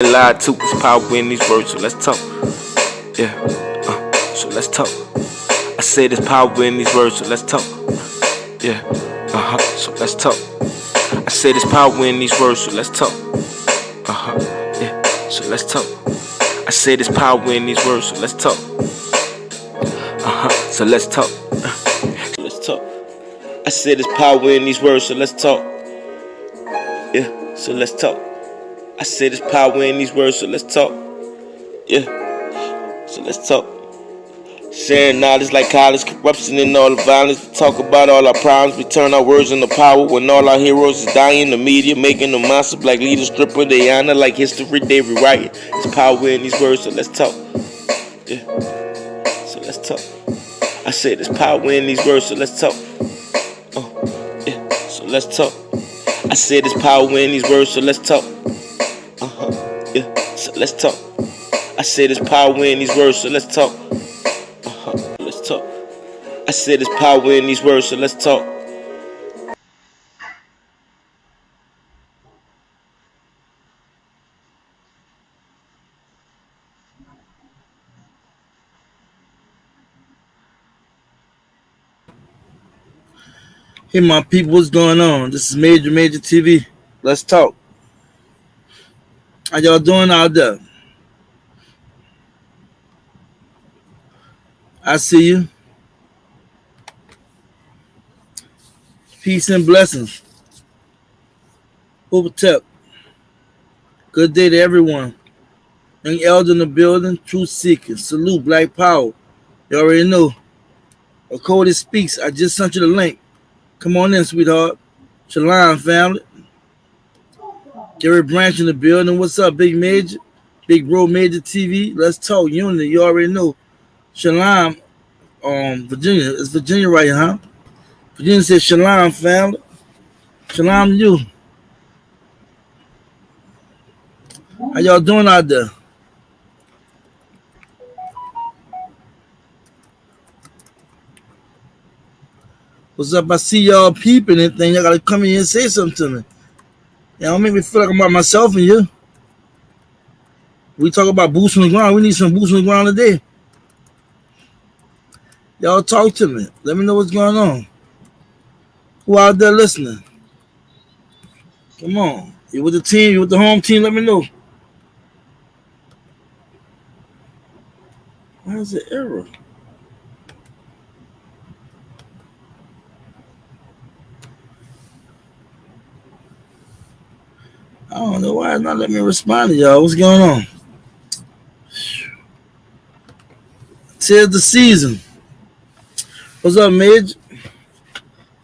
Lied to is power in these words, so let's talk. Yeah, so let's talk. I said there's power in these words, so let's talk. Yeah, so let's talk. I said there's power in these words, so let's talk. Yeah, so let's talk. I said there's power in these words, so let's talk. So let's talk. So let's talk. I said there's power in these words, so let's talk. Yeah, so let's talk. I said there's power in these words, so let's talk. Yeah, so let's talk. Sharing knowledge like college, corruption and all the violence. We talk about all our problems, we turn our words into power. When all our heroes is dying, the media making them monster black leaders stripper. They honor like history, they rewrite it. There's power in these words, so let's talk. Yeah, so let's talk. I said there's power in these words, so let's talk. Yeah, so let's talk. I said there's power in these words, so let's talk. Yeah, so let's talk. I said there's power in these words, so let's talk. Let's talk. I said there's power in these words, so let's talk. Hey, my people, what's going on? This is Major TV. Let's talk. How y'all doing out there? I see you. Peace and blessings. Hooper. Good day to everyone. Young elder in the building, truth seeking. Salute, Black Power. You already know. Cody speaks. I just sent you the link. Come on in, sweetheart. Shalom, family. Gary Branch in the building. What's up, Big Major? Big Bro Major TV. Let's talk unity. You already know. Shalom, Virginia. It's Virginia right here, huh? Virginia says shalom, family. Shalom to you. How y'all doing out there? What's up? I see y'all peeping and thing. Y'all gotta come in here and say something to me. Y'all don't make me feel like I'm by myself and you. We talk about boots on the ground. We need some boots on the ground today. Y'all talk to me. Let me know what's going on. Who out there listening? Come on. You with the team? You with the home team? Let me know. Why is it error? I don't know why it's not letting me respond to y'all. What's going on? Tis the season. What's up, Midge?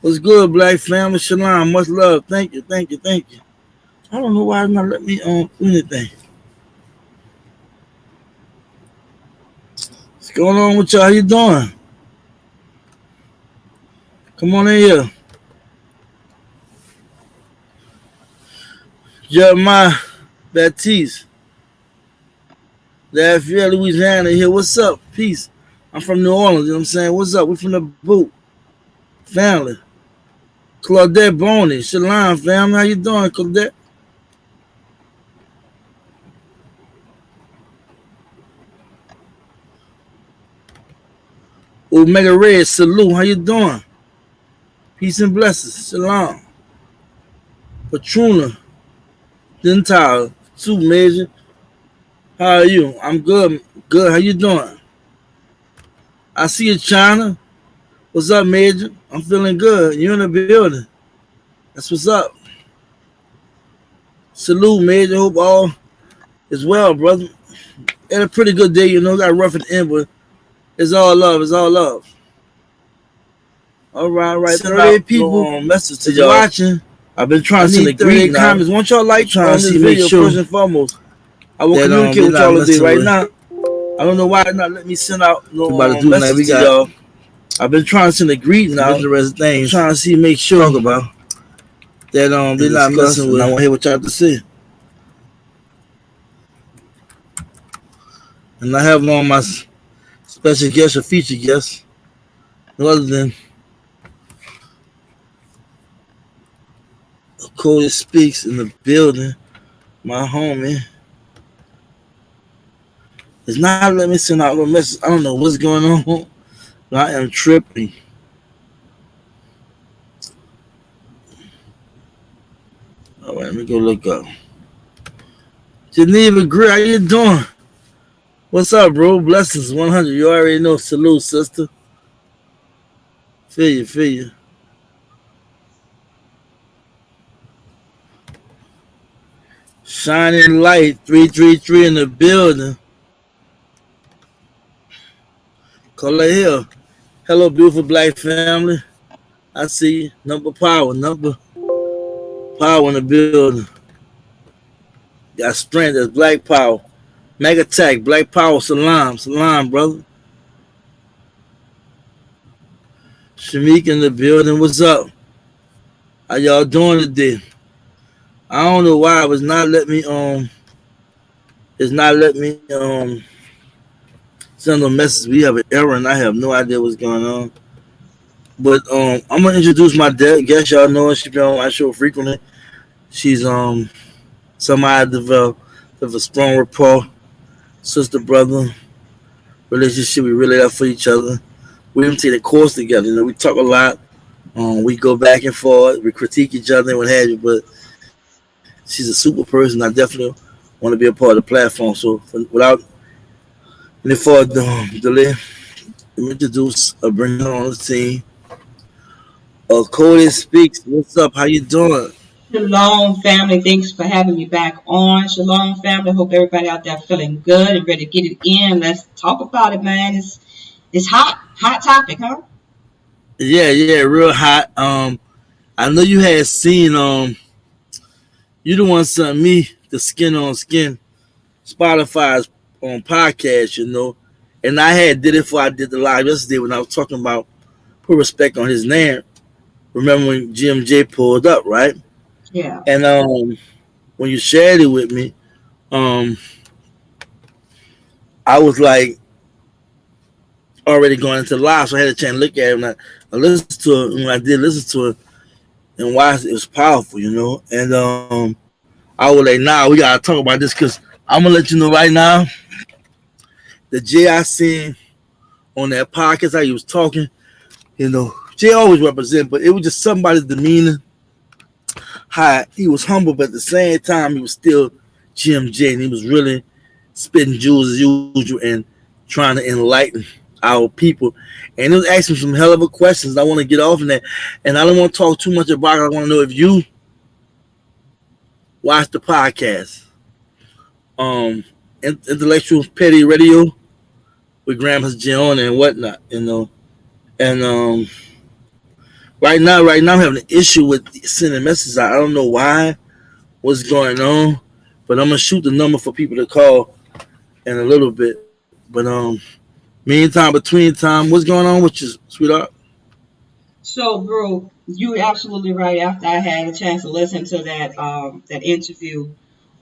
What's good, Black family? Shalom. Much love. Thank you. I don't know why it's not letting me do anything. What's going on with y'all? How you doing? Come on in here. Jeremiah Baptiste. Lafayette, Louisiana here. What's up? Peace. I'm from New Orleans, you know what I'm saying? What's up? We from the boot. Family. Claudette Boney. Shalom, family. How you doing, Claudette? Omega Red, salute. How you doing? Peace and blessings. Shalom. Patrona. Gentile. Two Major. How are you? I'm good. Good. How you doing? I see you, China. What's up, Major? I'm feeling good. You in the building. That's what's up. Salute, Major. Hope all is well, brother. Had a pretty good day, you know. Got rough at the end, but it's all love. It's all love. All right. 38 people message to y'all watching. I've been trying to send a greeting comments. Once y'all like trying to see make sure first and foremost, I will communicate with y'all today right now. I don't know why it's not letting me send out no message to y'all. I've been trying to send a greeting out. The rest of things. Trying to see make sure talk about that they're not messing with. I want to hear what y'all have to say. And I have on my special guest or featured guest, no other than Cody Speaks in the building, my homie. It's not letting me send out no message. I don't know what's going on. I am tripping. All right, let me go look up. Geneva Greer, how you doing? What's up, bro? Blessings 100. You already know. Salute, sister. Feel you, feel you. Shining light 333 in the building. Call it here. Hello, beautiful black family. I see you. Number power in the building. Got strength. That's black power. Mega attack, black power, salam, brother. Shamik in the building. What's up? How y'all doing today? I don't know why it was not let me it's not let me send a message. We have an error and I have no idea what's going on. But I'm gonna introduce my guest. Y'all know her. She's been on my show frequently. She's somebody I developed with a strong rapport, sister brother relationship. We really are for each other. We even take the course together. You know, we talk a lot. We go back and forth. We critique each other and what have you. But she's a super person. I definitely want to be a part of the platform. So without any further delay, let me introduce bring her on the team. Cody Speaks. What's up? How you doing? Shalom, family. Thanks for having me back on. Shalom, family. Hope everybody out there feeling good and ready to get it in. Let's talk about it, man. It's hot topic, huh? Yeah, real hot. I know you had seen you the one sent me the Skin on Skin Spotify's podcast, you know, and I had did it before I did the live yesterday when I was talking about put respect on his name. Remember when GMJ pulled up, right? Yeah. And when you shared it with me, I was like already going into live, so I had a chance to look at it and I listened to it. And when I did listen to it, and why it was powerful, you know. And I was like, nah, we gotta talk about this because I'm gonna let you know right now. The Jay I seen on that podcast, how he was talking, you know, Jay always represent, but it was just somebody's demeanor. How he was humble, but at the same time he was still GMJ, and he was really spitting jewels as usual and trying to enlighten our people. And he was asking some hell of a questions. I want to get off in that, and I don't want to talk too much about it. I want to know if you watch the podcast, Intellectual Petty Radio with Grandma's John and whatnot, you know. And right now I'm having an issue with sending messages out. I don't know why, what's going on, but I'm gonna shoot the number for people to call in a little bit. But meantime, between time, what's going on with you, sweetheart? So, bro, you're absolutely right. After I had a chance to listen to that interview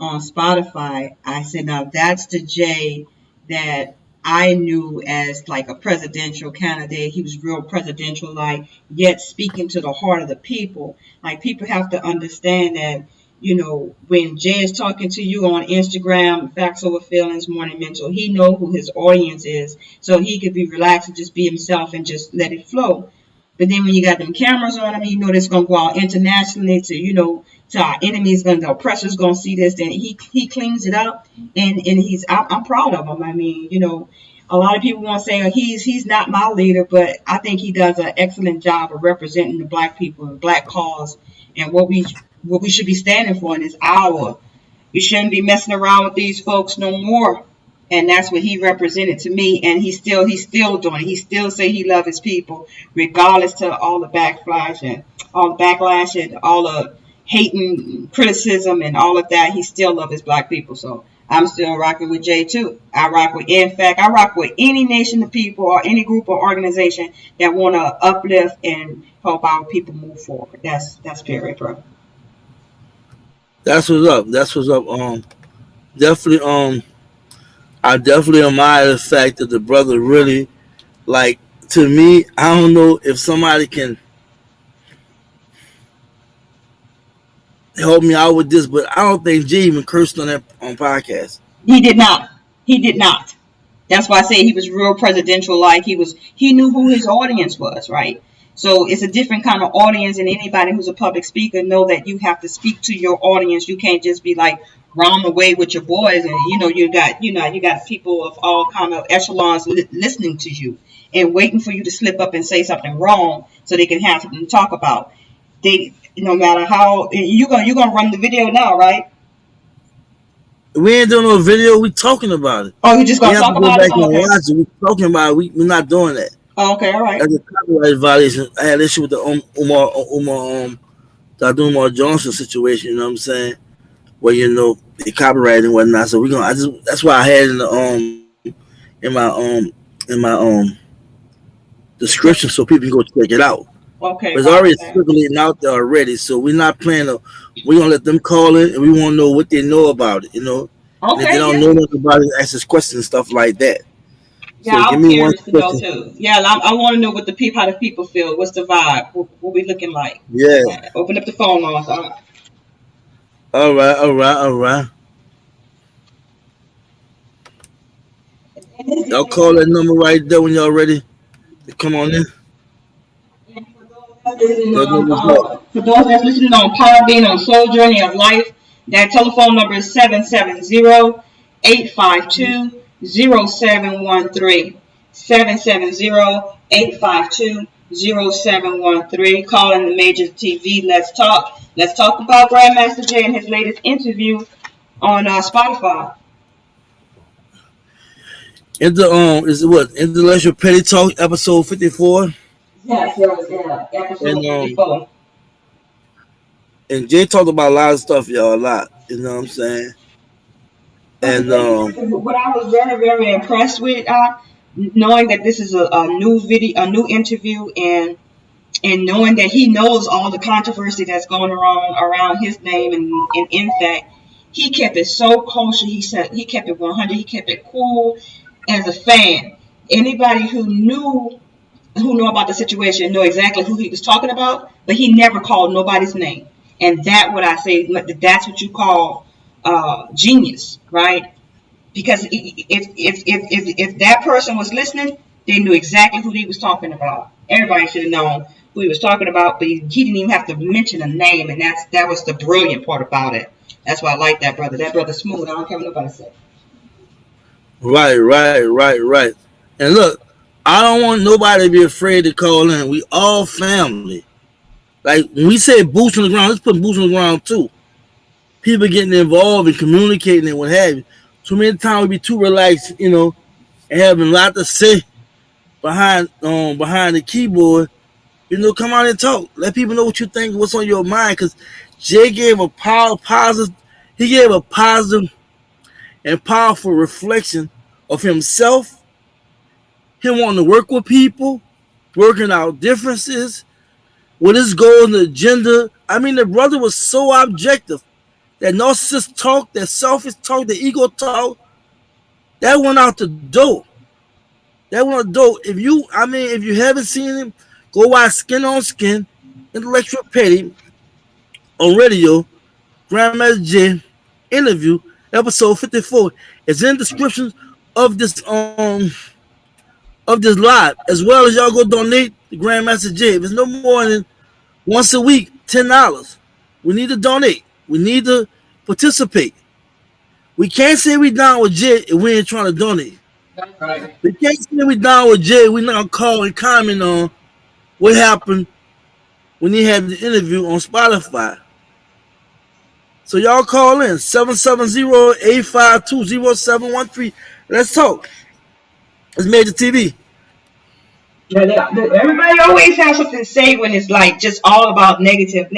on Spotify, I said, now that's the Jay that I knew as like a presidential candidate. He was real presidential like, yet speaking to the heart of the people. Like, people have to understand that, you know, when Jay is talking to you on Instagram, Facts Over Feelings, Morning Mental, he know who his audience is, so he could be relaxed and just be himself and just let it flow. But then when you got them cameras on him, you know that's going to go out internationally to, you know, to our enemies, the oppressors going to see this. Then he cleans it up, and I'm proud of him. I mean, you know, a lot of people want to say he's not my leader, but I think he does an excellent job of representing the black people and black cause and what we should be standing for in this hour. We shouldn't be messing around with these folks no more. And that's what he represented to me. And he's still doing it. He still say he loves his people, regardless to all the backlash and all the hating, criticism and all of that. He still loves his black people. So I'm still rocking with Jay too. I rock with NFAC. I rock with any nation of people or any group or organization that want to uplift and help our people move forward. That's period, bro. That's what's up. Definitely I definitely admire the fact that the brother really, like, to me, I don't know if somebody can help me out with this, but I don't think Jay even cursed on that on podcast. He did not. He did not. That's why I say he was real presidential like. He knew who his audience was, right? So it's a different kind of audience, and anybody who's a public speaker know that you have to speak to your audience. You can't just be like round the way with your boys, and you got people of all kind of echelons listening to you and waiting for you to slip up and say something wrong so they can have something to talk about. They, no matter how you're gonna run the video now, right? We ain't doing no video. We talking about it. Oh, you just We gonna have talk to go about it? back Oh, and okay. watch it. We talking about it. We're not doing that. Oh, okay, all right. That's a copyright violation. I had issue with the Dr. Umar Johnson situation. You know what I'm saying? Where they copyrighted and whatnot. So that's why I had in my description so people can go check it out. Okay, But it's right. already circulating out there already. So we're not planning. We're gonna let them call it, and we want to know what they know about it. And if they Okay, don't yeah. know nothing about it, ask us questions and stuff like that. Yeah, So give I'm me one curious to know question. too. Yeah, I want to know how the people feel. What's the vibe? What we looking like? Yeah. Open up the phone lines. All right. All right. All right. Y'all call that number right there when y'all ready to come on in. That number's up. For those that's listening on Podbean on Soul Journey of Life, that telephone number is 770-852-0713. 770-852-0713. Calling the Major TV. Let's talk. Let's talk about Grandmaster Jay and his latest interview on Spotify. Is it what Intellectual Petty Talk episode 54? Yes, yeah. Episode And 54. and Jay talked about a lot of stuff, y'all, a lot. You know what I'm saying? And What I was very, very impressed with, knowing that this is a new video, a new interview, and knowing that he knows all the controversy that's going around his name, and in fact, he kept it so kosher. He said he kept it 100. He kept it cool as a fan. Anybody who knew about the situation know exactly who he was talking about, but he never called nobody's name. And that what I say, that's what you call genius, right? Because if that person was listening, they knew exactly who he was talking about. Everybody should have known who he was talking about, but he didn't even have to mention a name, and that was the brilliant part about it. That's why I like that brother. That brother's smooth. I don't care what nobody says. right. And look, I don't want nobody to be afraid to call in. We all family. Like when we say boots on the ground, let's put boots on the ground too. People getting involved and communicating and what have you. Too many times we be too relaxed, and having a lot to say behind the keyboard. Come out and talk. Let people know what you think, what's on your mind. Because Jay gave a positive, he gave a positive and powerful reflection of himself, him wanting to work with people, working out differences, with his goals and agenda. I mean, the brother was so objective. That narcissist talk, that selfish talk, the ego talk, that went out the door. That went out the door. If you haven't seen him, go watch Skin on Skin, Intellectual Petty on radio, Grandmaster J interview, episode 54. It's in the description of this live, as well as y'all go donate to Grandmaster J. If it's no more than once a week, $10. We need to donate. We need to participate. We can't say we down with Jay if we ain't trying to donate. That's right. We can't say we down with Jay. We not gonna call and comment on what happened when he had the interview on Spotify. So y'all call in 770-852-0713. Let's talk. It's Major TV. Yeah, everybody always has something to say when it's like just all about negative.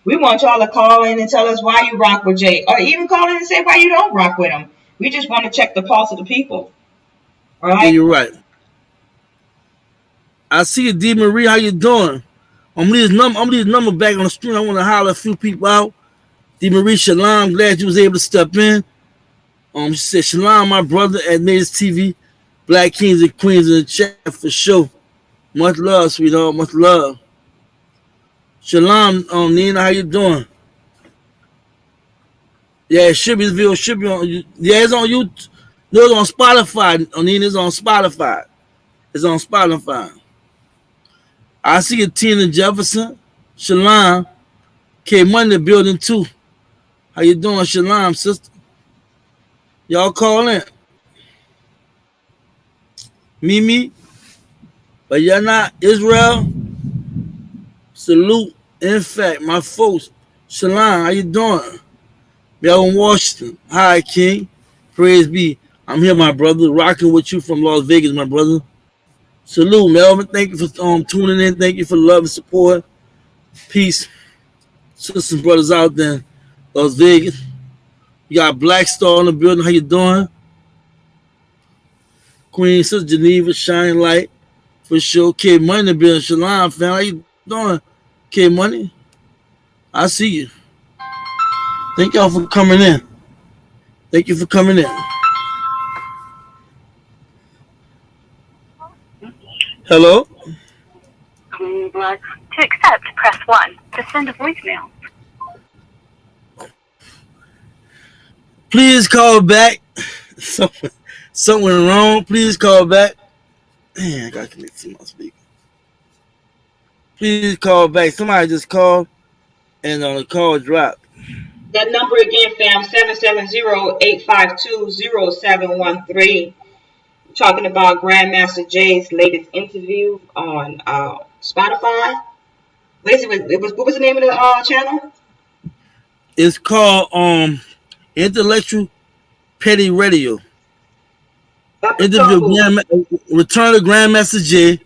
We want y'all to call in and tell us why you rock with Jay, or even call in and say why you don't rock with him. We just want to check the pulse of the people. All right? Yeah, you're right. I see you, D. Marie. How you doing? I'm leaving his number back on the screen. I want to holler a few people out. D. Marie Shalom, glad you was able to step in. She said, Shalom, my brother at Natives TV. Black Kings and Queens in the chat for sure. Much love, sweetheart. Much love. Shalom, Nina, how you doing? Yeah, it should be the video. Should be on. Yeah, it's on YouTube. No, it's on Spotify. Onina, it's on Spotify. It's on Spotify. I see a Tina Jefferson, Shalom, K Money building too. How you doing, Shalom, sister? Y'all call in. Mimi, but y'all not Israel. Salute. In fact, my folks. Shalom, how you doing? Y'all in Washington. Hi, King. Praise be. I'm here, my brother, rocking with you from Las Vegas, my brother. Salute, Melvin. Thank you for tuning in. Thank you for love and support. Peace. Sisters and brothers out there in Las Vegas. You got Black Star in the building. How you doing? Queen, Sister Geneva, Shine Light. For sure. K Money in the building. Shalom, fam. How you doing? K Money. I see you. Thank y'all for coming in. Thank you for coming in. Hello? Black. To accept, press 1. To send a voicemail. Please call back. Something went wrong. Please call back. Man, I got to connect to my speaker. Please call back. Somebody just called and the call dropped. That number again, fam, 770-852-0713. Talking about Grandmaster Jay's latest interview on Spotify. What was the name of the channel? It's called Intellectual Petty Radio. Interview Return of Grandmaster Jay,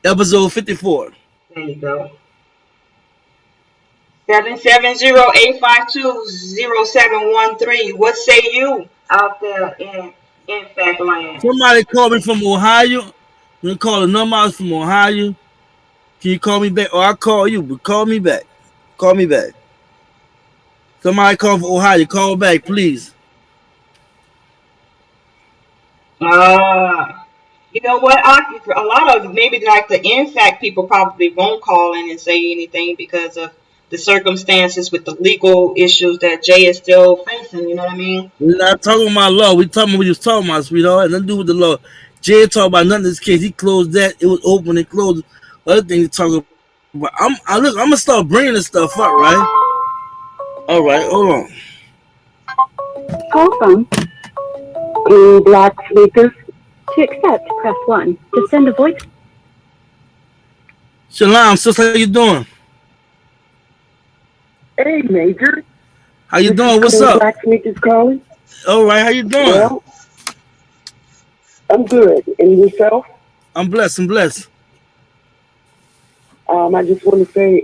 episode 54. There you go. 770-852-0713. What say you out there in NFAC land? Somebody called me from Ohio. I'm going to call the number from Ohio. Can you call me back? Or I'll call you, but call me back. Call me back. Somebody call from Ohio. Call back, please. You know what? A lot of maybe like the NFAC people probably won't call in and say anything because of the circumstances with the legal issues that Jay is still facing. You know what I mean? We're not talking about law. We're talking about what he was talking about, sweetheart. And nothing to do with the law. Jay talked about nothing in this case. He closed that. It was open and closed. Other thing to talk about. I'm gonna start bringing this stuff up, right? All right, hold on. Call from in Black speakers. To accept, press 1. To send a voice. Shalom, sister, how you doing? Hey, Major. How you doing? What's up? Black speakers calling. All right, how you doing? Well, I'm good. And yourself? I'm blessed. I'm blessed. I just want to say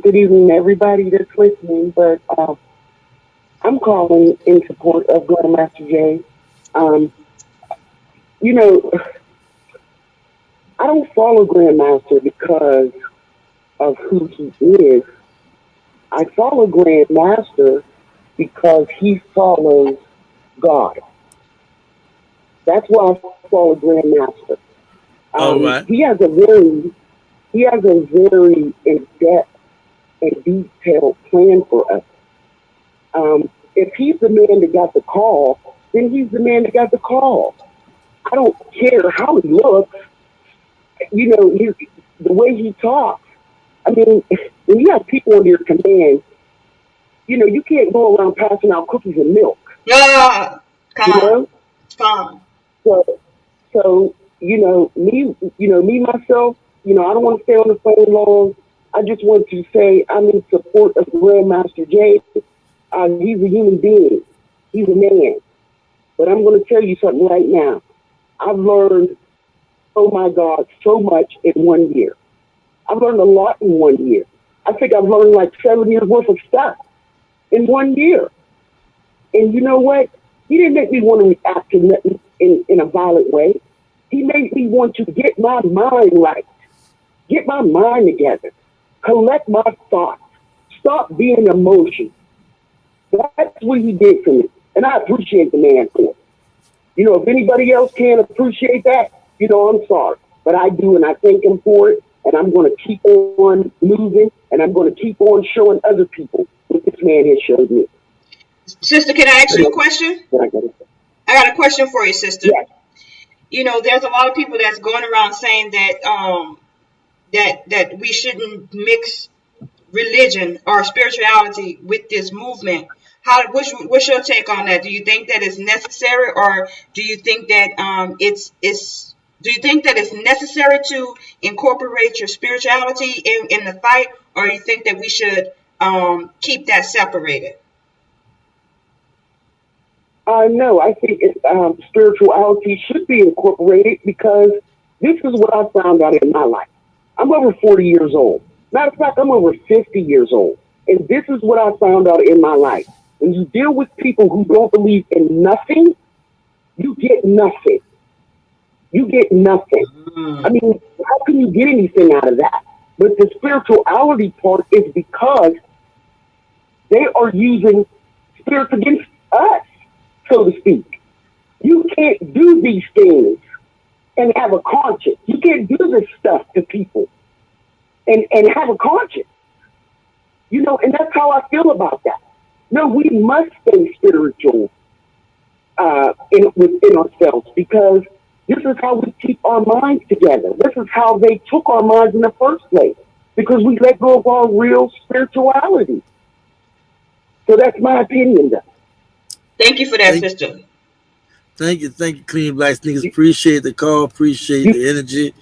good evening to everybody that's listening, but I'm calling in support of Grandmaster Jay. You know, I don't follow Grandmaster because of who he is. I follow Grandmaster because he follows God. That's why I follow Grandmaster. All right. He has a very in-depth and detailed plan for us. If he's the man that got the call, then he's the man that got the call. I don't care how he looks. You know, the way he talks. I mean, when you have people under your command, you know, you can't go around passing out cookies and milk. Yeah, calm. So me myself, you know, I don't want to stay on the phone long. I just want to say I'm in support of Grandmaster Jay. He's a human being. He's a man. But I'm going to tell you something right now. I've learned, oh my God, so much in 1 year. I've learned a lot in 1 year. I think I've learned like 7 years worth of stuff in 1 year. And you know what? He didn't make me want to react in a violent way. He made me want to get my mind right, get my mind together, collect my thoughts, stop being emotional. That's what he did for me. And I appreciate the man for it. You know, if anybody else can't appreciate that, you know, I'm sorry. But I do, and I thank him for it. And I'm going to keep on moving, and I'm going to keep on showing other people what this man has showed me. Sister, can I ask you a question? I got a question for you, sister. Yes. You know, there's a lot of people that's going around saying that that we shouldn't mix religion or spirituality with this movement. What's your take on that? Do you think that it's necessary, or do you think that do you think that it's necessary to incorporate your spirituality in the fight, or you think that we should keep that separated? No, I think spirituality should be incorporated because this is what I found out in my life. I'm over 40 years old. Matter of fact, I'm over 50 years old. And this is what I found out in my life. When you deal with people who don't believe in nothing, you get nothing. You get nothing. I mean, how can you get anything out of that? But the spirituality part is because they are using spirits against us, so to speak. You can't do these things and have a conscience. You can't do this stuff to people and have a conscience. You know, and that's how I feel about that. No, we must stay spiritual within ourselves because this is how we keep our minds together. This is how they took our minds in the first place because we let go of our real spirituality. So that's my opinion, though. Thank you for that, sister. Thank you, Clean Black Sneakers. Appreciate the call, appreciate the energy.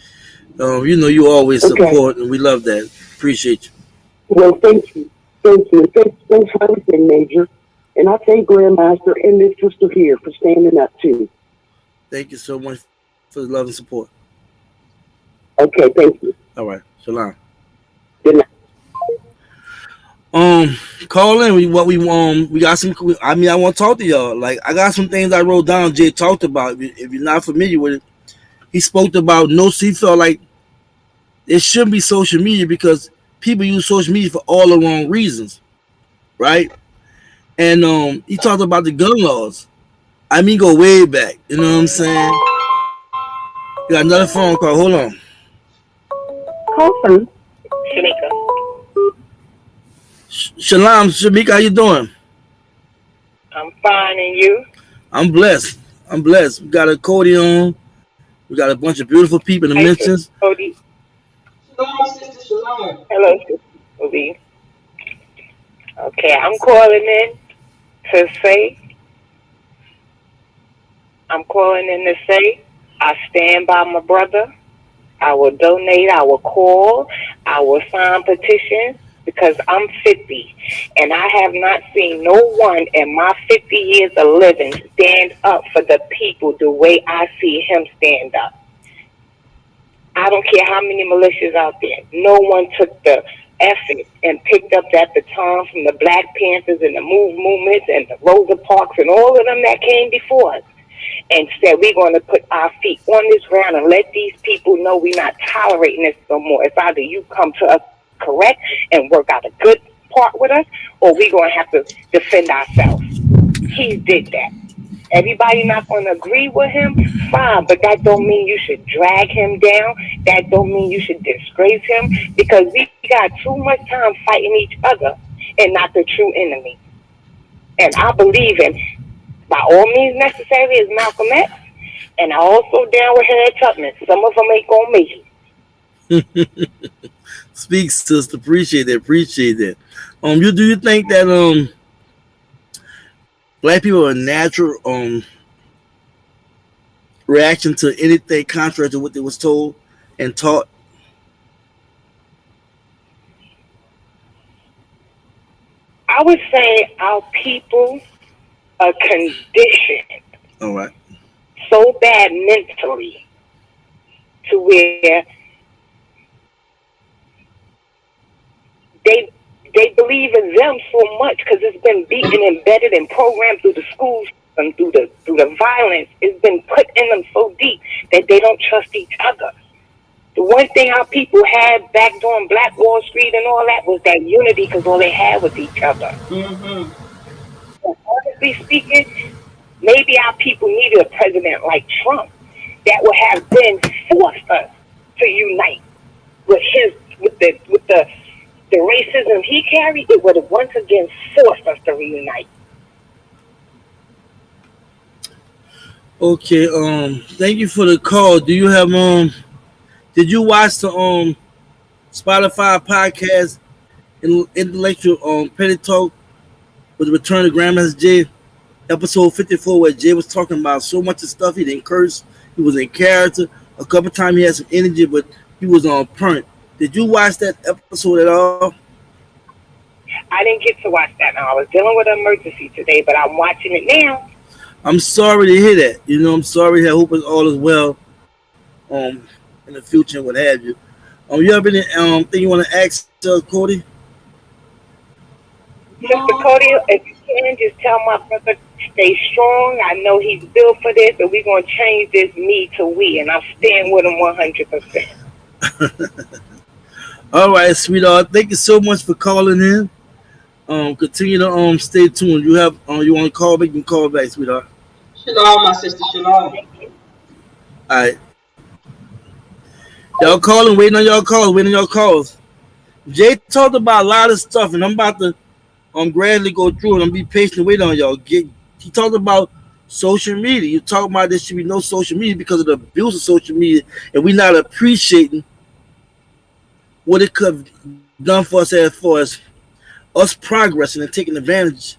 You know, you always support, and we love that. Appreciate you. Well, thank you. Thanks for everything, Major. And I thank Grandmaster and this sister here for standing up, too. Thank you so much for the love and support. Okay, thank you. All right. Shalom. Good night. Call in. We got some. I mean, I want to talk to y'all. Like, I got some things I wrote down. Jay talked about. If you're not familiar with it, he spoke about he felt like it shouldn't be social media because people use social media for all the wrong reasons, right? And he talked about the gun laws. I mean, go way back. You know what I'm saying? We got another phone call. Hold on. Call from Shamika. Shalom, Shamika, how you doing? I'm fine, and you? I'm blessed. We got a Cody on. We got a bunch of beautiful people in the mentions. Cody. Shalom, sister. Shalom. Hello, sister Cody. Okay, I'm calling in to say I stand by my brother. I will donate, I will call, I will sign petitions because I'm 50 and I have not seen no one in my 50 years of living stand up for the people the way I see him stand up. I don't care how many militias out there. No one took the effort and picked up that baton from the Black Panthers and the movements and the Rosa Parks and all of them that came before us and said we're going to put our feet on this ground and let these people know we're not tolerating this no more. It's either you come to us correct and work out a good part with us, or we're going to have to defend ourselves. He did that. Everybody not going to agree with him, fine, but that don't mean you should drag him down. That don't mean you should disgrace him, because we got too much time fighting each other and not the true enemy. And I believe in, by all means necessary, is Malcolm X, and I also down with Harriet Tubman. Some of them ain't going to make it. Speak, sister. Appreciate that. Do you think that Black people are a natural reaction to anything contrary to what they was told and taught? I would say our people are conditioned. All right. So bad mentally to where they believe in them so much because it's been beaten, embedded, and programmed through the schools and through the violence. It's been put in them so deep that they don't trust each other. The one thing our people had back during Black Wall Street and all that was that unity, because all they had was each other. Mm-hmm. So honestly speaking, maybe our people needed a president like Trump that would have then forced us to unite with the racism he carried. It would have once again forced us to reunite. Okay. Thank you for the call. Do you have Did you watch the Spotify podcast intellectual petty talk with the return of Grandmaster Jay, episode 54, where Jay was talking about so much of stuff. He didn't curse. He was in character. A couple times he had some energy, but he was on point. Did you watch that episode at all? I didn't get to watch that. Now I was dealing with an emergency today, but I'm watching it now. I'm sorry to hear that. I'm sorry. I hope all is well in the future and what have you. You have any thing you want to ask Cody? Sister Cody, if you can, just tell my brother stay strong. I know he's built for this, and we're going to change this me to we, and I'm staying with him 100%. All right, sweetheart. Thank you so much for calling in. Continue to stay tuned. You want to call back? You can call back, sweetheart. Shalom, my sister. Shalom. All right. Y'all calling, waiting on y'all calls. Jay talked about a lot of stuff, and I'm about to gradually go through it. I'm be patient and wait on y'all. He talked about social media. You talk about there should be no social media because of the abuse of social media, and we're not appreciating what it could have done for us as far as us progressing and taking advantage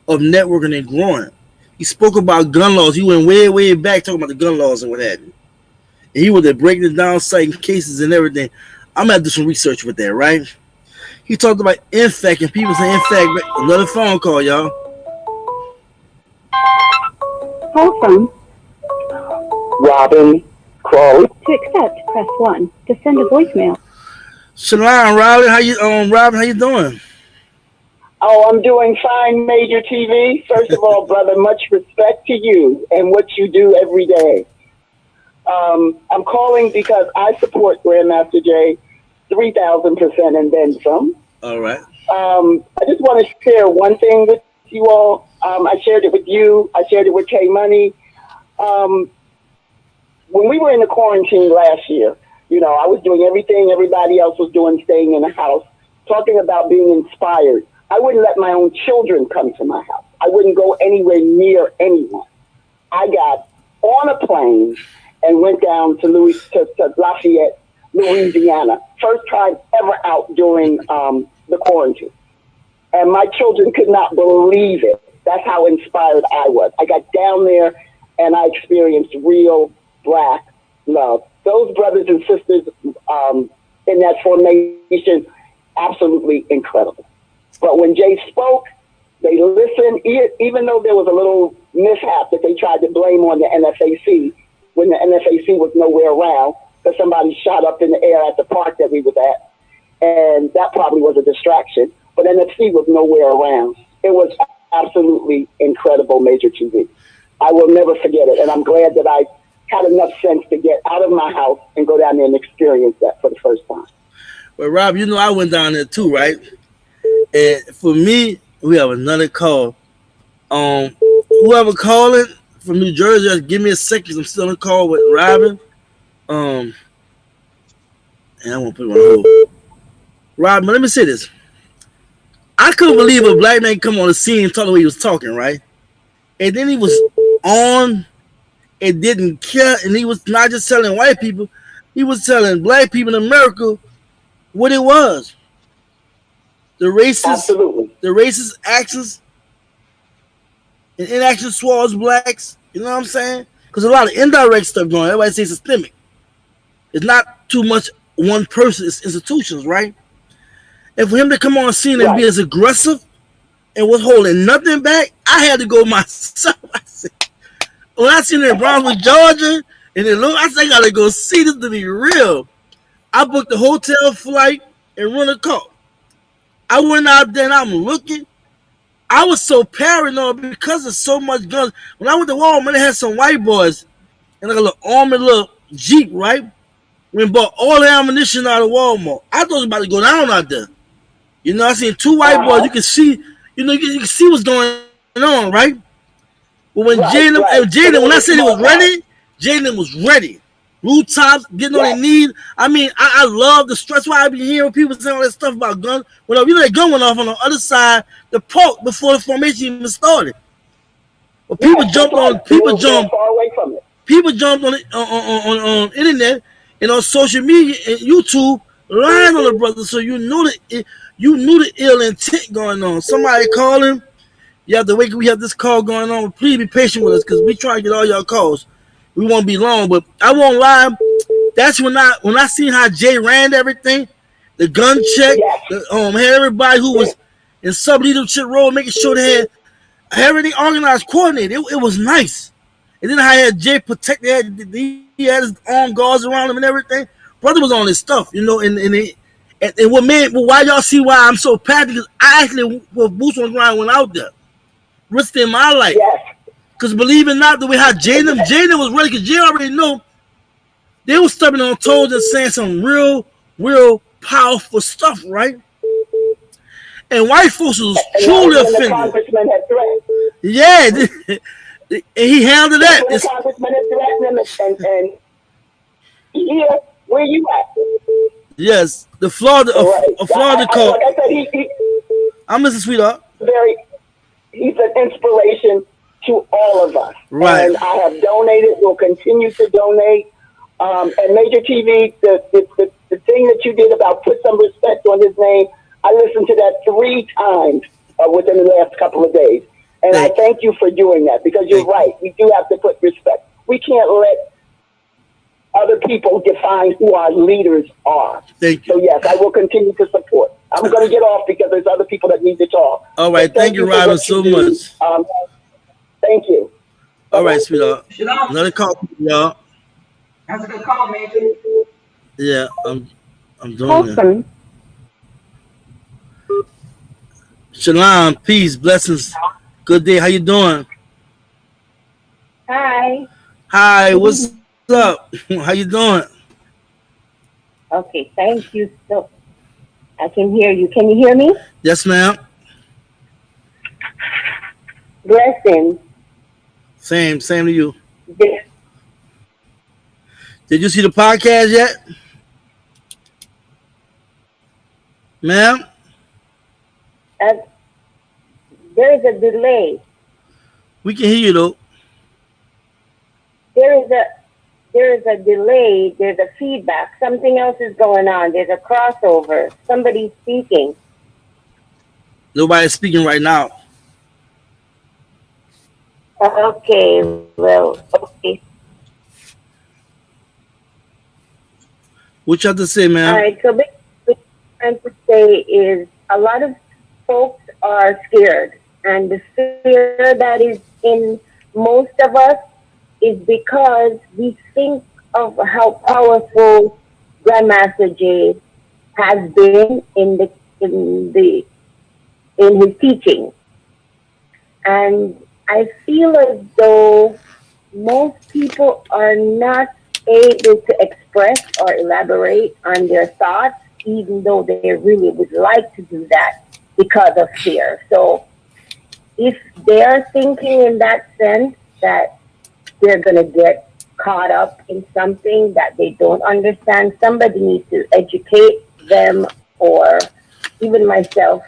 of networking and growing. He spoke about gun laws. He went way, way back talking about the gun laws and what have you. And he was there breaking it down, citing cases and everything. I'm going to do some research with that, right? He talked about NFAC and people saying NFAC. Another phone call, y'all. Call from Robin Crawley. to accept, press 1. To send a voicemail. Shalom, Robin. How you doing? Oh, I'm doing fine, Major TV. First of all, brother, much respect to you and what you do every day. I'm calling because I support Grandmaster Jay 3,000% and then some. All right. I just want to share one thing with you all. I shared it with you. I shared it with K Money. When we were in the quarantine last year, I was doing everything everybody else was doing, staying in the house, talking about being inspired. I wouldn't let my own children come to my house. I wouldn't go anywhere near anyone. I got on a plane and went down to Lafayette, Louisiana. First time ever out during the quarantine. And my children could not believe it. That's how inspired I was. I got down there and I experienced real Black love. Those brothers and sisters in that formation, absolutely incredible. But when Jay spoke, they listened, even though there was a little mishap that they tried to blame on the NFAC, when the NFAC was nowhere around, because somebody shot up in the air at the park that we was at, and that probably was a distraction. But NFC was nowhere around. It was absolutely incredible, Major TV. I will never forget it, and I'm glad that I had enough sense to get out of my house and go down there and experience that for the first time. Well, Rob, I went down there too, right? And for me, we have another call. Whoever calling from New Jersey, just give me a second. I'm still on the call with Robin. And I won't put it on hold. Robin, let me say this. I couldn't believe a black man come on the scene and talk the way he was talking, right? And then he was on and didn't care, and he was not just telling white people, he was telling black people in America what it was. The racist actions and inaction towards blacks, you know what I'm saying? Because a lot of indirect stuff going on. Everybody says systemic. It's not too much one person, it's institutions, right? And for him to come on the scene and be as aggressive and was holding nothing back, I had to go myself. I said, when I seen it in Brownsville, Georgia, and I said, I gotta go see this to be real. I booked a hotel flight and rent a car. I went out there and I'm looking. I was so paranoid because of so much guns. When I went to Walmart, they had some white boys in like a little armored little Jeep, right? We bought all the ammunition out of Walmart. I thought it was about to go down out there. I seen two white boys. You can see, you can see what's going on, right? But when Jaden, when I said he was ready, Jaden was ready. Rooftops, getting on their knees. I mean, I love the stress. Why I be hearing people saying all that stuff about guns. That gun went off on the other side, the park, before the formation even started. Well, people Yes, jumped that's on right. people We were so jumped far away from it. people jumped on it on internet and on social media and YouTube lying on the brother. So you knew the ill intent going on. Somebody called him. You have to wait. We have this call going on. Please be patient with us because we try to get all y'all calls. We won't be long, but I won't lie. That's when I seen how Jay ran everything, the gun check, Yes. had everybody who was in sub leadership role making sure they had everything organized, coordinated. It was nice. And then I had Jay protect. He had his armed guards around him and everything. Brother was on his stuff, and why y'all see why I'm so passionate? Because I actually, with boots on the ground, went out there, risking my life. Yes. Because believe it or not, the way how Jaden was ready, because Jay already know they were stepping on toes and saying some real powerful stuff, right? And white folks was truly offended. The congressman had threatened. Yeah, and he handled that. The congressman had threatened him, and here, where you at? Yes, the Florida, a Florida call. Like I said, I'm Mr. Sweetheart. He's an inspiration to all of us. Right. And I have donated, will continue to donate. And Major TV, the thing that you did about put some respect on his name, I listened to that 3 times within the last couple of days. And I thank you for doing that because you're right. We do have to put respect. We can't let other people define who our leaders are. Thank you. So, yes, I will continue to support. I'm going to get off because there's other people that need to talk. All right. Thank you, Ryder, so much. Thank you. All right, sweetheart. Another call, y'all. That's a good call, Major. Yeah, I'm doing it. Shalom, peace, blessings. Good day. How you doing? Hi. Hi, what's up? How you doing? Okay, thank you. So I can hear you. Can you hear me? Yes, ma'am. Blessings. Same to you. This, Did you see the podcast yet? Ma'am? there is a delay. We can hear you though. There is a delay. There's a feedback. Something else is going on. There's a crossover. Somebody's speaking. Nobody's speaking right now. Okay, well, okay. What you have to say, ma'am? All right, so basically what I'm trying to say is a lot of folks are scared. And the fear that is in most of us is because we think of how powerful Grandmaster Jay has been in his teaching. And I feel as though most people are not able to express or elaborate on their thoughts, even though they really would like to do that because of fear. So if they're thinking in that sense that they're going to get caught up in something that they don't understand, somebody needs to educate them, or even myself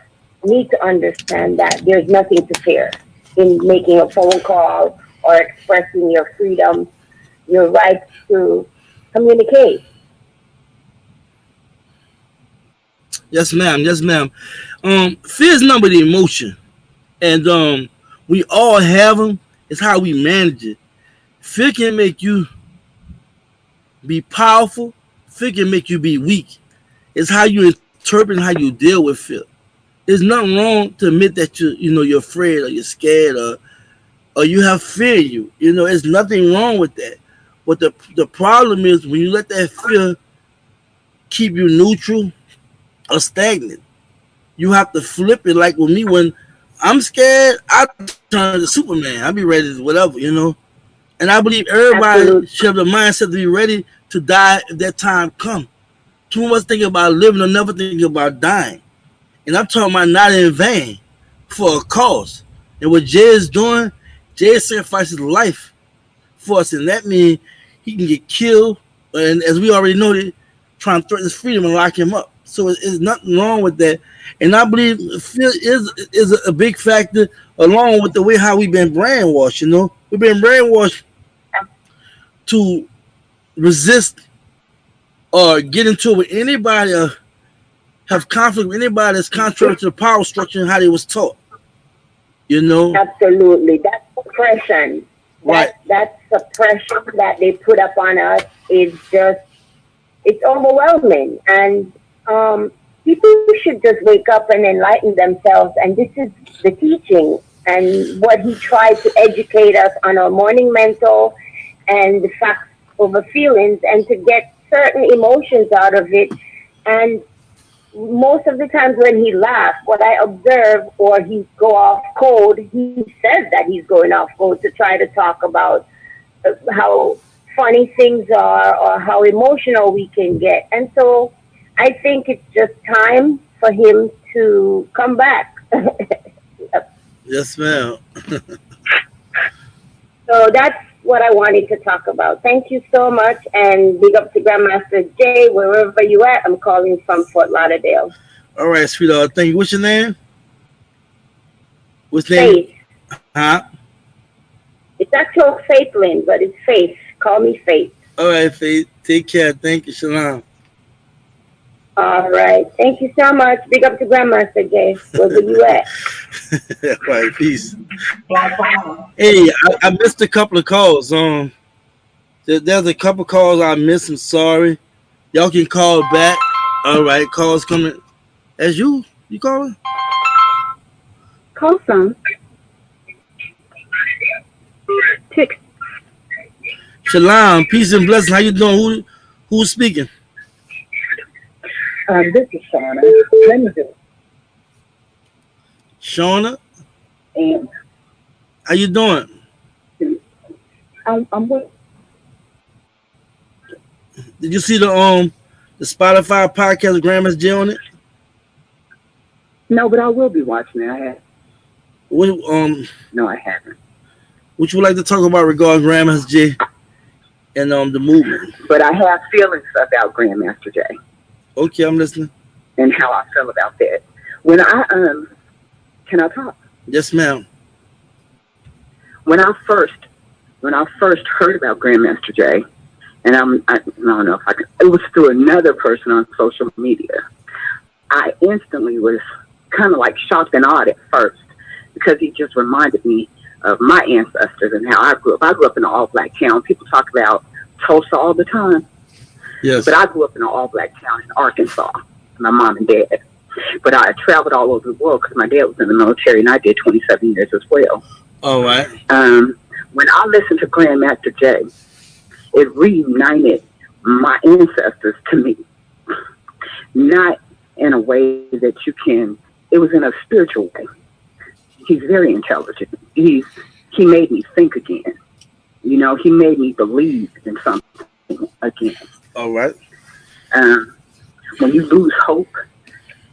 need to understand that there's nothing to fear in making a phone call or expressing your freedom, your right to communicate. Yes, ma'am. Yes, ma'am. Fear is number the emotion, and we all have them. It's how we manage it. Fear can make you be powerful. Fear can make you be weak. It's how you interpret and how you deal with fear. There's nothing wrong to admit that you're afraid or you're scared or you have fear. There's nothing wrong with that. But the problem is when you let that fear keep you neutral or stagnant, you have to flip it. Like with me, when I'm scared, I turn to Superman. I be ready to whatever, And I believe everybody should have the mindset to be ready to die if that time comes. Too much thinking about living or never thinking about dying. And I'm talking about not in vain, for a cause. And what Jay is doing, Jay sacrifices life for us. And that means he can get killed. And as we already know, they trying to threaten his freedom and lock him up. So there's nothing wrong with that. And I believe fear is a big factor along with the way how we've been brainwashed. You know, we've been brainwashed to resist or get into it with anybody or have conflict with anybody that's contrary to the power structure and how they was taught. You know? Absolutely. That's suppression. Right. That suppression that they put up on us is just, it's overwhelming. And people should just wake up and enlighten themselves. And this is the teaching and what he tried to educate us on our morning mental and the facts over feelings and to get certain emotions out of it. And most of the times when he laughs, what I observe, or he go off code, he says that he's going off code to try to talk about how funny things are or how emotional we can get. And so I think it's just time for him to come back. Yes, ma'am. So that's what I wanted to talk about. Thank you so much, and big up to Grandmaster Jay, wherever you at. I'm calling from Fort Lauderdale. All right, sweetheart. Thank you. What's your name? What's name? Faith. Huh? It's actual Faithlin, but it's Faith. Call me Faith. All right, Faith. Take care. Thank you. Shalom. All right. Thank you so much. Big up to Grandmaster Jay. Wherever you at. All right, peace. Hey, I missed a couple of calls. There's a couple calls I missed. I'm sorry. Y'all can call back. All right, calls coming. As you calling? Call from Tick. Shalom, peace and blessing. How you doing? Who's speaking? This is Shauna. Let me do. Shauna, And how you doing? I'm with. Did you see the Spotify podcast with Grandma's J on it? No, but I will be watching it. I have. What No, I haven't. what you would like to talk about regarding Grandma's J and the movement? But I have feelings about Grandmaster Jay Okay, I'm listening. and how I feel about that. When I can I talk? Yes, ma'am. When I first heard about Grandmaster Jay, and I don't know if I could, it was through another person on social media. I instantly was kind of like shocked and awed at first because he just reminded me of my ancestors and how I grew up. I grew up in an all-black town. People talk about Tulsa all the time. Yes. But I grew up in an all-black town in Arkansas, my mom and dad. But I traveled all over the world because my dad was in the military, and I did 27 years as well. All right. When I listened to Grandmaster Jay, it reunited my ancestors to me. Not in a way that you can, it was in a spiritual way. He's very intelligent. He made me think again. You know, he made me believe in something again. All right. When you lose hope,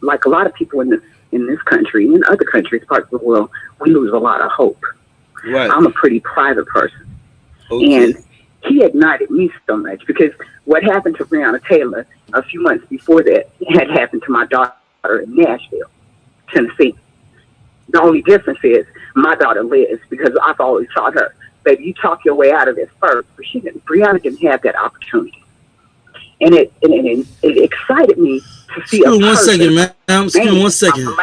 like a lot of people in this country, in other countries, parts of the world, we lose a lot of hope. Right. I'm a pretty private person. Okay. And he ignited me so much because what happened to Breonna Taylor a few months before that had happened to my daughter in Nashville, Tennessee. The only difference is my daughter lives because I've always taught her, baby, you talk your way out of this first. But Breonna didn't have that opportunity. And it excited me to see Excuse me 1 second, ma'am. Excuse me 1 second.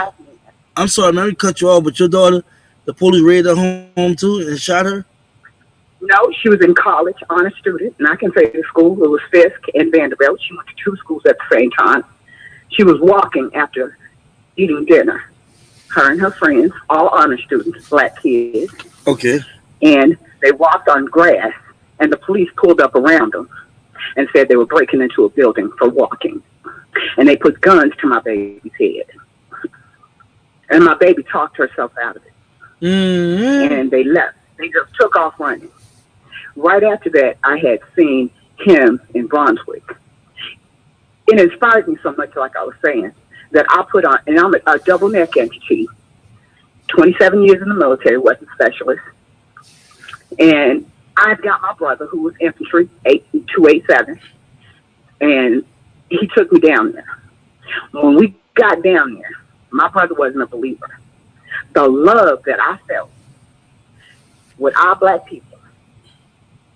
I'm sorry, man, we cut you off, but your daughter, the police raided her home too and shot her? No, she was in college, honor student, and I can say the school, it was Fisk and Vanderbilt. She went to two schools at the same time. She was walking after eating dinner. Her and her friends, all honor students, black kids. Okay. And they walked on grass, and the police pulled up around them and said they were breaking into a building for walking. And they put guns to my baby's head. And my baby talked herself out of it. Mm-hmm. And they left. They just took off running. Right after that, I had seen him in Brunswick. It inspired me so much, like I was saying, that I put on, and I'm a double neck amputee, 27 years in the military, wasn't specialist. And I've got my brother who was infantry, 287, and he took me down there. When we got down there, my brother wasn't a believer. the love that I felt with our black people,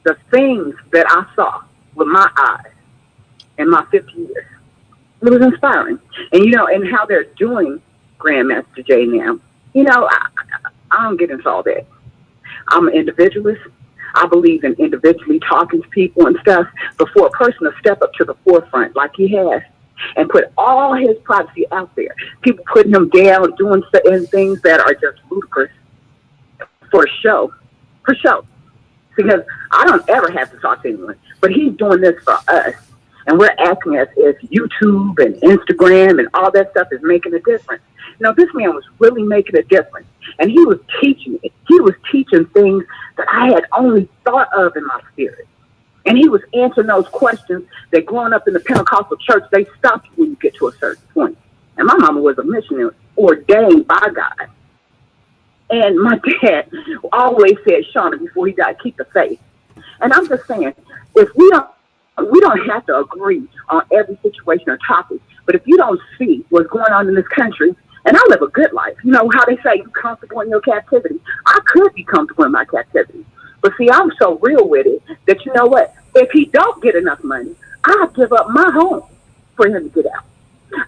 the things that I saw with my eyes in my 50 years, it was inspiring. And, you know, and how they're doing Grandmaster Jay now, you know, I don't get into all that. I'm an individualist. I believe in individually talking to people and stuff, but for a person to step up to the forefront like he has and put all his privacy out there, people putting him down, doing certain things that are just ludicrous for show. Because I don't ever have to talk to anyone, but he's doing this for us. And we're acting as if YouTube and Instagram and all that stuff is making a difference. You know, this man was really making a difference. And he was teaching it. He was teaching things that I had only thought of in my spirit. And he was answering those questions that growing up in the Pentecostal church, they stop you when you get to a certain point. And my mama was a missionary ordained by God. And my dad always said, Shauna, before he died, keep the faith. And I'm just saying, if we don't have to agree on every situation or topic, but if you don't see what's going on in this country, and I live a good life, you know how they say you're comfortable in your captivity. I could be comfortable in my captivity. But see, I'm so real with it that you know what? If he don't get enough money, I'll give up my home for him to get out.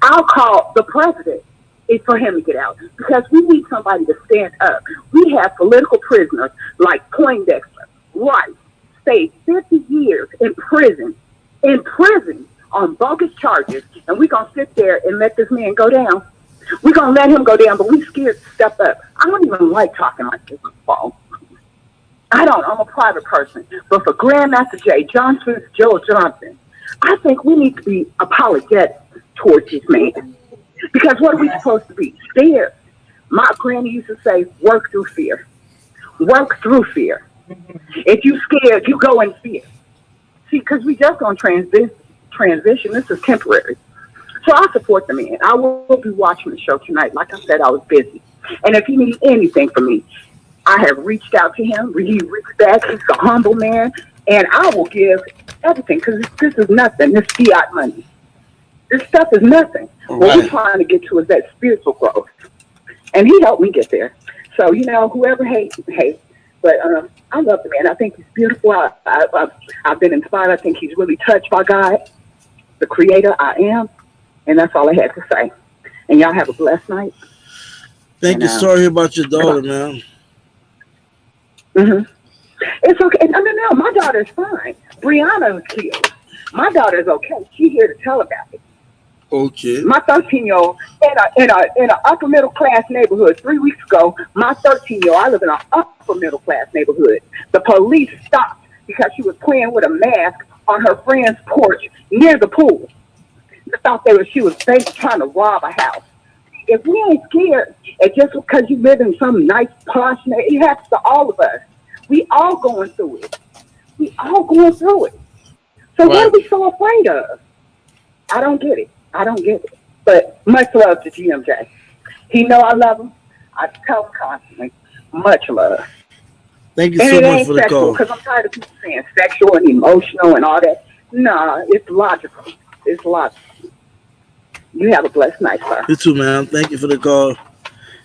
I'll call the president for him to get out because we need somebody to stand up. We have political prisoners like Poindexter, Rice, stayed 50 years in prison on bogus charges, and we're going to sit there and let this man go down. We're going to let him go down, but we're scared to step up. I don't even like talking like this, Paul. I don't. I'm a private person. But for Grandmaster Jay, John Smith, Joe Johnson, I think we need to be apologetic towards this man. Because what are we supposed to be? Scared. My granny used to say, work through fear. Work through fear. If you scared, you go in fear. See, because we just on transition. This is temporary. So I support the man. I will be watching the show tonight. Like I said, I was busy. And if you need anything from me, I have reached out to him. He reached back. He's a humble man. And I will give everything because this is nothing. This fiat money. This stuff is nothing. Right. What we're trying to get to is that spiritual growth. And he helped me get there. So, you know, whoever hates, hates. But I love the man. I think he's beautiful. I've been inspired. I think he's really touched by God, the creator I am. And that's all I had to say. And y'all have a blessed night. Thank you. Sorry about your daughter, man. Mm-hmm. It's okay. No. My daughter's fine. Brianna was killed. My daughter's okay. She's here to tell about it. Okay. My 13-year-old in an upper middle class neighborhood 3 weeks ago. My 13-year-old, I live in an upper middle class neighborhood. The police stopped because she was playing with a mask on her friend's porch near the pool. They thought she was trying to rob a house. If we ain't scared, and just because you live in some nice posh neighborhood, it happens to all of us. We all going through it. So what are we so afraid of? I don't get it. But much love to GMJ. He know I love him. I tell him constantly. Much love. Thank you so much for the call. Because I'm tired of people saying sexual and emotional and all that. No, it's logical. You have a blessed night, sir. You too, man. Thank you for the call.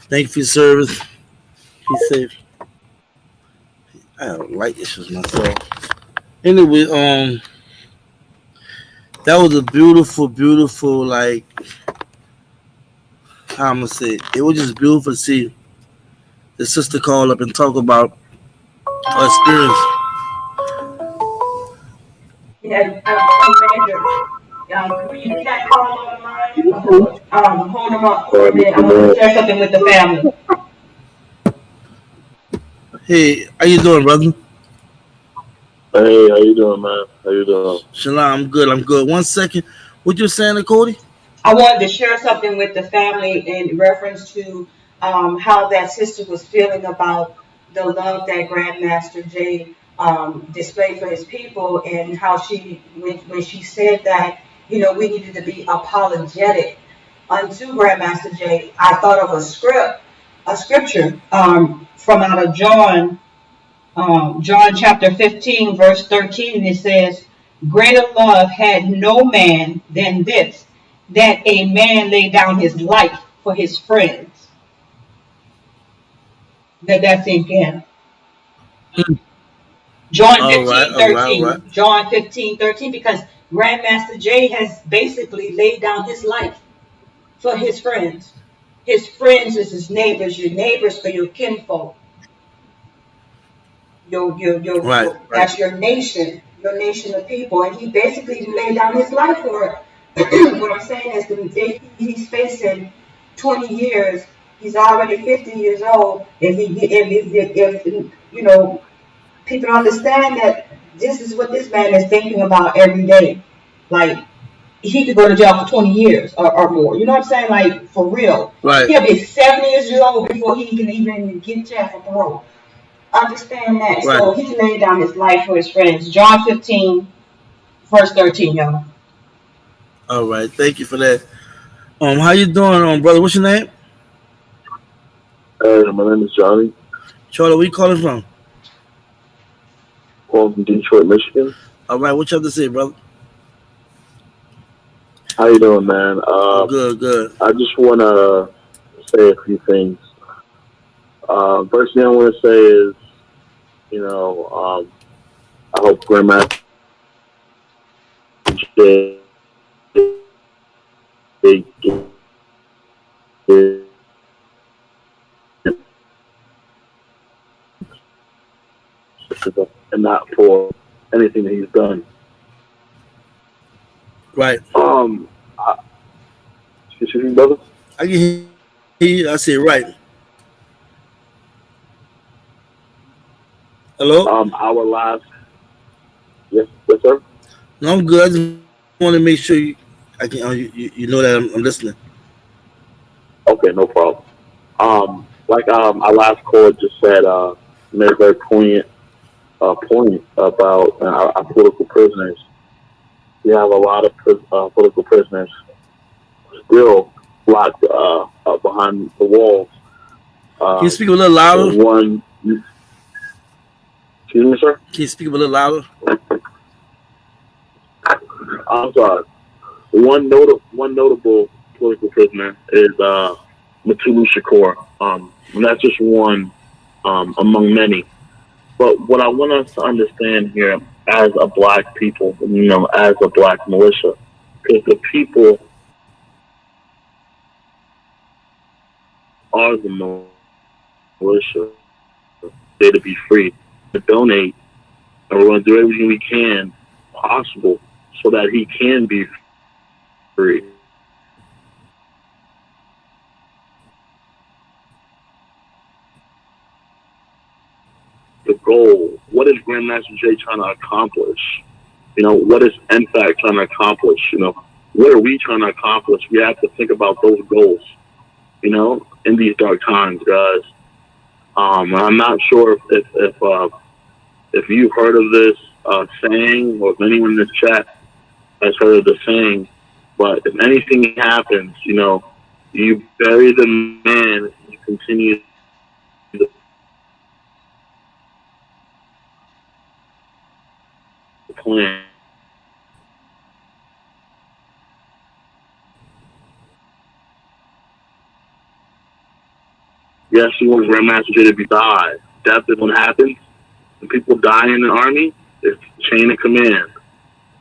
Thank you for your service. Be safe. I have light issues myself. Anyway, that was a beautiful, like, how I'm gonna say it. It was just beautiful to see the sister call up and talk about her experience. Yeah, you can't call on the line. Hold them up. I'm gonna share something with the family. Hey, how you doing, brother? Hey, how you doing, man? How you doing? Shalom, I'm good. 1 second. What you saying, Cody? I wanted to share something with the family in reference to how that sister was feeling about the love that Grandmaster Jay displayed for his people, and how when she said that, you know, we needed to be apologetic unto Grandmaster Jay. I thought of a scripture from out of John chapter 15, verse 13. It says, "Greater love had no man than this, that a man lay down his life for his friends." Let that sink in. John All right, fifteen all right, all right. thirteen. John 15:13, because Grandmaster Jay has basically laid down his life for his friends. His friends is his neighbors, your neighbors for your kinfolk. Right, right, That's your nation of people. And he basically laid down his life for it. What I'm saying is if he's facing 20 years, he's already 50 years old. If you know, people understand that this is what this man is thinking about every day. Like, he could go to jail for 20 years or more. You know what I'm saying? Like, for real. right, He'll be 70 years old before he can even get jail for parole. Understand that. right. So he laid down his life for his friends. John 15, verse 13, y'all. All right. Thank you for that. How you doing, brother? What's your name? My name is Johnny. Charlie, where you calling from? Calling from Detroit, Michigan. All right. What you have to say, brother? How you doing, man? Good, good. I just want to say a few things. First thing I want to say is, I hope Grandmaster J and not for anything that he's done. Right. Excuse me, brother. I can hear you. I say right. Hello. Our last. Yes, sir. No, I'm good. I just want to make sure you know that I'm listening. Okay, no problem. Like our last caller just said, made a very poignant point about our political prisoners. We have a lot of political prisoners still locked behind the walls. Can you speak a little louder? Excuse me, sir. Can you speak a little louder? I'm sorry. One notable political prisoner is Matulu Shakur. And that's just one among many. But what I want us to understand here, as a black people, as a black militia, because the people are the militia, they to be free, to donate, and we're going to do everything we can possible so that he can be free. The goal, what is Grandmaster Jay trying to accomplish? What is NFAC trying to accomplish? What are we trying to accomplish? We have to think about those goals, in these dark times, guys. I'm not sure if you've heard of this saying, or if anyone in this chat has heard of the saying, but if anything happens, you bury the man, you continue the plan. Yes, you want Grandmaster J to be died. Death is what happens. When people die in the army, it's chain of command.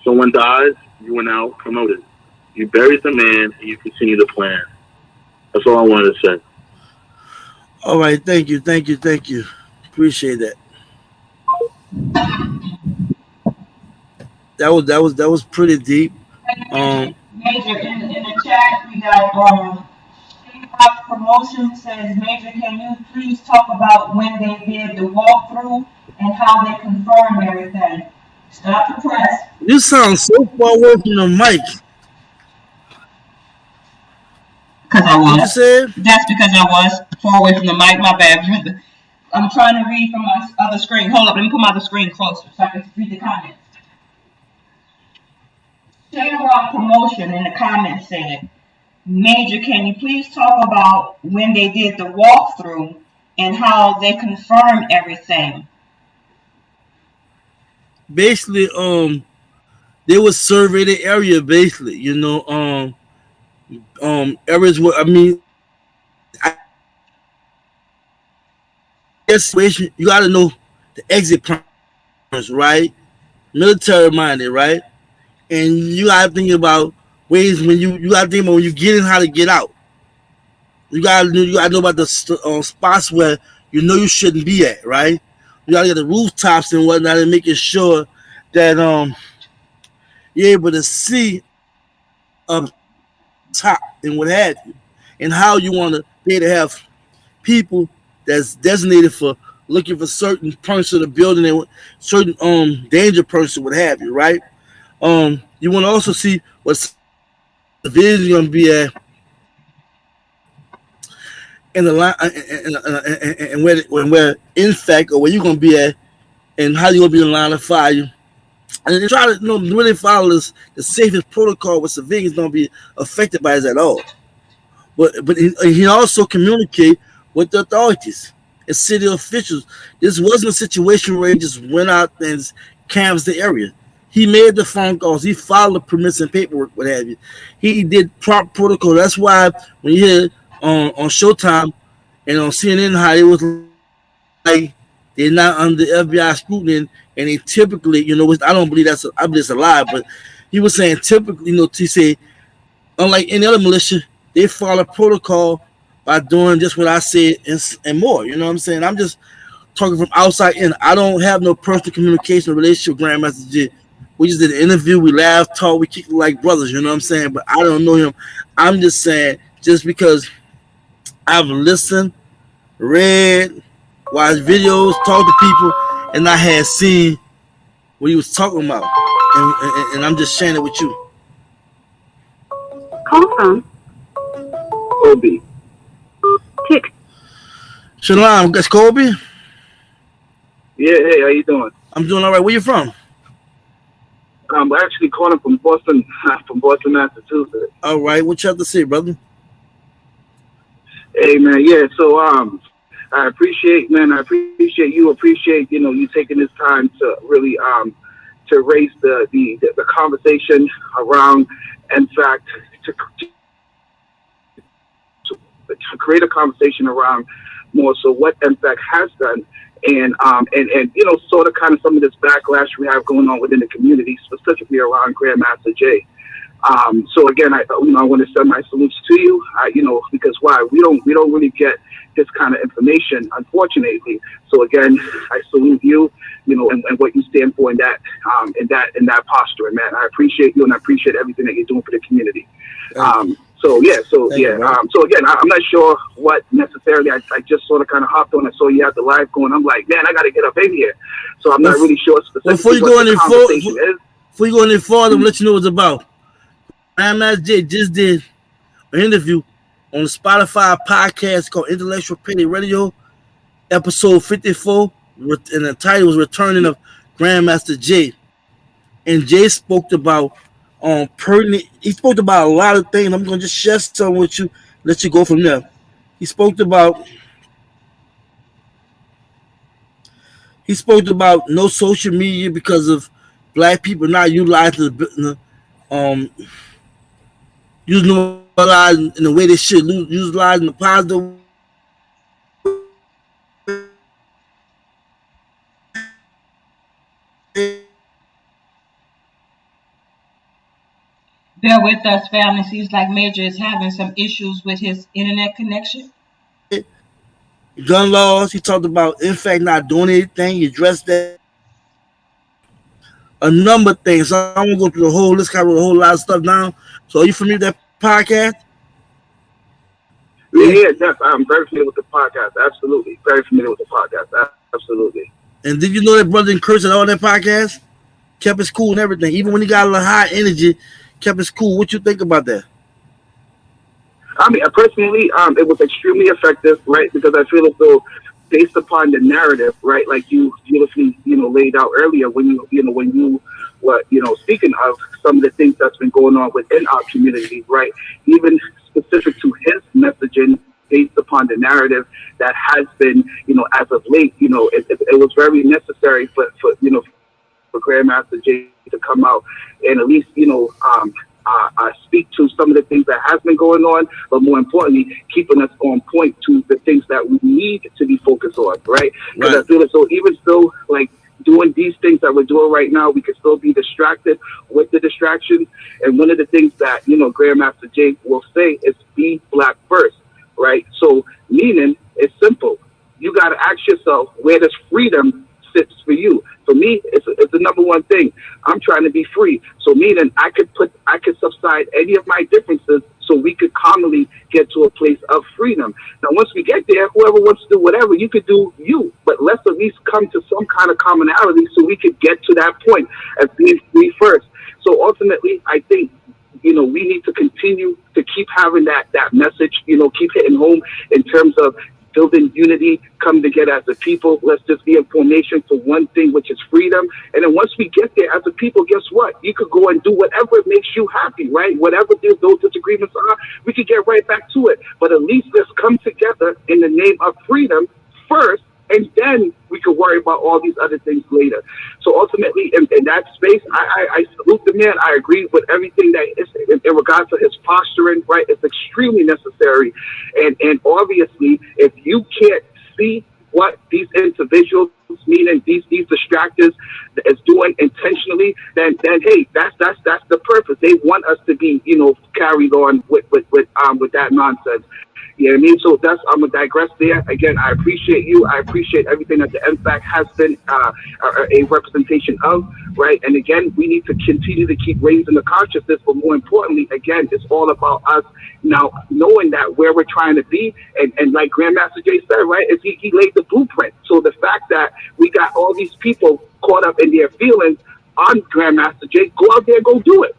Someone dies, you are now promoted. You bury the man, and you continue the plan. That's all I wanted to say. All right, thank you. Appreciate that. That was pretty deep. Major, in the chat, we got promotion says, Major, can you please talk about when they did the walkthrough and how they confirmed everything? Stop the press. You sound so far away from the mic. Because I was. What you said? That's because I was far away from the mic. My bad, brother. I'm trying to read from my other screen. Hold up, let me put my other screen closer so I can read the comments. Shamrock Promotion in the comments said, Major, can you please talk about when they did the walkthrough and how they confirmed everything? Basically, they would survey the area. Basically, areas where situation, you got to know the exit points, right? Military minded, right? And you got to think about ways when you got to think about when you get in, how to get out. You gotta know about the spots where you know you shouldn't be at, right? You gotta get the rooftops and whatnot and making sure that you're able to see up top and what have you, and how you want to be able to have people that's designated for looking for certain points of the building and certain danger points and what have you, right? You want to also see what civilians gonna be at in the line and where in fact or where you're gonna be at and how you're gonna be in line of fire. And try to really follow the safest protocol where civilians don't be affected by this at all. But he also communicate with the authorities and city officials. This wasn't a situation where he just went out and canvassed the area. He made the phone calls. He followed the permits and paperwork, what have you. He did proper protocol. That's why when you hear on Showtime and on CNN how it was like they're not under FBI scrutiny, and they typically, I don't believe I believe it's a lie, but he was saying typically, to say, unlike any other militia, they follow protocol by doing just what I said and more. You know what I'm saying? I'm just talking from outside in. I don't have no personal communication or relationship with Grandmaster J. We just did an interview. We laughed, talked, we kicked like brothers. You know what I'm saying? But I don't know him. I'm just saying, just because I've listened, read, watched videos, talked to people, and I had seen what he was talking about. And I'm just sharing it with you. Call from Kobe. Shalom, that's Kobe. Yeah, hey, how you doing? I'm doing all right. Where you from? I'm actually calling from Boston, Massachusetts. All right, what you have to say, brother? Hey, man, yeah. So, I appreciate you taking this time to really to raise the conversation around NFAC, to create a conversation around more so what NFAC has done, and sort of kind of some of this backlash we have going on within the community, specifically around Grandmaster J. So again, I want to send my salutes to you. Because why we don't really get this kind of information, unfortunately. So again, I salute you, and what you stand for in that posture, man. I appreciate you, and I appreciate everything that you're doing for the community. So again, I'm not sure what necessarily. I just sort of kind of hopped on. I saw you had the live going. I'm like, man, I got to get up in here. So I'm not really sure specifically what the conversation is. Before you go any farther, I'm let you know what it's about. Grandmaster J just did an interview on the Spotify podcast called Intellectual Penny Radio, episode 54, and the title was Returning of Grandmaster J. And Jay spoke about pertinent. He spoke about a lot of things. I'm gonna just share some with you, let you go from there. He spoke about no social media because of black people not utilizing using in the way they should, utilize in the positive. Bear with us, family. Seems like Major is having some issues with his internet connection. Gun laws. He talked about, in fact, not doing anything. He addressed that. A number of things. So I won't go through the whole list, cover a whole lot of stuff down. So are you familiar with that podcast? Yeah, I'm very familiar with the podcast. Absolutely. Very familiar with the podcast. Absolutely. And did you know that brother encouraged all that podcast? Kept his cool and everything. Even when he got a little high energy, kept his cool. What you think about that? I mean, personally, it was extremely effective, right? Because I feel as though, based upon the narrative, right, like you beautifully, laid out earlier, when you were, speaking of some of the things that's been going on within our community, right? Even specific to his messaging, based upon the narrative that has been, as of late, it was very necessary for Grandmaster J to come out and at least, speak to some of the things that has been going on, but more importantly, keeping us on point to the things that we need to be focused on, right? Because I feel as though even so, like, doing these things that we're doing right now, we can still be distracted with the distractions. And one of the things that, Grandmaster Jay will say is be black first, right? So meaning it's simple. You got to ask yourself, where does freedom sits for you? For me, it's the number one thing. I'm trying to be free. So meaning I could subside any of my differences so we could commonly get to a place of freedom. Now, once we get there, whoever wants to do whatever, you could do you, but let's at least come to some kind of commonality so we could get to that point as being free first. So ultimately, I think, we need to continue to keep having that message, keep hitting home in terms of building unity, come together as a people. Let's just be in formation for one thing, which is freedom. And then once we get there as a people, guess what? You could go and do whatever makes you happy, right? Whatever those disagreements are, we could get right back to it. But at least let's come together in the name of freedom first, and then we could worry about all these other things later. So ultimately, in that space, I salute the man. I agree with everything that is in regards to his posturing, right? It's extremely necessary. And obviously, if you can't see what these individuals, meaning these distractors, is doing intentionally, then hey, that's the purpose. They want us to be, carried on with that nonsense. You know what I mean? So I'm going to digress there. Again, I appreciate you. I appreciate everything that the NFAC has been a representation of, right? And again, we need to continue to keep raising the consciousness, but more importantly, again, it's all about us now knowing that where we're trying to be, and like Grandmaster Jay said, right, is he laid the blueprint. So the fact that we got all these people caught up in their feelings on Grandmaster Jay, go out there, go do it.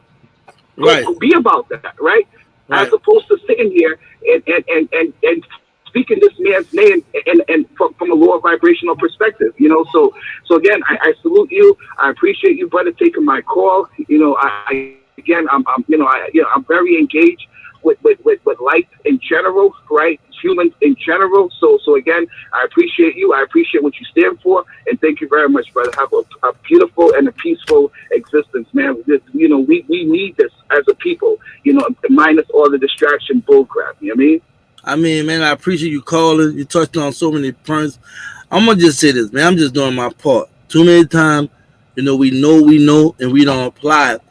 Go be about that, right? As opposed to sitting here and speaking this man's name and from a lower vibrational perspective, So again, I salute you. I appreciate you, brother, taking my call. I'm very engaged with life in general, right? Humans in general. So again, I appreciate you. I appreciate what you stand for, and thank you very much, brother. Have a beautiful and a peaceful existence, man. We need this as a people, minus all the distraction bullcrap. You know what I mean? I mean, man, I appreciate you calling. You touched on so many points. I'm gonna just say this, man. I'm just doing my part. Too many times, we know, and we don't apply it.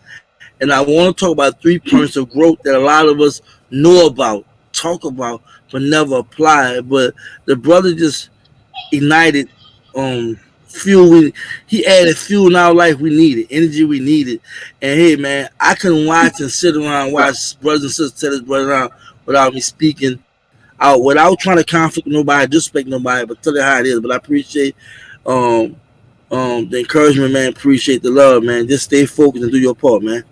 And I want to talk about 3 points of growth that a lot of us know about, talk about, but never apply it. But the brother just ignited fuel. He added fuel in our life we needed, energy we needed. And hey, man, I couldn't watch and sit around and watch brothers and sisters tell his brother around without me speaking out, without trying to conflict nobody, disrespect nobody, but tell it how it is. But I appreciate the encouragement, man. Appreciate the love, man. Just stay focused and do your part, man.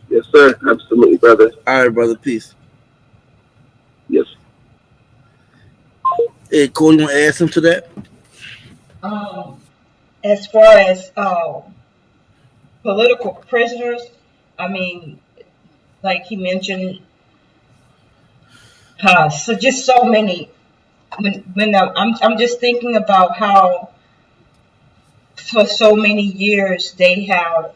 Yes, sir. Absolutely, brother. All right, brother. Peace. Yes. Hey, Cole, you want to add something to that? As far as political prisoners, I mean, like he mentioned, so just so many. When I'm just thinking about how for so many years they have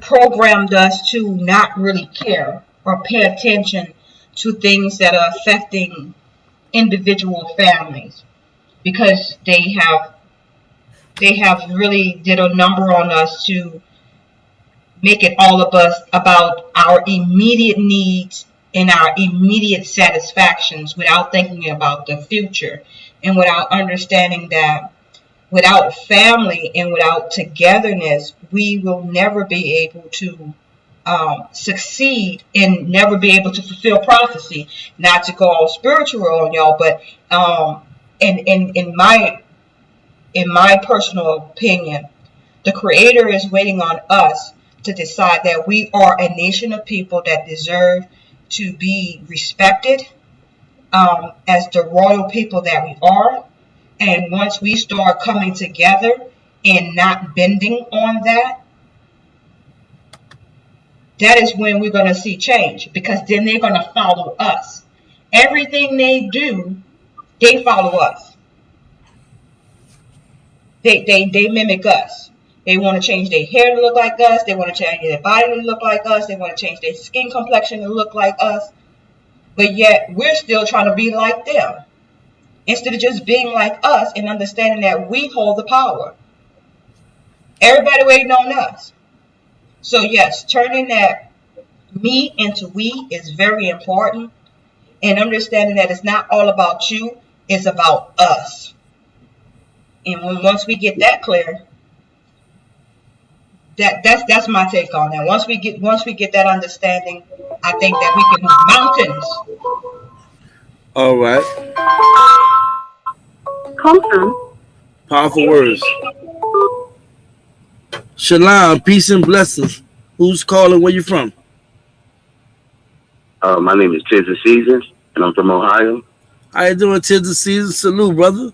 programmed us to not really care or pay attention to things that are affecting individual families, because they have really did a number on us to make it all of us about our immediate needs and our immediate satisfactions without thinking about the future, and without understanding that without family and without togetherness, we will never be able to succeed and never be able to fulfill prophecy. Not to go all spiritual on y'all, but in my personal opinion, the Creator is waiting on us to decide that we are a nation of people that deserve to be respected as the royal people that we are. And once we start coming together and not bending on that, that is when we're going to see change, because then they're going to follow us. Everything they do, they follow us. They mimic us. They want to change their hair to look like us. They want to change their body to look like us. They want to change their skin complexion to look like us. But yet we're still trying to be like them. Instead of just being like us and understanding that we hold the power. Everybody waiting on us. So yes, turning that me into we is very important. And understanding that it's not all about you, it's about us. And once we get that clear, that's my take on that. Once we get that understanding, I think that we can move mountains. All right. Call from. Powerful words. Shalom, peace and blessings. Who's calling? Where you from? My name is Tis the Season, and I'm from Ohio. How you doing, Tis the Season? Salute, brother.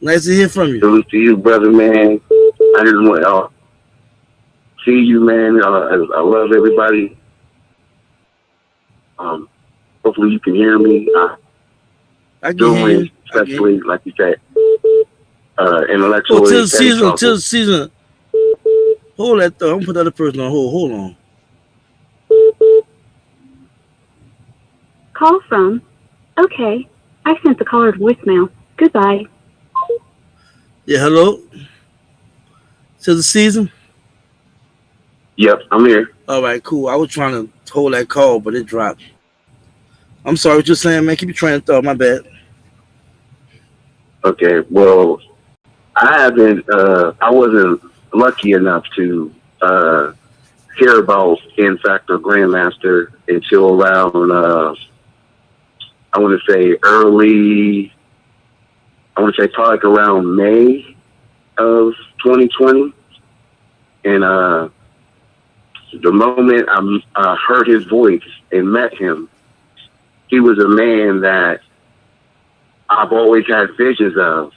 Nice to hear from you. Salute to you, brother, man. I just want to see you, man. I love everybody. Hopefully you can hear me. I can hear you. Especially, like you said, intellectually. Oh, Tis the Season. Hold that thought. I'm going to put the other person on hold. Hold on. Call from. Okay. I sent the caller's voicemail. Goodbye. Yeah, hello? Tis the Season? Yep, I'm here. All right, cool. I was trying to hold that call, but it dropped. I'm sorry what you're saying, man. Keep your train of thought. My bad. Okay, well, I wasn't lucky enough to hear about NFAC or Grandmaster until around, I want to say probably like around May of 2020. And the moment I heard his voice and met him, he was a man that I've always had visions of.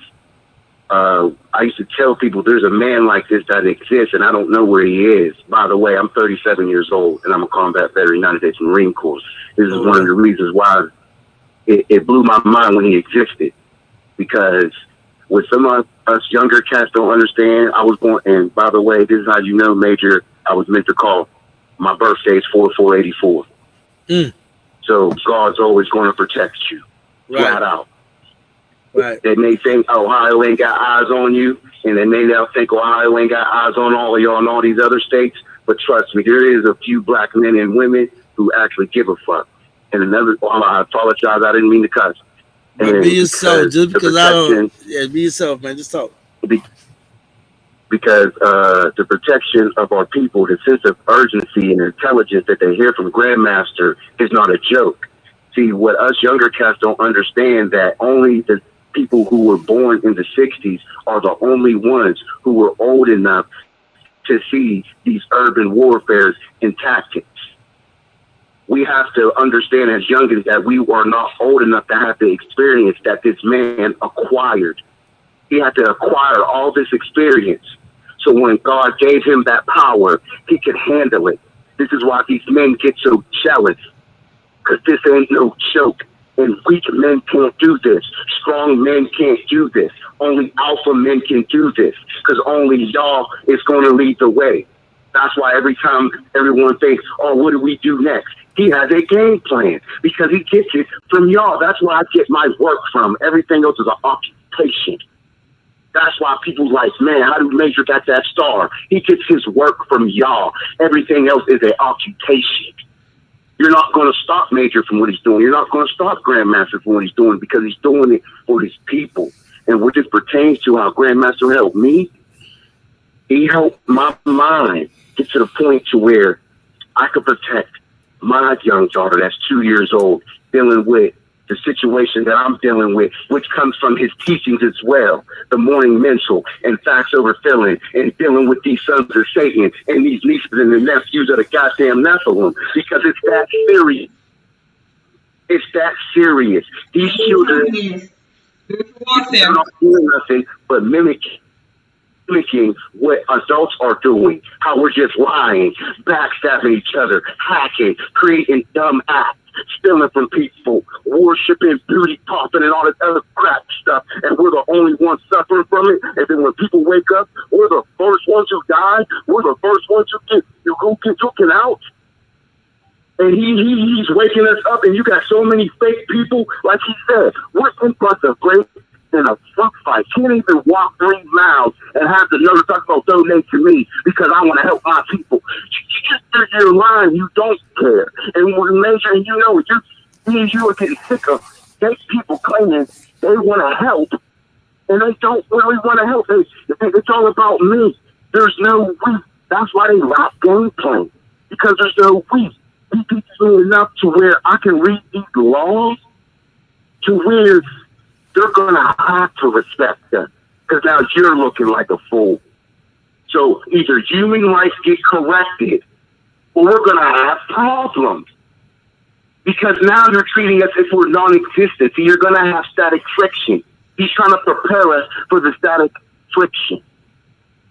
I used to tell people there's a man like this that exists, and I don't know where he is. By the way, I'm 37 years old, and I'm a combat veteran, United States Marine Corps. This is one of the reasons why it blew my mind when he existed. Because what some of us younger cats don't understand, I was born, and by the way, this is how you know, Major, I was meant to call. My birthday is 4/4/84. So God's always going to protect you, flat out. Right. They may think Ohio ain't got eyes on you, and they may now think Ohio ain't got eyes on all of y'all in all these other states. But trust me, there is a few black men and women who actually give a fuck. And another, I apologize, I didn't mean to cuss. And be yourself, just because I don't. Yeah, be yourself, man. Just talk. Because the protection of our people, the sense of urgency and intelligence that they hear from Grandmaster is not a joke. See, what us younger cats don't understand, that only the people who were born in the 60s are the only ones who were old enough to see these urban warfares and tactics. We have to understand as youngins that we are not old enough to have the experience that this man acquired. He had to acquire all this experience. So when God gave him that power, he could handle it. This is why these men get so jealous, because this ain't no joke. And weak men can't do this. Strong men can't do this. Only alpha men can do this, because only y'all is going to lead the way. That's why every time everyone thinks, oh, what do we do next? He has a game plan, because he gets it from y'all. That's where I get my work from. Everything else is an occupation. That's why people like, man, how do Major get that star? He gets his work from y'all. Everything else is an occupation. You're not going to stop Major from what he's doing. You're not going to stop Grandmaster from what he's doing, because he's doing it for his people. And what this pertains to how Grandmaster helped me, he helped my mind get to the point to where I could protect my young daughter that's 2 years old, dealing with the situation that I'm dealing with, which comes from his teachings as well, the morning mental and facts over feeling, and dealing with these sons of Satan and these nieces and the nephews of the goddamn Nephilim, because it's that serious. It's that serious. These children are not doing nothing but mimicking mimicking what adults are doing, how we're just lying, backstabbing each other, hacking, creating dumb acts, stealing from people, worshiping, beauty popping, and all this other crap stuff, and we're the only ones suffering from it. And then when people wake up, we're the first ones who die. We're the first ones who get taken out. And he's waking us up, and you got so many fake people, like he said, we're in front of great in a fuck fight. Can't even walk 3 miles and have the nerve to talk about donate to me because I want to help my people. You're lying. You don't care. And we're measuring, you know, you are getting sick of fake people claiming they want to help, and they don't really want to help. It's all about me. There's no we. That's why they lack game plan, because there's no we. He teaches me enough to where I can read these laws to where they're going to have to respect them, because now you're looking like a fool. So either human life get corrected, or we're going to have problems. Because now you're treating us as we're non-existent. So you're going to have static friction. He's trying to prepare us for the static friction.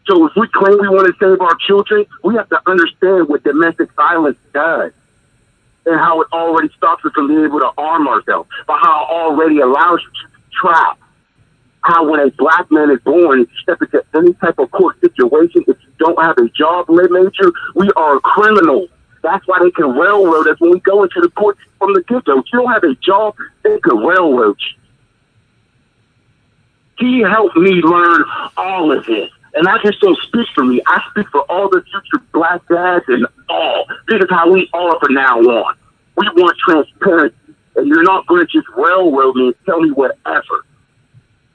So if we claim we want to save our children, we have to understand what domestic violence does and how it already stops us from being able to arm ourselves, but how it already allows you to trap. How when a black man is born, if you step into any type of court situation, if you don't have a job, major, we are criminals. That's why they can railroad us when we go into the court from the get-go. If you don't have a job, they can railroad you. He helped me learn all of this. And I just don't speak for me. I speak for all the future black dads and all. This is how we are from now on. We want transparency. And you're not going to just railroad me and tell me whatever.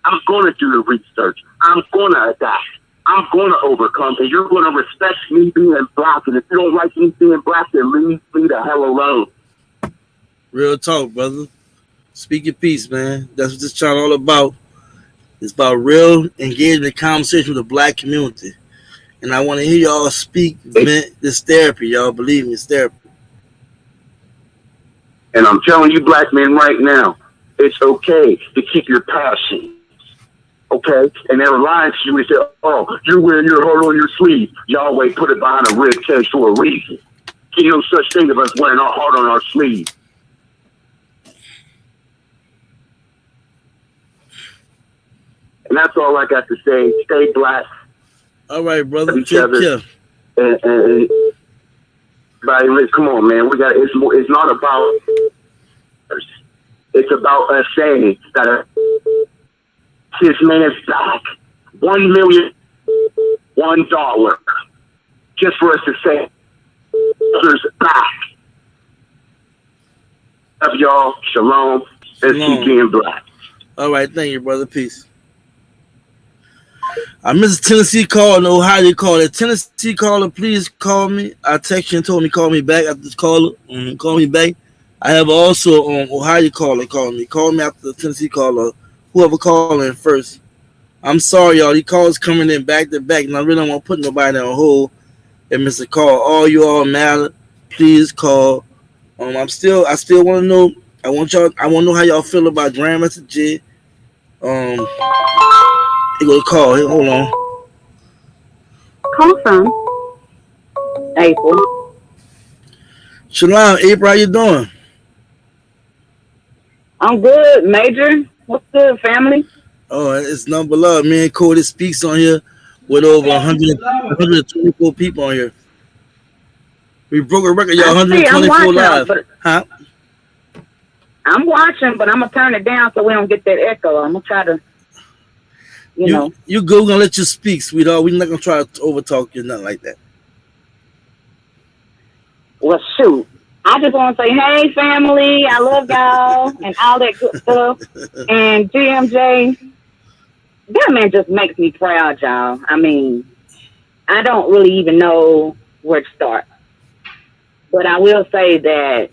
I'm going to do the research. I'm going to adapt. I'm going to overcome. And you're going to respect me being black. And if you don't like me being black, then leave me the hell alone. Real talk, brother. Speak your piece, man. That's what this channel all about. It's about real engagement conversation with the black community. And I want to hear y'all speak, man. This therapy, y'all. Believe me, it's therapy. And I'm telling you, black men, right now, it's okay to keep your passion. Okay? And they're lying to you and say, oh, you're wearing your heart on your sleeve. Yahweh put it behind a rib cage for a reason. You know such thing as us wearing our heart on our sleeve. And that's all I got to say. Stay black. All right, brother. Each other. And come on, man. We got. It's not about. It's about us saying that his man's back. $1 million, $1, just for us to say others back. Love y'all. Shalom. And keep being black. All right, thank you, brother. Peace. I missed a Tennessee call and Ohio call. If Tennessee caller, please call me. I texted you and told me call me back after this caller. Call me back. I have also Ohio caller call me. Call me after the Tennessee caller. Whoever called in first. I'm sorry, y'all. These calls coming in back to back, and I really don't want to put nobody on hold and miss a call. All you all matter. Please call. I still want to know. I want to know how y'all feel about Grandmaster J. He gonna call. Hold on. Call from April. Shalom, April. How you doing? I'm good, Major. What's good, family? Oh, it's nothing but love. Me and Cody speaks on here with over 124 people on here. We broke a record, y'all. 124 live. Huh? I'm watching, but I'm gonna turn it down so we don't get that echo. I'm gonna try to. You go, gonna let you speak, sweetheart. We're not gonna try to overtalk you, nothing like that. Well, shoot. I just want to say, hey, family, I love y'all and all that good stuff. And GMJ, that man just makes me proud, y'all. I mean, I don't really even know where to start. But I will say that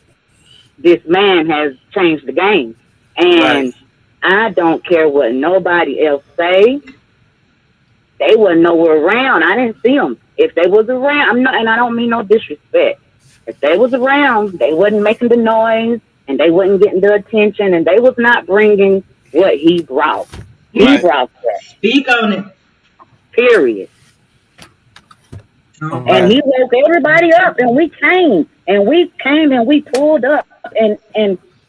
this man has changed the game. And I don't care what nobody else say. They wasn't nowhere around. I didn't see them. If they was around, and I don't mean no disrespect. If they was around, they wasn't making the noise, and they wasn't getting the attention, and they was not bringing what he brought. He brought that. Speak on it. period. And he woke everybody up, and we came and we pulled up, and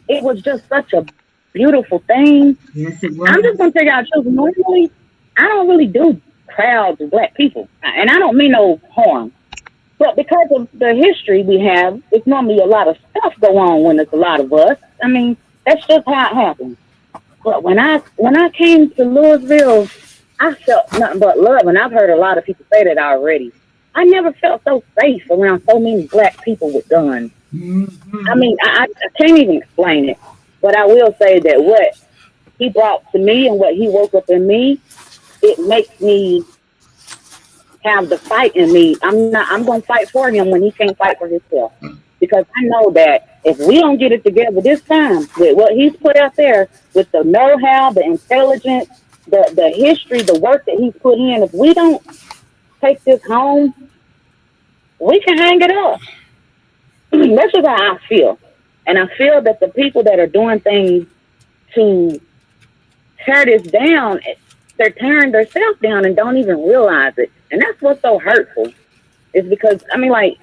it was just such a beautiful thing. Yes, it was. I'm just gonna tell y'all truth. Normally, I don't really do crowds of black people, and I don't mean no harm. But because of the history we have, it's normally a lot of stuff go on when there's a lot of us. I mean, that's just how it happens. But when I came to Louisville, I felt nothing but love, and I've heard a lot of people say that already. I never felt so safe around so many black people with guns. I mean, I can't even explain it, but I will say that what he brought to me and what he woke up in me, it makes me have the fight in me. I'm going to fight for him when he can't fight for himself, because I know that if we don't get it together this time with what he's put out there, with the know-how, the intelligence, the history, the work that he's put in, if we don't take this home, we can hang it up. That's just how I feel. And I feel that the people that are doing things to tear this down, they're tearing themselves down and don't even realize it. And that's what's so hurtful. Is because, I mean, like,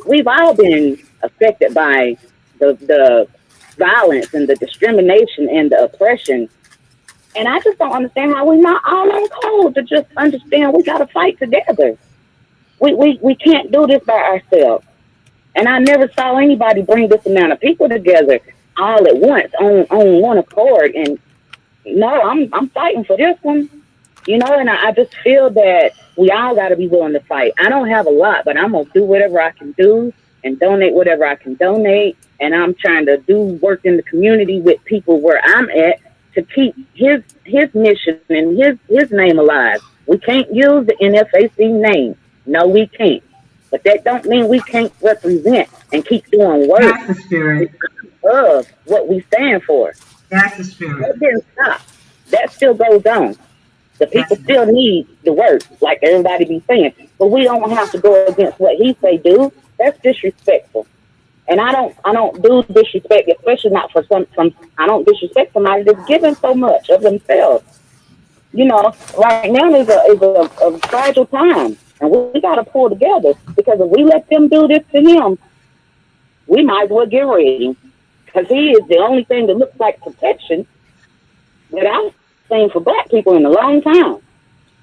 we've all been affected by the violence and the discrimination and the oppression. And I just don't understand how we're not all on code to just understand we got to fight together. We can't do this by ourselves. And I never saw anybody bring this amount of people together all at once on one accord. And no, I'm fighting for this one, you know. And I just feel that we all got to be willing to fight. I don't have a lot, but I'm gonna do whatever I can do and donate whatever I can donate. And I'm trying to do work in the community with people where I'm at to keep his mission and his name alive. We can't use the NFAC name. No, we can't. But that don't mean we can't represent and keep doing work. That's the spirit of what we stand for. That's the spirit. That didn't stop. That still goes on. The people still need the work, like everybody be saying. But we don't have to go against what he say do. That's disrespectful. And I don't do disrespect, especially not for some I don't disrespect somebody that's giving so much of themselves. You know, right now is a fragile time. And we got to pull together, because if we let them do this to him, we might as well get ready. Because he is the only thing that looks like protection that I've seen for black people in a long time.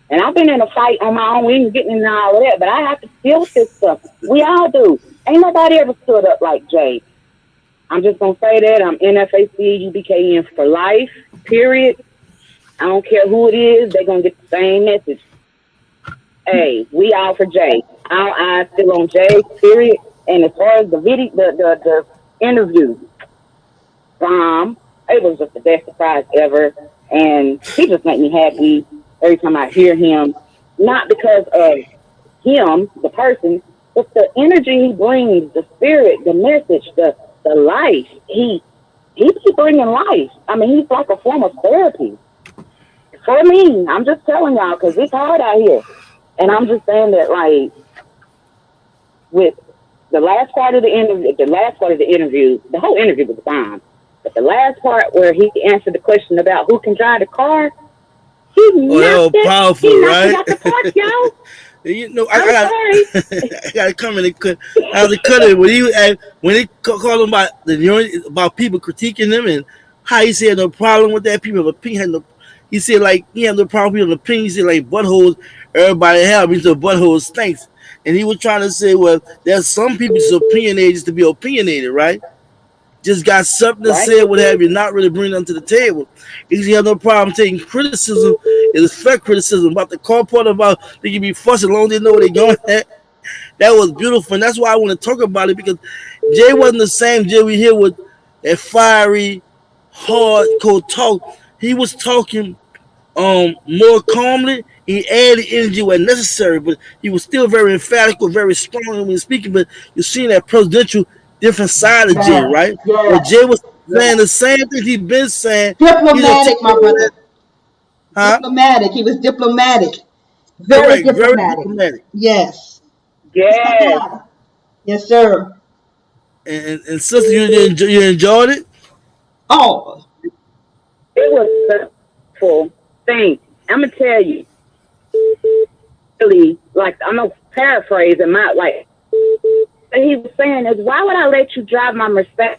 And I've been in a fight on my own, we ain't getting into all of that, but I have to deal with this stuff. We all do. Ain't nobody ever stood up like Jay. I'm just going to say that. I'm NFAC, UBKN for life, period. I don't care who it is, they're going to get the same message. Hey, we all for Jay. Our eyes still on Jay, period. And as far as the video, the interview, it was just the best surprise ever. And he just made me happy every time I hear him. Not because of him, the person, but the energy he brings, the spirit, the message, the life. He be bringing life. I mean, he's like a form of therapy. For me, I'm just telling y'all, because it's hard out here. And I'm just saying that, like, with the last part of the interview, the whole interview was fine. But the last part where he answered the question about who can drive the car, he knocked it. Powerful, he right? knocked it out the park, y'all. You know, I gotta come in and cut. I have to cut it when he called him about people critiquing him, and how he said no problem with that. People have opinion. He said like he had no problem with people opinion. He said like buttholes. Everybody have means the butthole stinks. And he was trying to say, well, there's some people's opinionated just to be opinionated, right? Just got something to say, what have you, not really bring them to the table. He had no problem taking criticism. It's fair criticism about the car part, about they can be fussing as long as they know where they're going at. That was beautiful. And that's why I want to talk about it, because Jay wasn't the same Jay we hear with that fiery, hardcore talk. He was talking more calmly. He added energy when necessary, but he was still very emphatic, very strong when he was speaking. But you're seeing that presidential different side of Jay, right? Yeah. Where Jay was saying the same thing he'd been saying. Diplomatic, my brother. Huh? Diplomatic. He was diplomatic. Very Correct. diplomatic. Very diplomatic. Yes. Yes. Yes, sir. And sister, you enjoyed it? Oh. It was a full thing. I'm going to tell you. basically, like, I'm gonna paraphrase him out, like, what he was saying is, why would I let you drive my Mercedes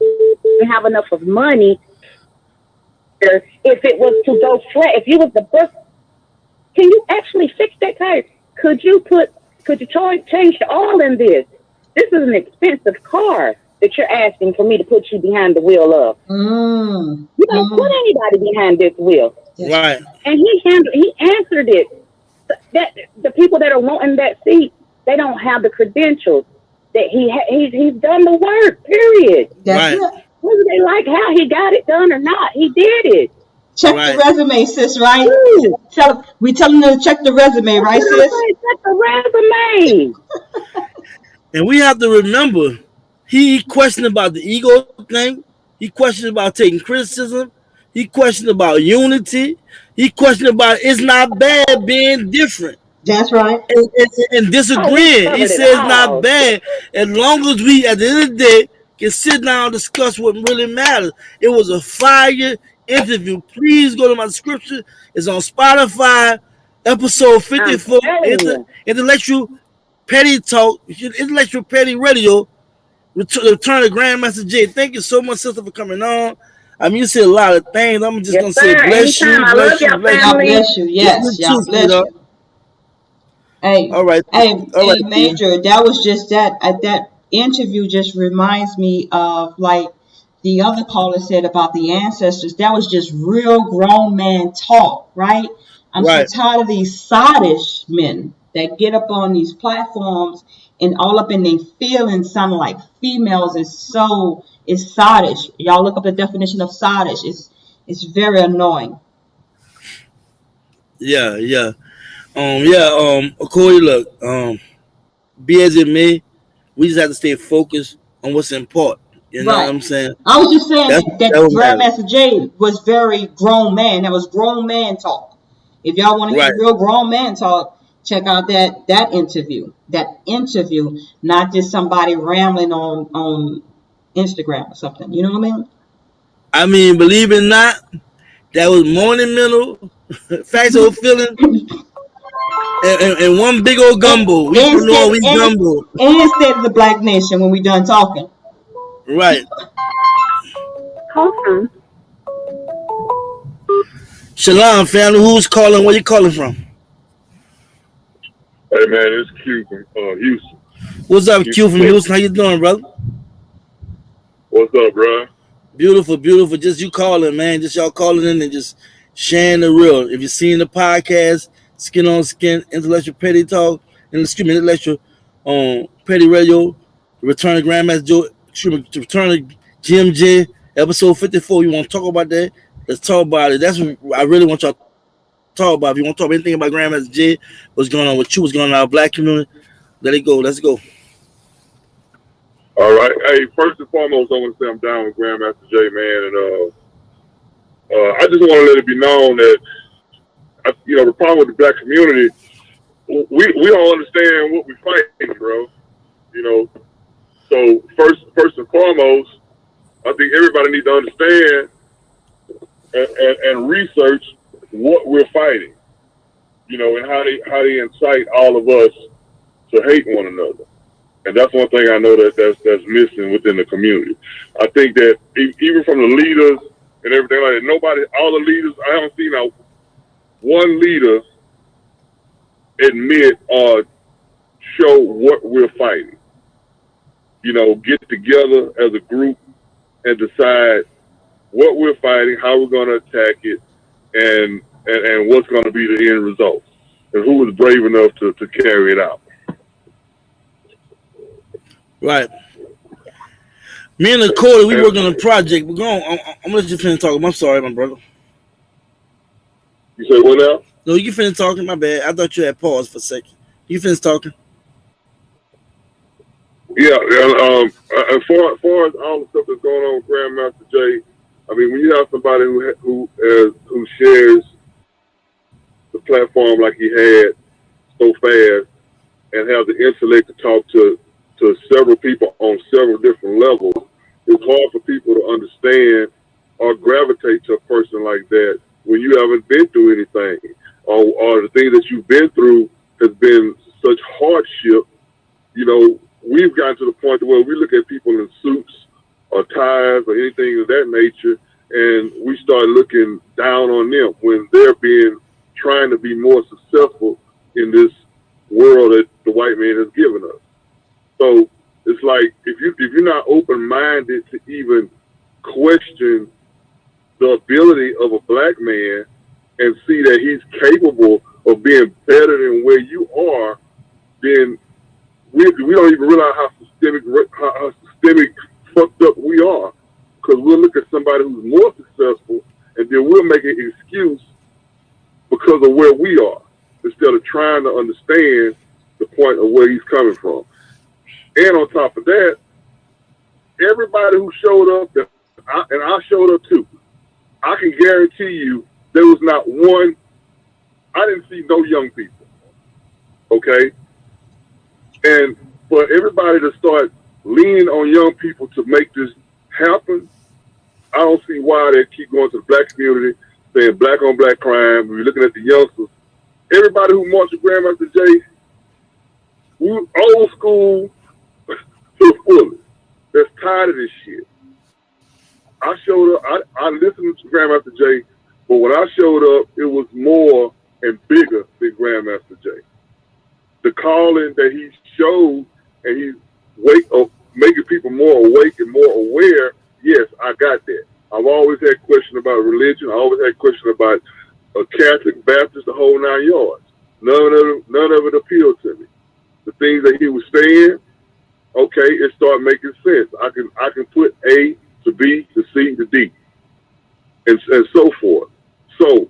and have enough of money if it was to go flat? If you was the bus, can you actually fix that car? Could you change the oil in this? This is an expensive car that you're asking for me to put you behind the wheel of. You don't put anybody behind this wheel. Right. And he answered it. That the people that are wanting that seat, they don't have the credentials. That he's done the work. Period. That's right. it. Whether they like how he got it done or not, he did it. Check Right. the resume, sis, right? Ooh. We tell them to check the resume, right, sis? Check the resume. And we have to remember, he questioned about the ego thing. He questioned about taking criticism. He questioned about unity. He questioned about it's not bad being different. That's right. And disagreeing. He says it's not bad as long as we, at the end of the day, can sit down and discuss what really matters. It was a fire interview. Please go to my description. It's on Spotify, episode 54, Intellectual Petty Talk, Intellectual Petty Radio, Return to Grandmaster J. Thank you so much, sister, for coming on. I mean, you said a lot of things. I'm just going to say bless you, bless you, bless you. God bless you. Yes, y'all bless you. Hey, all right. Major, that was just that interview just reminds me of, like the other caller said about the ancestors. That was just real grown man talk, right? I'm so tired of these sottish men that get up on these platforms and all up in their feelings, sounding like females. It's sottish. Y'all look up the definition of sottish. It's very annoying. Yeah. Corey, look, be as it may, we just have to stay focused on what's important. You know what I'm saying? I was just saying that Grandmaster J was very grown man. That was grown man talk. If y'all want to hear real grown man talk, check out that interview. That interview, not just somebody rambling on Instagram or something. You know what I mean? I mean, believe it or not, that was monumental, factual feeling. And one big old gumbo. We gumbo. And instead of the Black Nation when we done talking. Right. Awesome. Shalom, family. Who's calling? Where you calling from? Hey, man, it's Q from Houston. What's up, Q from Houston? How you doing, brother? What's up, bro? Beautiful. Just you calling, man. Just y'all calling in and just sharing the real. If you're seeing the podcast, Skin on Skin, Intellectual Petty Talk, Intellectual Petty Radio, Return to Grandmaster Joe, Return to GMJ, episode 54. You want to talk about that? Let's talk about it. That's what I really want y'all to talk about. If you want to talk about anything about Grandmaster J, what's going on with you, what's going on in our black community, let it go. Let's go. All right. Hey, first and foremost, I want to say I'm down with Grandmaster J, man, and I just want to let it be known that the problem with the black community, we don't understand what we're fighting, bro. So first and foremost, I think everybody needs to understand and research what we're fighting, and how they incite all of us to hate one another. And that's one thing I know that's missing within the community. I think that even from the leaders and everything like that, all the leaders, I haven't seen one leader admit or show what we're fighting. Get together as a group and decide what we're fighting, how we're going to attack it, and what's going to be the end result, and who was brave enough to carry it out. Right. Me and Corey, we working on a project. We're going. I'm gonna let you finish talking. I'm sorry, my brother. You say what now? No, you finish talking. My bad. I thought you had paused for a second. You finish talking. Yeah. As far as all the stuff that's going on with Grandmaster J, I mean, when you have somebody who shares the platform like he had so fast, and have the intellect to talk to several people on several different levels, it's hard for people to understand or gravitate to a person like that when you haven't been through anything, or the things that you've been through has been such hardship. You know, we've gotten to the point where we look at people in suits or ties or anything of that nature, and we start looking down on them when they're trying to be more successful in this world that the white man has given us. So it's like if you're not open-minded to even question the ability of a black man and see that he's capable of being better than where you are, then we don't even realize how systemic fucked up we are. Because we'll look at somebody who's more successful and then we'll make an excuse because of where we are, instead of trying to understand the point of where he's coming from. And on top of that, everybody who showed up, and I showed up too, I can guarantee you there was not one, I didn't see no young people, okay? And for everybody to start leaning on young people to make this happen, I don't see why they keep going to the black community, saying black on black crime. We're looking at the youngsters. Everybody who marched with Grandmaster Jay, we old school to the fullest. That's tired of this shit. I showed up, I listened to Grandmaster Jay, but when I showed up, it was more and bigger than Grandmaster Jay. The calling that he showed, and he's making people more awake and more aware, yes, I got that. I've always had questions about religion. I always had questions about a Catholic, Baptist, the whole 9 yards. None of it appealed to me. The things that he was saying, okay, it started making sense. I can put A to B to C to D, and so forth. So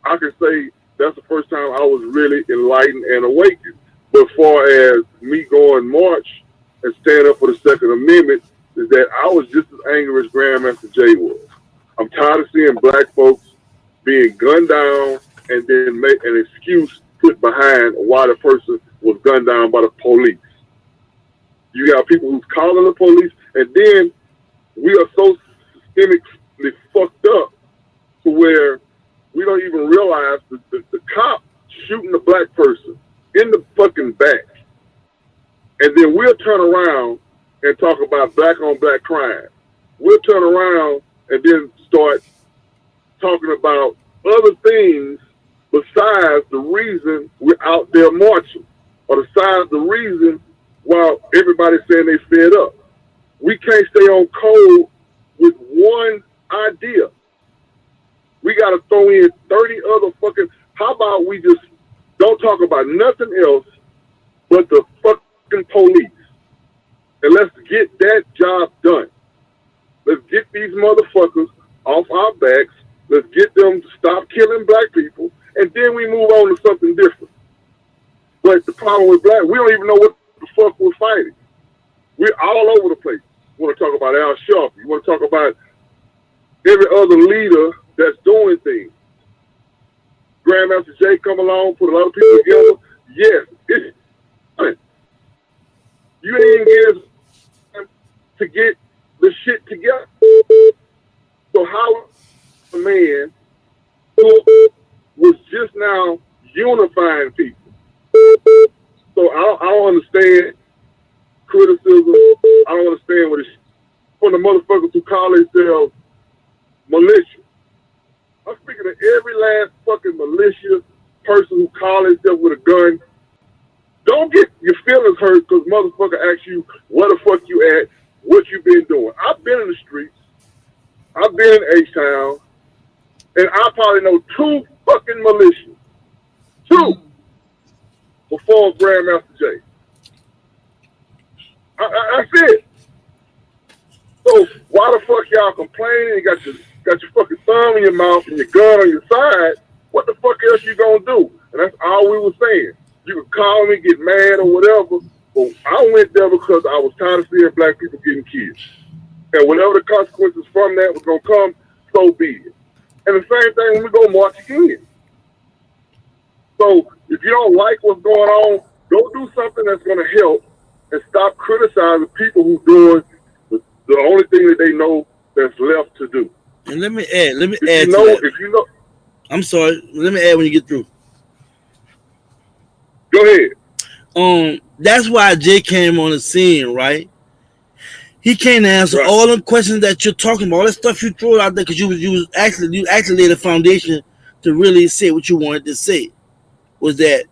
I can say that's the first time I was really enlightened and awakened. But as far as me going march and stand up for the Second Amendment, is that I was just as angry as Grandmaster Jay was. I'm tired of seeing black folks being gunned down and then make an excuse put behind why the person was gunned down by the police. You got people who's calling the police, and then we are so systemically fucked up to where we don't even realize the cop shooting the black person in the fucking back. And then we'll turn around and talk about black on black crime. We'll turn around and then start talking about other things besides the reason we're out there marching, or besides the reason why everybody's saying they fed up. We can't stay on code with one idea. We got to throw in 30 other fucking, how about we just don't talk about nothing else but the fucking police. And let's get that job done. Let's get these motherfuckers off our backs. Let's get them to stop killing black people. And then we move on to something different. But the problem with black, we don't even know what the fuck we're fighting. We're all over the place. You want to talk about Al Sharpton. You want to talk about every other leader that's doing things. Grandmaster Jay come along, put a lot of people together. Yes, it's fun. You ain't even get to get the shit together. So how a man who was just now unifying people? So I don't understand criticism. I don't understand what it's from the motherfuckers who call themselves militia. I'm speaking to every last fucking militia person who calls himself with a gun. Don't get your feelings hurt because motherfucker asks you where the fuck you at, what you been doing. I've been in the streets. I've been in H-Town. And I probably know 2 fucking militias. 2 before Grandmaster Jay. That's it. So why the fuck y'all complaining? You got your fucking thumb in your mouth and your gun on your side. What the fuck else you gonna do? And that's all we were saying. You could call me, get mad or whatever, but I went there because I was tired of seeing black people getting killed. And whatever the consequences from that was gonna come, so be it. And the same thing when we go march again. So if you don't like what's going on, go do something that's gonna help and stop criticizing people who doing the only thing that they know that's left to do. And let me add to that. If you know, I'm sorry. Let me add when you get through. Go ahead. That's why Jay came on the scene, right? He can't answer all the questions that you're talking about, all that stuff you threw out there, because you actually laid a foundation to really say what you wanted to say. Was that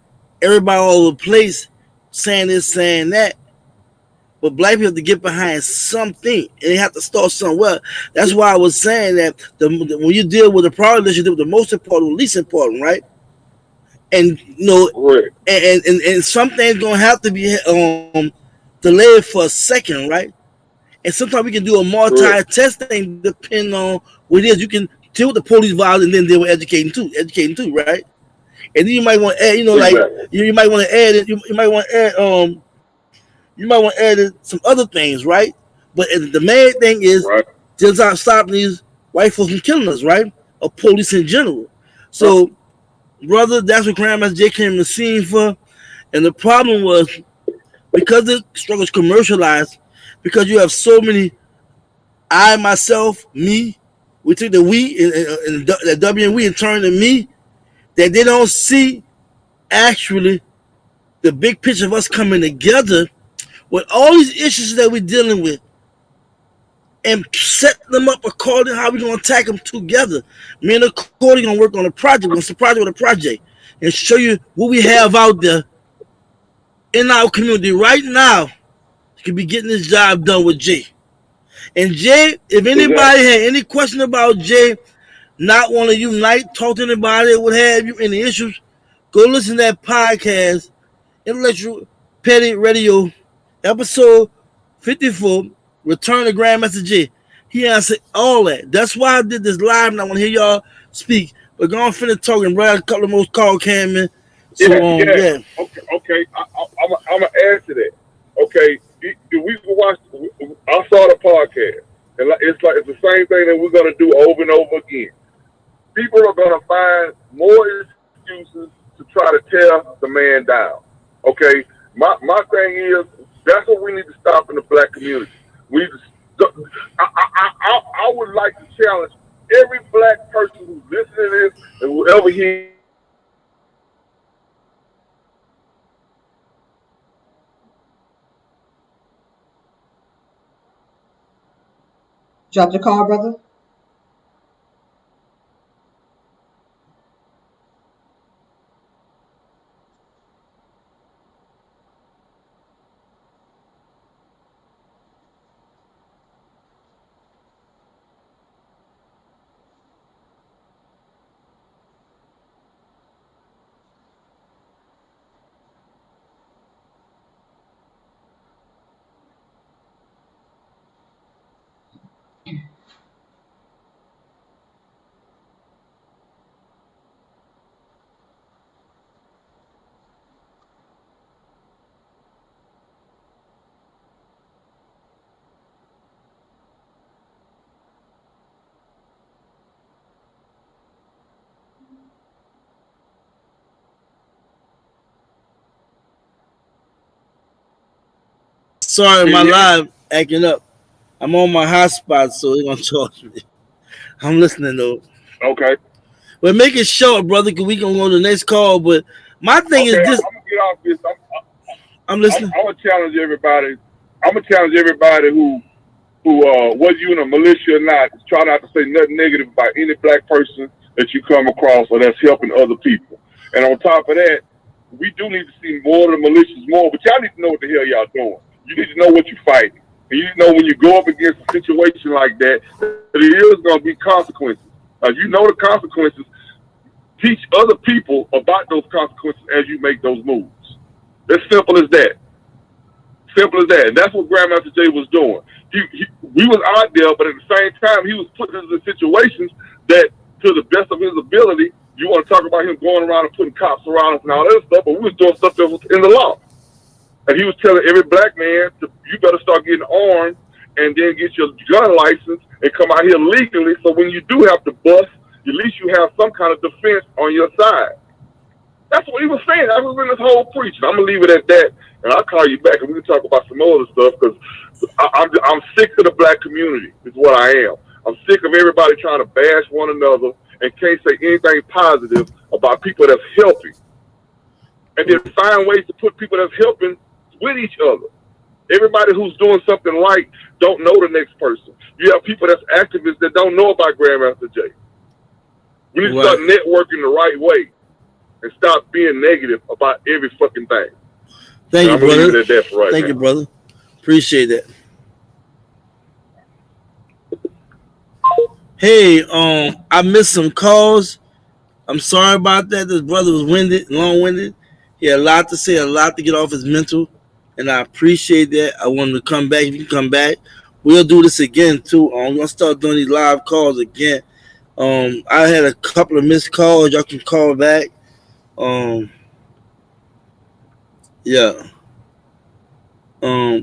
everybody all over the place saying this, saying that, but black people have to get behind something, and they have to start somewhere. That's why I was saying that when you deal with the problem, you deal with the most important, least important, right? And you know, and some things gonna have to be delayed for a second, right? And sometimes we can do a multi-testing depending on what it is. You can deal with the police violence and then deal with educating too, right? And then you might want to add, like you might want to add it. You might want to add some other things, right? But the main thing is just not stopping these white folks from killing us, right? Or police in general. So, brother, that's what Grandmaster Jay came to the scene for. And the problem was because the struggle is commercialized, because you have so many, I, myself, me, we took the we and the W and we and turned to me, that they don't see actually the big picture of us coming together with all these issues that we're dealing with and set them up according to how we're going to attack them together. Me and the Cody going to work on a project. We're going to project with a project and show you what we have out there in our community right now. You can be getting this job done with Jay. And Jay, if anybody had any question about Jay not want to unite, talk to anybody, what have you, any issues, go listen to that podcast, Intellectual Petty Radio, episode 54, Return to Grandmaster Jay. He answered all that. That's why I did this live, and I want to hear y'all speak. But go on, finish talking, bro. A couple of most calls came in. So, Okay. I'm going to add to that. Okay. We watch. I saw the podcast, and it's the same thing that we're going to do over and over again. People are going to find more excuses to try to tear the man down. Okay, my thing is that's what we need to stop in the black community. I would like to challenge every black person who's listening to this and whoever he. Drop the call, brother. Sorry, my live acting up. I'm on my hotspot, so they're gonna charge me. I'm listening though. Okay. Well, make it short, brother, because we gonna go to the next call. But my thing is this. I'm gonna get off this. I'm listening. I'm gonna challenge everybody. I'm gonna challenge everybody who whether you in a militia or not, try not to say nothing negative about any black person that you come across or that's helping other people. And on top of that, we do need to see more of the militias more, but y'all need to know what the hell y'all doing. You need to know what you're fighting. And you need to know when you go up against a situation like that, that there is going to be consequences. You know the consequences. Teach other people about those consequences as you make those moves. It's simple as that. Simple as that. And that's what Grandmaster Jay was doing. We was out there, but at the same time, he was putting us in situations that, to the best of his ability, you want to talk about him going around and putting cops around us and all that stuff, but we was doing stuff that was in the law. And he was telling every black man, you better start getting armed and then get your gun license and come out here legally, so when you do have to bust, at least you have some kind of defense on your side. That's what he was saying. That was in this whole preaching. I'm going to leave it at that, and I'll call you back, and we can talk about some other stuff, because I'm sick of the black community, is what I am. I'm sick of everybody trying to bash one another and can't say anything positive about people that's helping. and then find ways to put people that's helping with each other. Everybody who's doing something right don't know the next person. You have people that's activists that don't know about Grandmaster Jay. We need to start networking the right way and stop being negative about every fucking thing. Thank you, brother. Thank you, brother. Appreciate that. Hey, I missed some calls. I'm sorry about that. This brother was long-winded. He had a lot to say, a lot to get off his mental, and I appreciate that. I want him to come back. If you can come back, we'll do this again too. I'm gonna start doing these live calls again. I had a couple of missed calls. Y'all can call back. Yeah.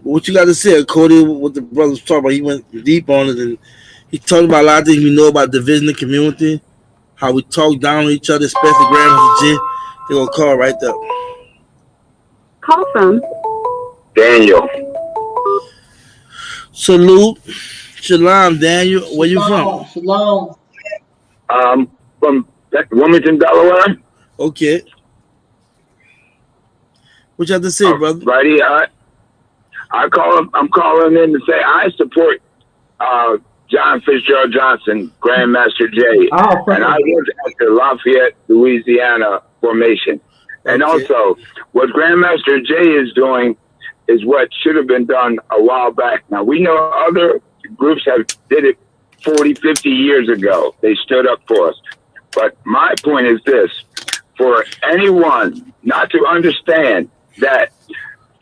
What you got to say, Cody? What the brothers talking about? He went deep on it, and he talked about a lot of things we know about division of community, how we talk down on each other, especially Grandmaster J. They're gonna call right there. Call from Daniel. Salute. Shalom, Daniel. Where you from? Shalom. From Wilmington, Delaware. Okay. What you have to say, brother? Righty. I'm calling in to say I support John Fitzgerald Johnson, Grandmaster J. And I was at the Lafayette, Louisiana formation. And also, what Grandmaster J is doing is what should have been done a while back. Now, we know other groups did it 40, 50 years ago. They stood up for us. But my point is this. For anyone not to understand that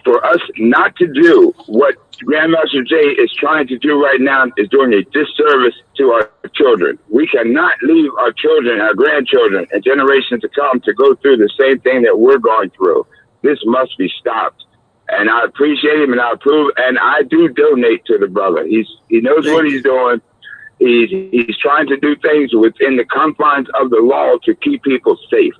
for us not to do what Grandmaster J is trying to do right now is doing a disservice to our children. We cannot leave our children, our grandchildren, and generations to come to go through the same thing that we're going through. This must be stopped. And I appreciate him and I approve, and I do donate to the brother. He knows what he's doing. He's trying to do things within the confines of the law to keep people safe.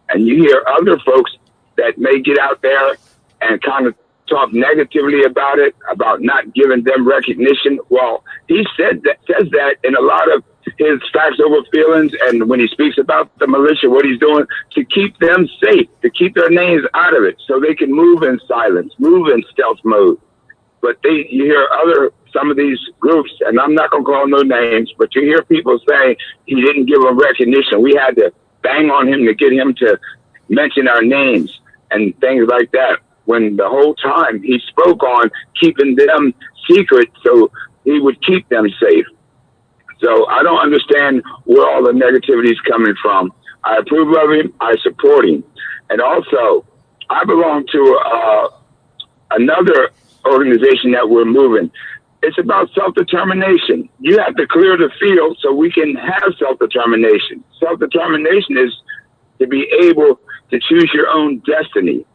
And you hear other folks that may get out there and kind of talk negatively about it, about not giving them recognition. Well, he says that in a lot of his facts over feelings, and when he speaks about the militia, what he's doing to keep them safe, to keep their names out of it, so they can move in silence, move in stealth mode. But you hear some of these groups, and I'm not going to call no names, but you hear people saying he didn't give them recognition. We had to bang on him to get him to mention our names and things like that, when the whole time he spoke on keeping them secret so he would keep them safe. So I don't understand where all the negativity is coming from. I approve of him. I support him. And also, I belong to another organization that we're moving. It's about self-determination. You have to clear the field so we can have self-determination. Self-determination is to be able to choose your own destiny.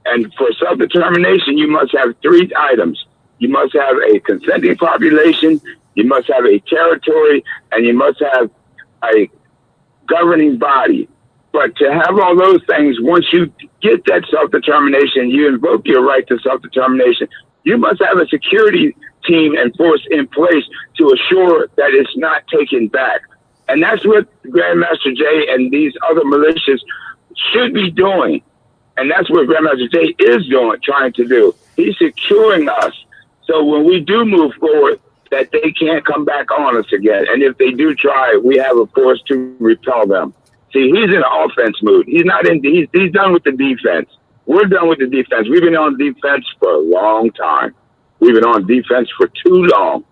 And for self-determination, you must have 3 items. You must have a consenting population, you must have a territory, and you must have a governing body. But to have all those things, once you get that self-determination, you invoke your right to self-determination, you must have a security team and force in place to assure that it's not taken back. And that's what Grandmaster J and these other militias should be doing. And that's what Grandmaster J is doing, trying to do. He's securing us. So when we do move forward, that they can't come back on us again. And if they do try, we have a force to repel them. See, he's in an offense mood. He's done with the defense. We're done with the defense. We've been on defense for a long time. We've been on defense for too long.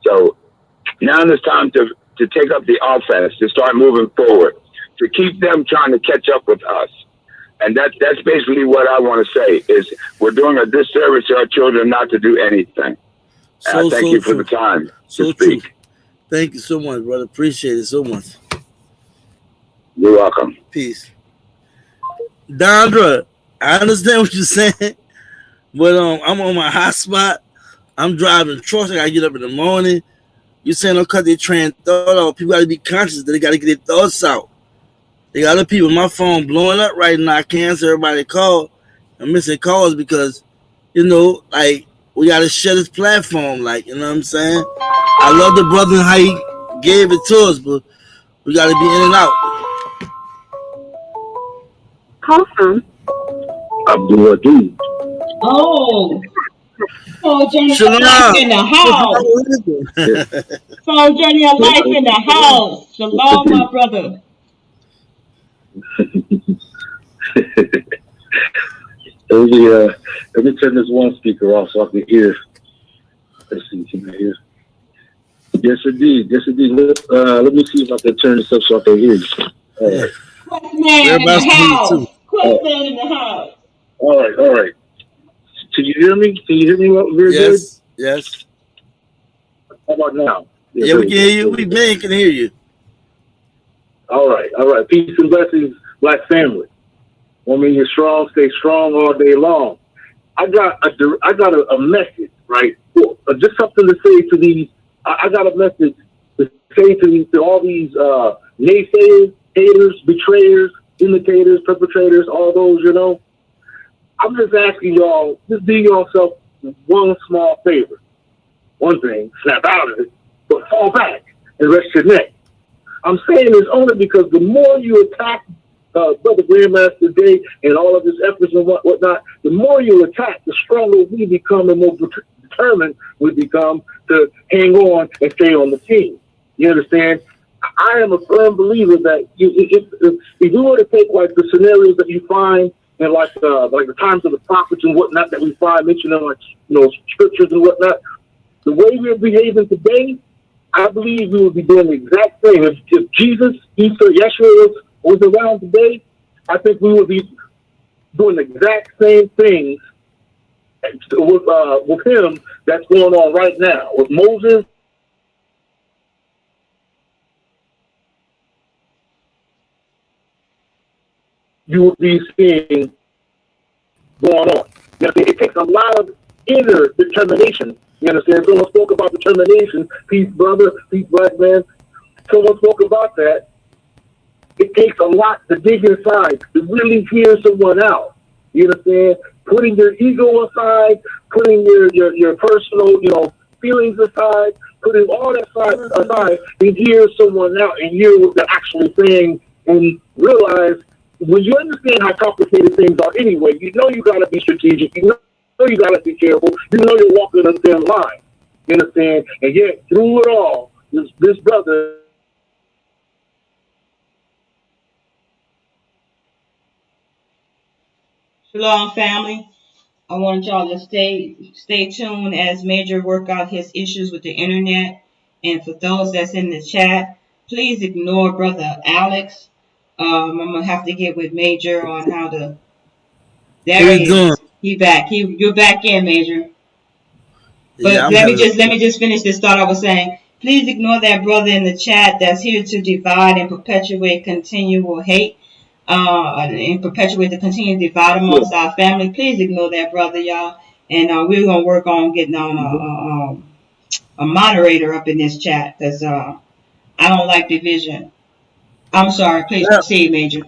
So now it's time to take up the offense, to start moving forward, to keep them trying to catch up with us. And that's basically what I want to say, is we're doing a disservice to our children not to do anything. And I thank you for the time to speak. True. Thank you so much, brother. Appreciate it so much. You're welcome. Peace. Dondra, I understand what you're saying, but I'm on my hotspot. I'm driving trucks. I gotta get up in the morning. You're saying don't cut their train of thought off. People gotta be conscious that they gotta get their thoughts out. They got other people. My phone blowing up right now. I can't answer everybody call. I'm missing calls because, like, we got to share this platform. Like, you know what I'm saying? I love the brother and how he gave it to us, but we got to be in and out. Call from Abdul Adu. Oh, Soul Journey of Shalom. Life in the house. Soul Journey of Life in the house. Shalom, my brother. Let me turn this one speaker off so I can hear. Let's see, can I hear? Yes, indeed. Yes, indeed. Let me see if I can turn this up so I can hear you. All right. Questman in the house. Questman in the house. All right, all right. Can you hear me? Can you hear me very good? Yes. How about now? Yeah, we can hear you. We can hear you. All right, all right. Peace and blessings, Black family. I mean, you're strong. Stay strong all day long. I got a message, right? Just something to say to these. I got a message to say to all these naysayers, haters, betrayers, imitators, perpetrators, all those, you know. I'm just asking y'all, just do yourself one small favor. One thing, snap out of it, but fall back and rest your neck. I'm saying this only because the more you attack Brother Grandmaster Jay and all of his efforts and whatnot, the more you attack, the stronger we become and more determined we become to hang on and stay on the team. You understand? I am a firm believer that if you were to take like the scenarios that you find in like the times of the prophets and whatnot that we find mentioned in like scriptures and whatnot, the way we're behaving today, I believe we would be doing the exact same. If Jesus, Yeshua was around today, I think we would be doing the exact same things with him that's going on right now. With Moses, you would be seeing going on. You know, it takes a lot of inner determination. You understand? Someone spoke about determination. Peace, brother. Peace, black man. Someone spoke about that. It takes a lot to dig inside, to really hear someone out. You understand? Putting your ego aside, putting your personal, feelings aside, putting all that aside, and hear someone out and hear what they're actually saying, and realize when you understand how complicated things are anyway, you know you got to be strategic. You know you got to be careful. You know you're walking a thin line. You understand? And yet, through it all, this brother. Shalom, family. I want y'all to stay tuned as Major work out his issues with the internet. And for those that's in the chat, please ignore Brother Alex. I'm gonna have to get with Major on how to. There he is. He back. You're back in, Major. But yeah, let me just finish this thought I was saying. Please ignore that brother in the chat that's here to divide and perpetuate continual hate. And perpetuate the continued divide amongst our family. Please ignore that brother, y'all. And we're gonna work on getting on a moderator up in this chat because I don't like division. I'm sorry. Please proceed, Major.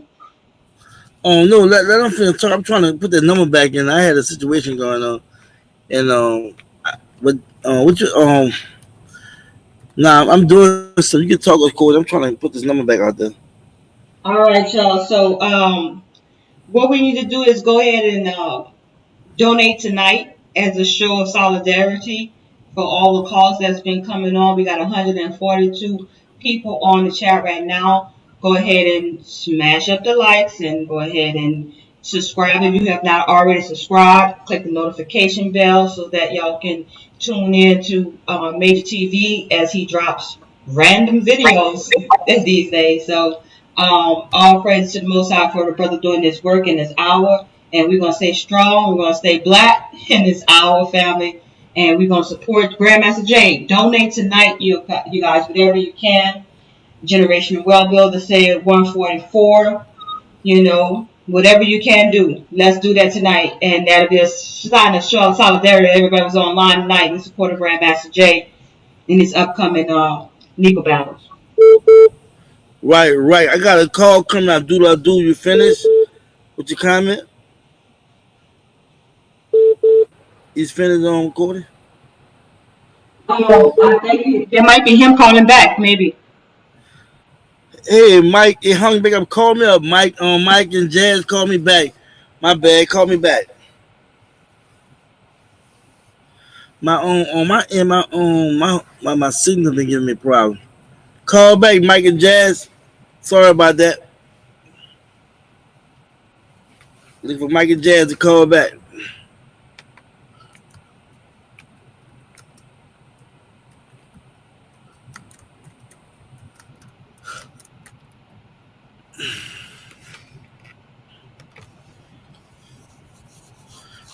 Oh no, let them finish talk. I'm trying to put the number back in. I had a situation going on, and I'm doing so. You can talk, of course. I'm trying to put this number back out there. All right, y'all. So what we need to do is go ahead and donate tonight as a show of solidarity for all the calls that's been coming on. We got 142 people on the chat right now. Go ahead and smash up the likes and go ahead and subscribe if you have not already subscribed. Click the notification bell so that y'all can tune in to Major TV as he drops random videos these days. So all praise to the Most High for the brother doing this work in this hour. And we're going to stay strong. We're going to stay black in this hour, family. And we're going to support Grandmaster Jay. Donate tonight, you guys, whatever you can. Generational Well Builder said 144. Whatever you can do. Let's do that tonight. And that'll be a sign of show of solidarity. Everybody was online tonight in support of Grandmaster Jay in his upcoming legal battles. Right. I got a call coming out. Do you finish with your comment? He's finished on recording. I think it might be him calling back, maybe. Hey, Mike, it hung back up. Call me up, Mike. Mike and Jazz called me back. My bad. Call me back. My own on my end, my signal been giving me a problem. Call back, Mike and Jazz. Sorry about that. Look for Mike and Jazz to call back.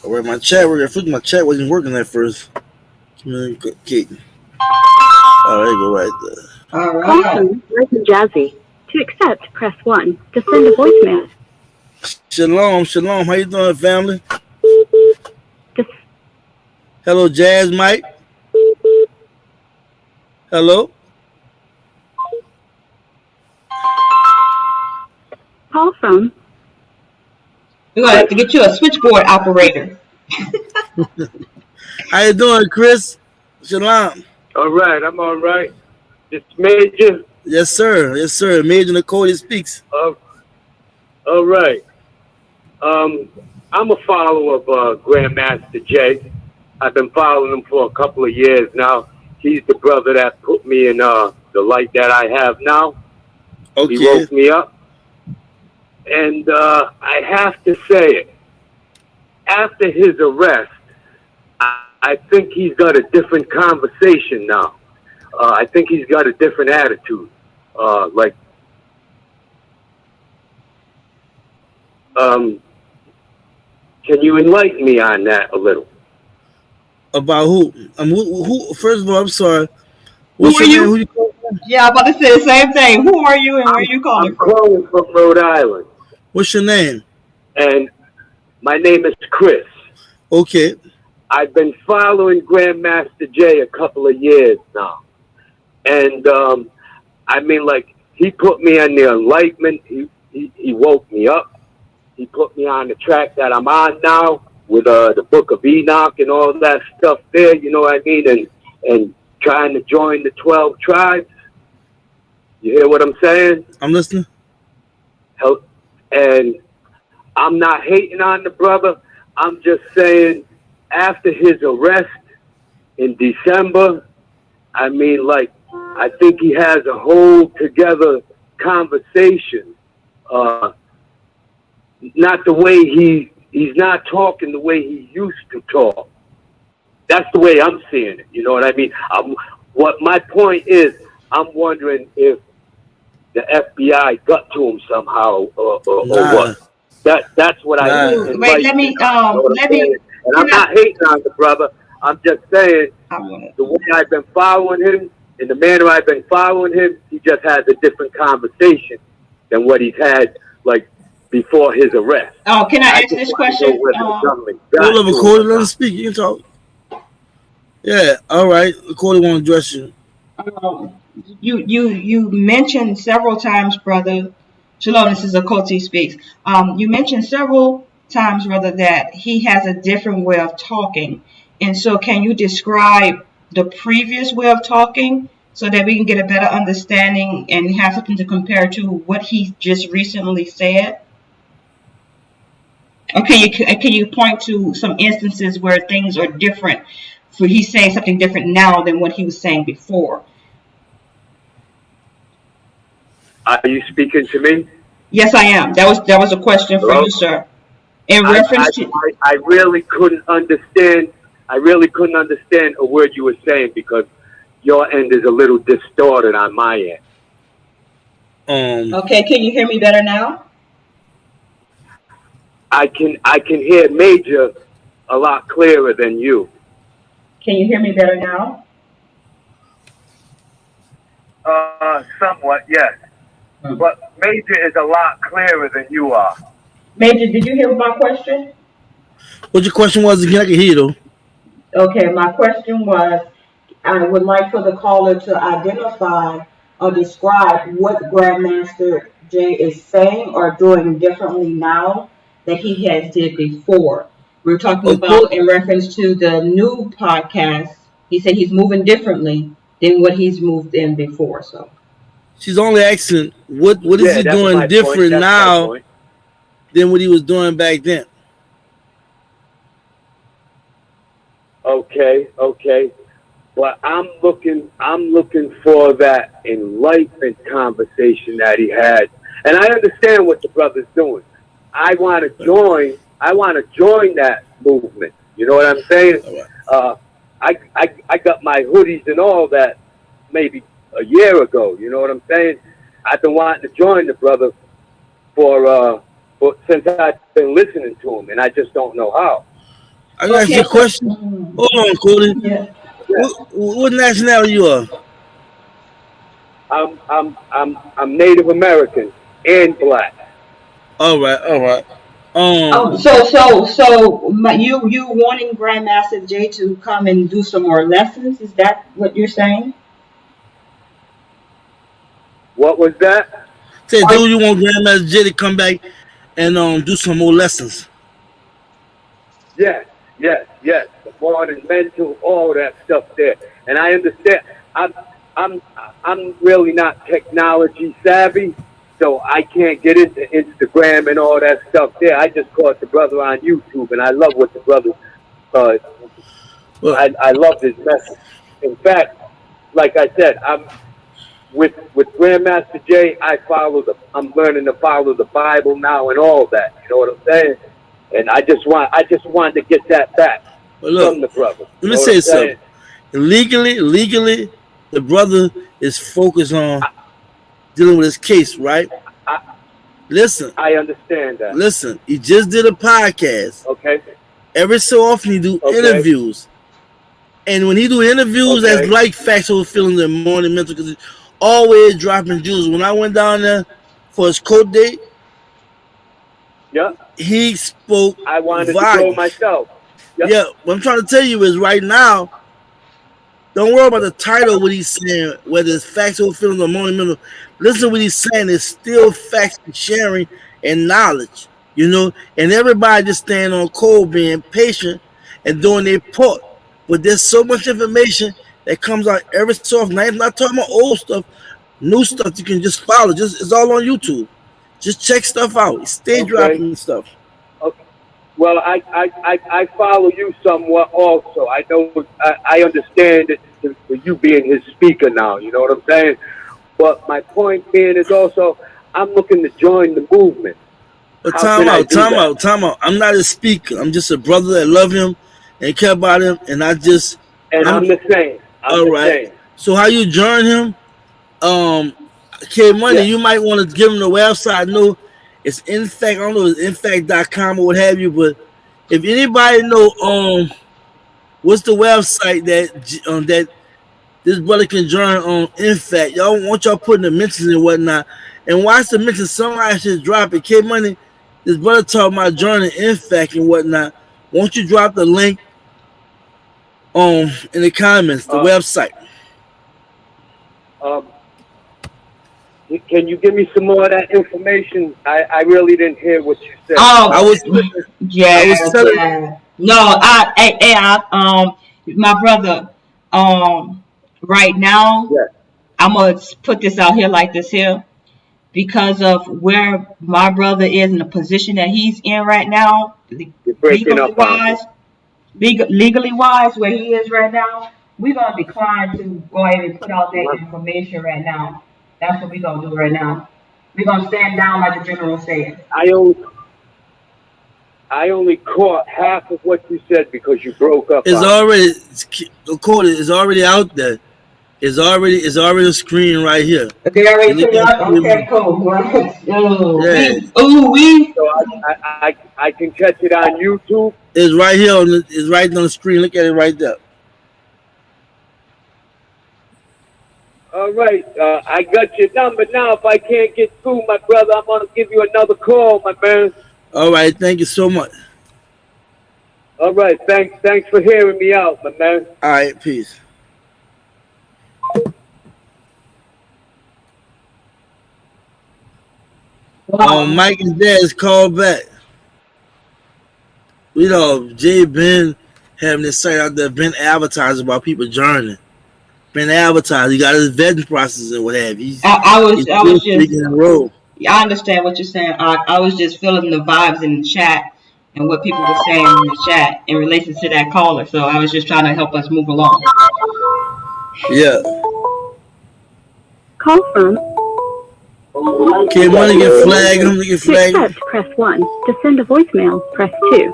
All right, my chat working. My chat wasn't working at first. Okay. All right, go right there. All right. Jazzy. To accept, press 1. To send a voicemail. Shalom. How you doing, family? Hello, Jazz Mike. Hello. Call from. We're going to have to get you a switchboard operator. How you doing, Chris? Shalom. All right, I'm all right. It's Major. Yes, sir. Major Nicole speaks. All right. I'm a follower of Grandmaster Jay. I've been following him for a couple of years now. He's the brother that put me in the light that I have now. Okay. He woke me up. And I have to say it. After his arrest, I think he's got a different conversation now. I think he's got a different attitude. Can you enlighten me on that a little? About who? Who? First of all, I'm sorry. What's your name? Who you calling from? Yeah, I'm about to say the same thing. Who are you and where are you calling from? I'm calling from Rhode Island. What's your name? And my name is Chris. Okay. I've been following Grandmaster Jay a couple of years now. And, he put me on the enlightenment. He woke me up. He put me on the track that I'm on now with the Book of Enoch and all that stuff there, you know what I mean? And trying to join the 12 tribes. You hear what I'm saying? I'm listening. And I'm not hating on the brother. I'm just saying after his arrest in December, I think he has a whole together conversation. Not the way he's not talking the way he used to talk. That's the way I'm seeing it. You know what I mean? What my point is, I'm wondering if the FBI got to him somehow or what. That's what I mean. Wait, let me. And I'm not hating on the brother. I'm just saying the way I've been following him, in the manner I've been following him, he just has a different conversation than what he's had before his arrest. Oh, can I ask this question? Hold on, Corey, let him speak. You can talk. Yeah, all right. Corey won't address you. You mentioned several times, brother. Shalom, this is Okoti Speaks. You mentioned several times, brother, that he has a different way of talking. And so can you describe the previous way of talking so that we can get a better understanding and have something to compare to what he just recently said? Okay, can you point to some instances where things are different? For he's saying something different now than what he was saying before. Are you speaking to me? Yes, I am. That was a question for you, sir. In reference to, I really couldn't understand. I really couldn't understand a word you were saying because your end is a little distorted on my end. Okay, can you hear me better now? I can hear Major a lot clearer than you. Can you hear me better now? Somewhat, yes. But Major is a lot clearer than you are. Major, did you hear my question? What your question was again? I can hear you though. Okay, my question was, I would like for the caller to identify or describe what Grandmaster Jay is saying or doing differently now that he has did before. We're talking about in reference to the new podcast. He said he's moving differently than what he's moved in before. So she's only asking what is he doing different now than what he was doing back then. Okay, okay. But I'm looking for that enlightenment conversation that he had. And I understand what the brother's doing. I want to join that movement. You know what I'm saying? I got my hoodies and all that maybe a year ago. You know what I'm saying? I've been wanting to join the brother for since I've been listening to him, and I just don't know how. I got you a question. Hold on, Cody. Yeah. What nationality you are? I'm Native American and black. All right. You wanting Grandmaster Jay to come and do some more lessons? Is that what you're saying? What was that? Say, do you want Grandmaster Jay to come back and do some more lessons? Yes. The modern mental, all that stuff there. And I understand. I'm really not technology savvy, so I can't get into Instagram and all that stuff there. I just caught the brother on YouTube, and I love what the brother. I love his message. In fact, like I said, I'm with Grandmaster Jay. I'm learning to follow the Bible now and all that. You know what I'm saying? And I just wanted to get that back from the brother. Let me say something. Legally, the brother is focused on dealing with his case, right? Listen. I understand that. Listen, he just did a podcast. Okay. Every so often he do interviews. And when he do interviews, that's like factual feelings and morning mental, because he's always dropping jewels. When I went down there for his court date, he spoke. I wanted to go myself. Yeah, what I'm trying to tell you is right now, don't worry about the title, what he's saying, whether it's factual feelings or monumental. Listen to what he's saying. It's still facts and sharing and knowledge, you know. And everybody just staying on cold, being patient and doing their part. But there's so much information that comes out every so often. I'm not talking about old stuff, new stuff you can just follow. It's all on YouTube. Just check stuff out. Stay dropping stuff. Okay. Well, I follow you somewhat also. I know I understand it for you being his speaker now. You know what I'm saying? But my point being is also I'm looking to join the movement. But time out. I'm not a speaker. I'm just a brother that love him and care about him, and I'm the same. All right. So how you join him? K-Money, you might want to give him the website. I know it's NFAC. I don't know if it's NFAC.com or what have you, but if anybody know what's the website that this brother can join on NFAC, y'all want y'all putting the mentions and whatnot. And watch the mentions. Somebody should drop it. K-Money, this brother talking about joining NFAC and whatnot. Won't you drop the link in the comments, the website? Can you give me some more of that information? I really didn't hear what you said. My brother, right now, I'm gonna put this out here like this here, because of where my brother is in the position that he's in right now, legally wise, where he is right now, we're gonna decline to go ahead and put out that information right now. That's what we're going to do right now. We're going to stand down like the general said. I only caught half of what you said because you broke up. It's already out there. It's already a screen right here. They already put it up? Okay, cool. So I can catch it on YouTube? It's right here. It's right on the screen. Look at it right there. All right, I got your number now. If I can't get through, my brother, I'm going to give you another call, my man. All right, thank you so much. All right, thanks for hearing me out, my man. All right, peace. Mike and Dad's called back. You know, Jay been having this site out there, been advertising about people joining. Been advertised. He got his vetting process and what have you. I understand what you're saying. I was just feeling the vibes in the chat and what people were saying in the chat in relation to that caller. So I was just trying to help us move along. Yeah. Call from. Okay, want to get flagged. I'm gonna get To flagged. accept, press 1. To send a voicemail, press 2.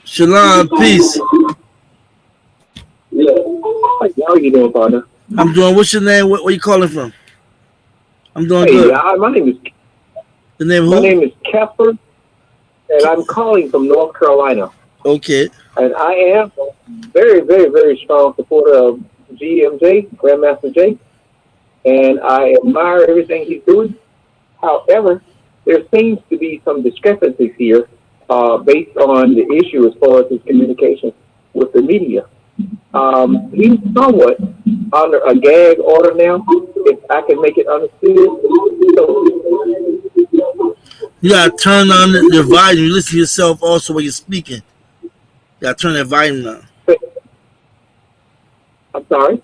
Shalom, peace. Yeah. How are you doing, partner? I'm doing. What's your name? Where you calling from? I'm doing Hey, good. my name is. The name who? My name is Kepler, and I'm calling from North Carolina. Okay. And I am a very, very, very strong supporter of GMJ, Grandmaster J, and I admire everything he's doing. However, there seems to be some discrepancies here based on the issue as far as his communication with the media. He's somewhat under a gag order now, if I can make it understood. You gotta turn on the volume. You listen to yourself also when you're speaking. You gotta turn that volume down. I'm sorry? You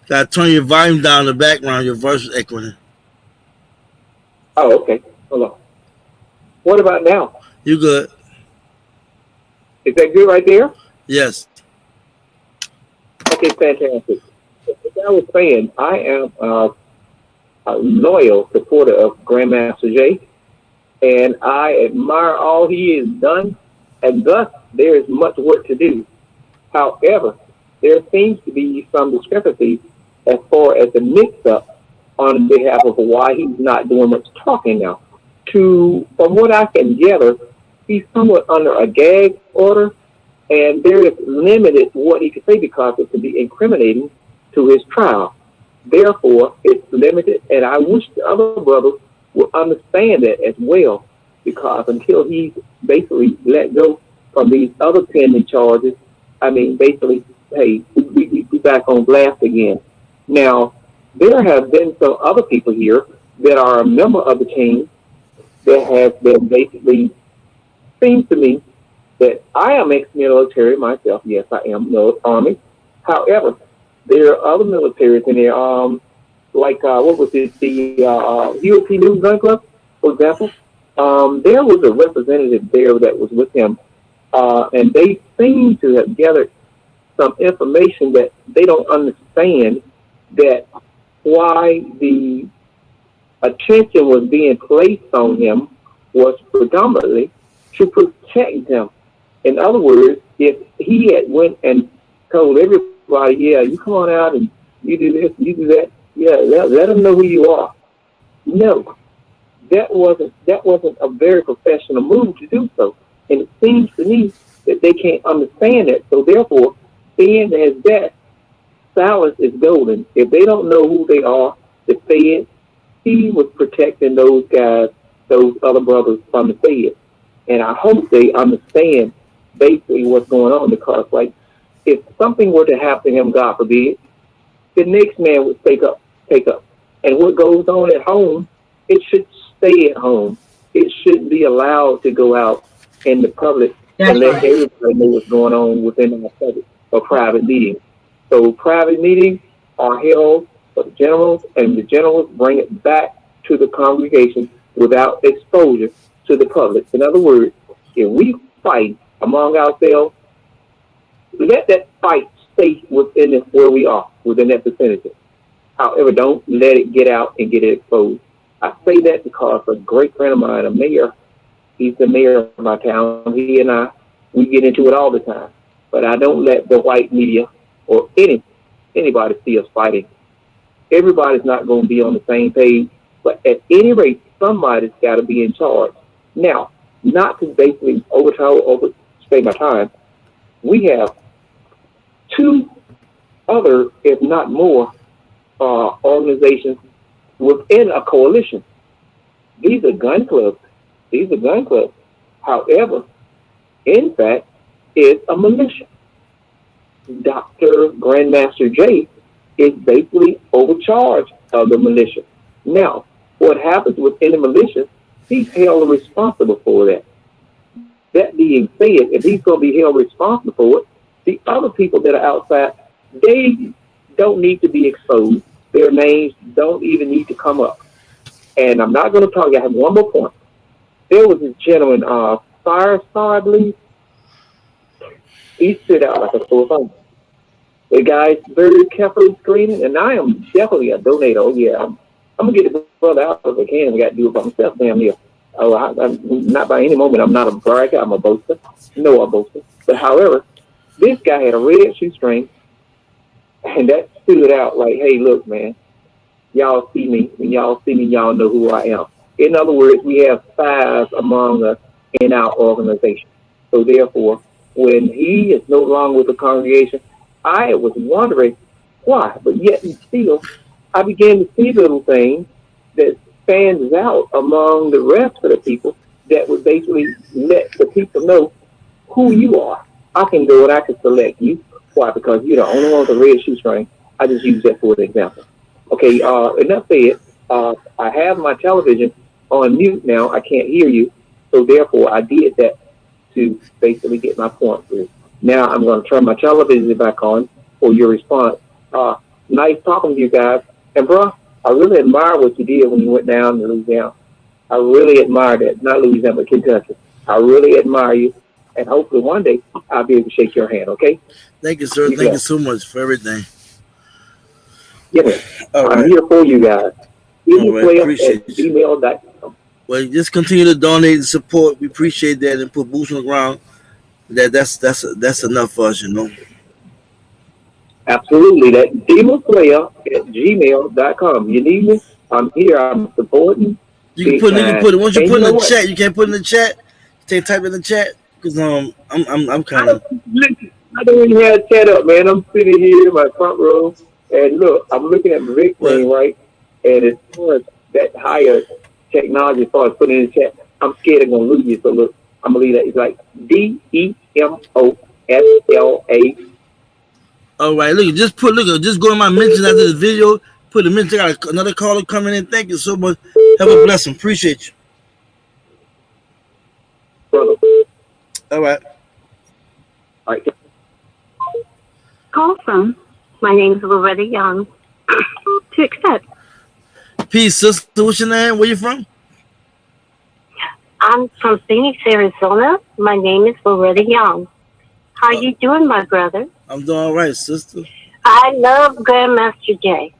gotta turn your volume down in the background. Your voice is echoing. Oh, okay. Hold on. What about now? You good. Is that good right there? Yes. Okay, fantastic. As I was saying, I am a loyal supporter of Grandmaster J, and I admire all he has done, and thus there is much work to do. However, there seems to be some discrepancies as far as the mix-up on behalf of why he's not doing much talking now. From what I can gather, he's somewhat under a gag order, and there is limited what he can say because it could be incriminating to his trial. Therefore, it's limited, and I wish the other brothers would understand that as well, because until he's basically let go from these other pending charges, I mean, basically, hey, we back on blast again. Now, there have been some other people here that are a member of the team that have been basically, seems to me, that I am ex-military myself. Yes, I am Army. However, there are other militaries in there, like, what was it, the USC News Gun Club, for example. There was a representative there that was with him, and they seem to have gathered some information that they don't understand, that why the attention was being placed on him was predominantly to protect him. In other words, if he had went and told everybody, yeah, you come on out and you do this, you do that, yeah, let them know who you are. No, that wasn't a very professional move to do so. And it seems to me that they can't understand that. So therefore, being as that, silence is golden. If they don't know who they are, the Fed, he was protecting those guys, those other brothers from the Fed. And I hope they understand basically what's going on, because, like, if something were to happen to him, God forbid, the next man would take up. And what goes on at home, it should stay at home. It shouldn't be allowed to go out in the public and let everybody know what's going on within our public or private meetings. So private meetings are held for the generals, and the generals bring it back to the congregation without exposure to the public. In other words, if we fight among ourselves, let that fight stay within where we are, within that vicinity. However, don't let it get out and get it exposed. I say that because a great friend of mine, a mayor, he's the mayor of my town. He and I, we get into it all the time. But I don't let the white media or anybody see us fighting. Everybody's not going to be on the same page. But at any rate, somebody's got to be in charge. Now, not to basically overstay my time, we have two other, if not more, organizations within a coalition. These are gun clubs. However, in fact, it's a militia. Dr. Grandmaster J is basically overcharged of the militia. Now, what happens within the militia, he's held responsible for that. That being said, if he's going to be held responsible for it, the other people that are outside, they don't need to be exposed. Their names don't even need to come up. And I'm not going to talk. I have one more point. There was this gentleman, Firestar, I believe. he stood out like a sore thumb. The guy's very carefully screening, and I am definitely a donator. Oh yeah, I'm gonna get the brother out if I can. We got to do it by myself, damn near. Oh, I'm not by any moment. I'm not a bragger. I'm a boaster. No, a boaster. But however, this guy had a red shoestring, and that stood out. Like, hey, look, man, y'all see me. When y'all see me, y'all know who I am. In other words, we have spies among us in our organization. So therefore, when he is no longer with the congregation, I was wondering why, but yet and still, I began to see little things that stands out among the rest of the people that would basically let the people know who you are. I can go and I can select you. Why? Because you're the only one with a red shoestring. I just use that for an example. Okay, enough said. I have my television on mute now. I can't hear you. So therefore, I did that to basically get my point through. Now I'm going to turn my television back on for your response. Nice talking to you guys. And bro, I really admire what you did when you went down to Louisiana. I really admire that. Not Louisiana, but Kentucky. I really admire you. And hopefully one day I'll be able to shake your hand, okay? Thank you, sir. Thank you so much for everything. Yeah, I'm here for you guys. Appreciate you. Well, just continue to donate and support. We appreciate that and put boots on the ground. That's enough for us, you know. Absolutely. That demonplayer@gmail.com. You need me? I'm here. I'm supporting. You can put it. Once you put it in the chat, you can't put it in the chat. You type in the chat because I'm kind of. I don't even have a chat up, man. I'm sitting here in my front row, and look, I'm looking at my big screen, right? And as far as that higher technology, as far as putting in the chat, I'm scared I'm gonna lose you. So look, I'm gonna leave that. It's like DEMOSLA. All right, just go to my mentions after the video. Put a mention. I got another caller coming in. Thank you so much. Have a blessing. Appreciate you. Brother. All right. All right. Call from. My name is Loretta Young. To accept. Peace, sister. What's your name? Where you from? I'm from Phoenix, Arizona. My name is Loretta Young. How you doing, my brother? I'm doing all right, sister. I love Grandmaster Jay.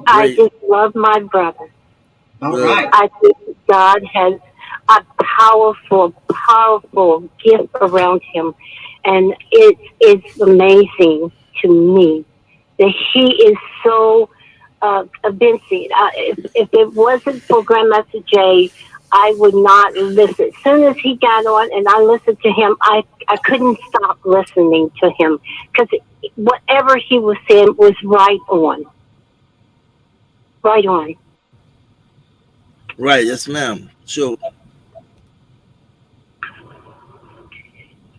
I just love my brother. All right. I think God has a powerful, powerful gift around him. And it's amazing to me that he is so convincing. If it wasn't for Grandmaster Jay, I would not listen. As soon as he got on and I listened to him, I couldn't stop listening to him because whatever he was saying was right on. Right on. Right, yes, ma'am. Sure.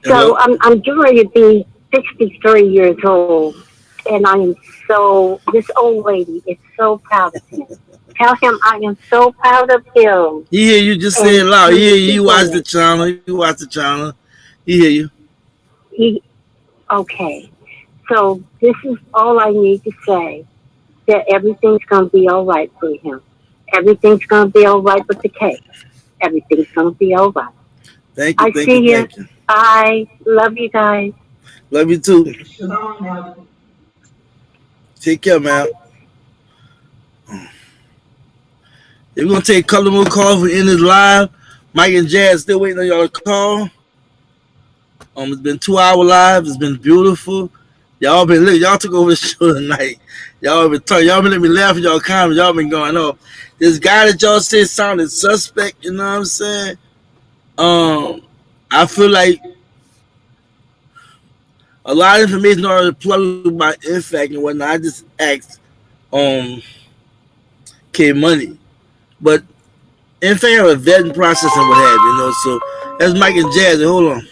So I'm getting ready to be 63 years old, and I am this old lady is so proud of him. Tell him I am so proud of him. He hear you, just say it loud. He hear you. You watch the channel. He hear you. Okay. So this is all I need to say, that everything's going to be all right for him. Everything's going to be all right with the cake. Everything's going to be all right. Thank you. Thank you. Bye. Love you guys. Love you too. Take care, man. We're going to take a couple more calls for in this live. Mike and Jazz still waiting on y'all to call. It's been 2-hour live. It's been beautiful. Y'all took over the show tonight. Y'all been letting me laugh at y'all comments. Y'all been going up. This guy that y'all said sounded suspect, you know what I'm saying? I feel like a lot of information already plugged by NFAC and whatnot. I just asked K Money. But NFAC have a vetting process and what have you, so that's Mike and Jazzy. Hold on.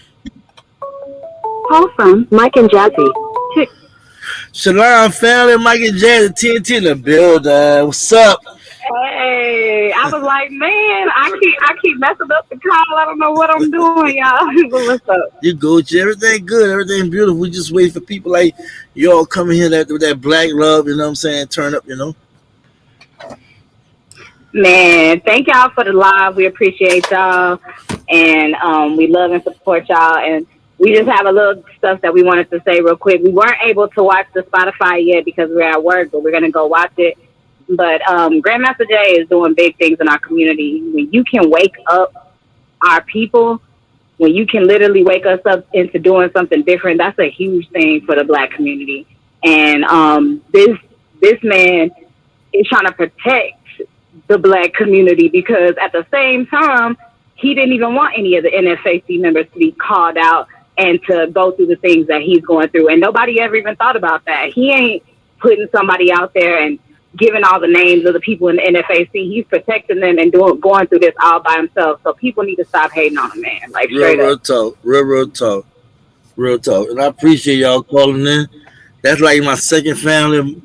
Call from Mike and Jazzy. Shalom family, Mike and Jazzy, TNT in the building. What's up? Hey, I was like, man, I keep messing up the call. I don't know what I'm doing, y'all. What's up? You good? Everything good. Everything beautiful. We just wait for people like y'all coming here with that black love, you know what I'm saying? Turn up, Man, thank y'all for the live. We appreciate y'all, and we love and support y'all. And we just have a little stuff that we wanted to say real quick. We weren't able to watch the Spotify yet because we're at work, but we're going to go watch it. But Grandmaster Jay is doing big things in our community. When you can wake up our people, when you can literally wake us up into doing something different, that's a huge thing for the Black community. And this man is trying to protect the Black community because at the same time, he didn't even want any of the NFAC members to be called out and to go through the things that he's going through. And nobody ever even thought about that. He ain't putting somebody out there and giving all the names of the people in the NFAC. He's protecting them and going through this all by himself. So people need to stop hating on him, man. Like real talk. And I appreciate y'all calling in. That's like my second family,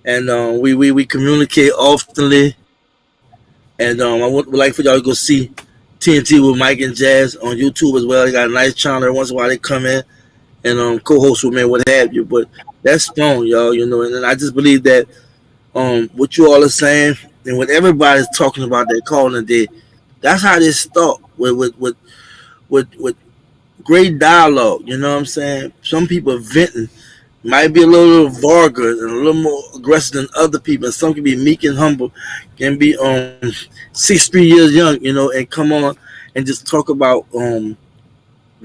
and we communicate oftenly. And I would like for y'all to go see TNT with Mike and Jazz on YouTube as well. They got a nice channel. Every once in a while they come in and co-host with me, what have you. But that's strong, y'all. And I just believe that what you all are saying and what everybody's talking about that calling today, that's how they start with great dialogue. You know what I'm saying? Some people venting might be a little vulgar and a little more aggressive than other people. And some can be meek and humble, can be 63 years young, and come on and just talk about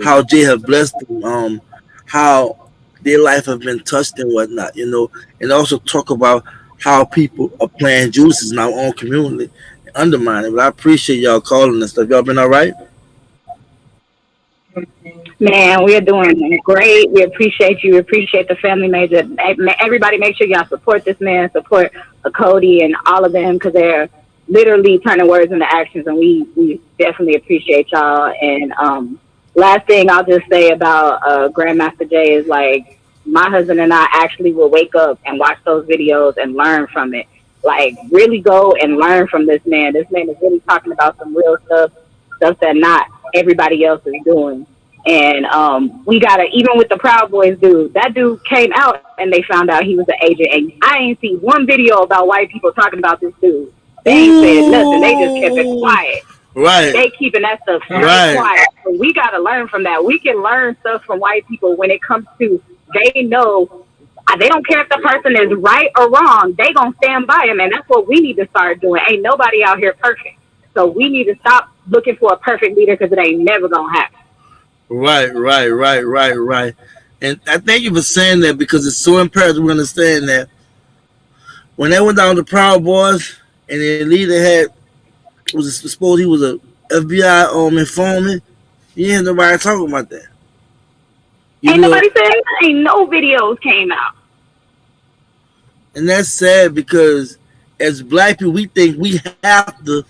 how Jay have blessed them, how their life have been touched and whatnot, and also talk about how people are playing juices in our own community and undermining. But I appreciate y'all calling and stuff. Y'all been all right? Man, we are doing great. We appreciate you. We appreciate the family major. Everybody make sure y'all support this man, support Cody and all of them because they're literally turning words into actions, and we definitely appreciate y'all. And last thing I'll just say about Grandmaster Jay is like my husband and I actually will wake up and watch those videos and learn from it. Like really go and learn from this man. This man is really talking about some real stuff that not everybody else is doing. And we gotta, even with the Proud Boys dude, that dude came out and they found out he was an agent. And I ain't seen one video about white people talking about this dude. They ain't said nothing. They just kept it quiet. Right. They keeping that stuff very quiet. So we gotta learn from that. We can learn stuff from white people when it comes to they know they don't care if the person is right or wrong. They gonna stand by him, and that's what we need to start doing. Ain't nobody out here perfect. So we need to stop looking for a perfect leader because it ain't never gonna happen. Right. And I thank you for saying that because it's so imperative we understand that when they went down to Proud Boys and their leader was supposed he was a FBI informant, you ain't nobody talking about that. Nobody said ain't no videos came out. And that's sad because as Black people we think we have to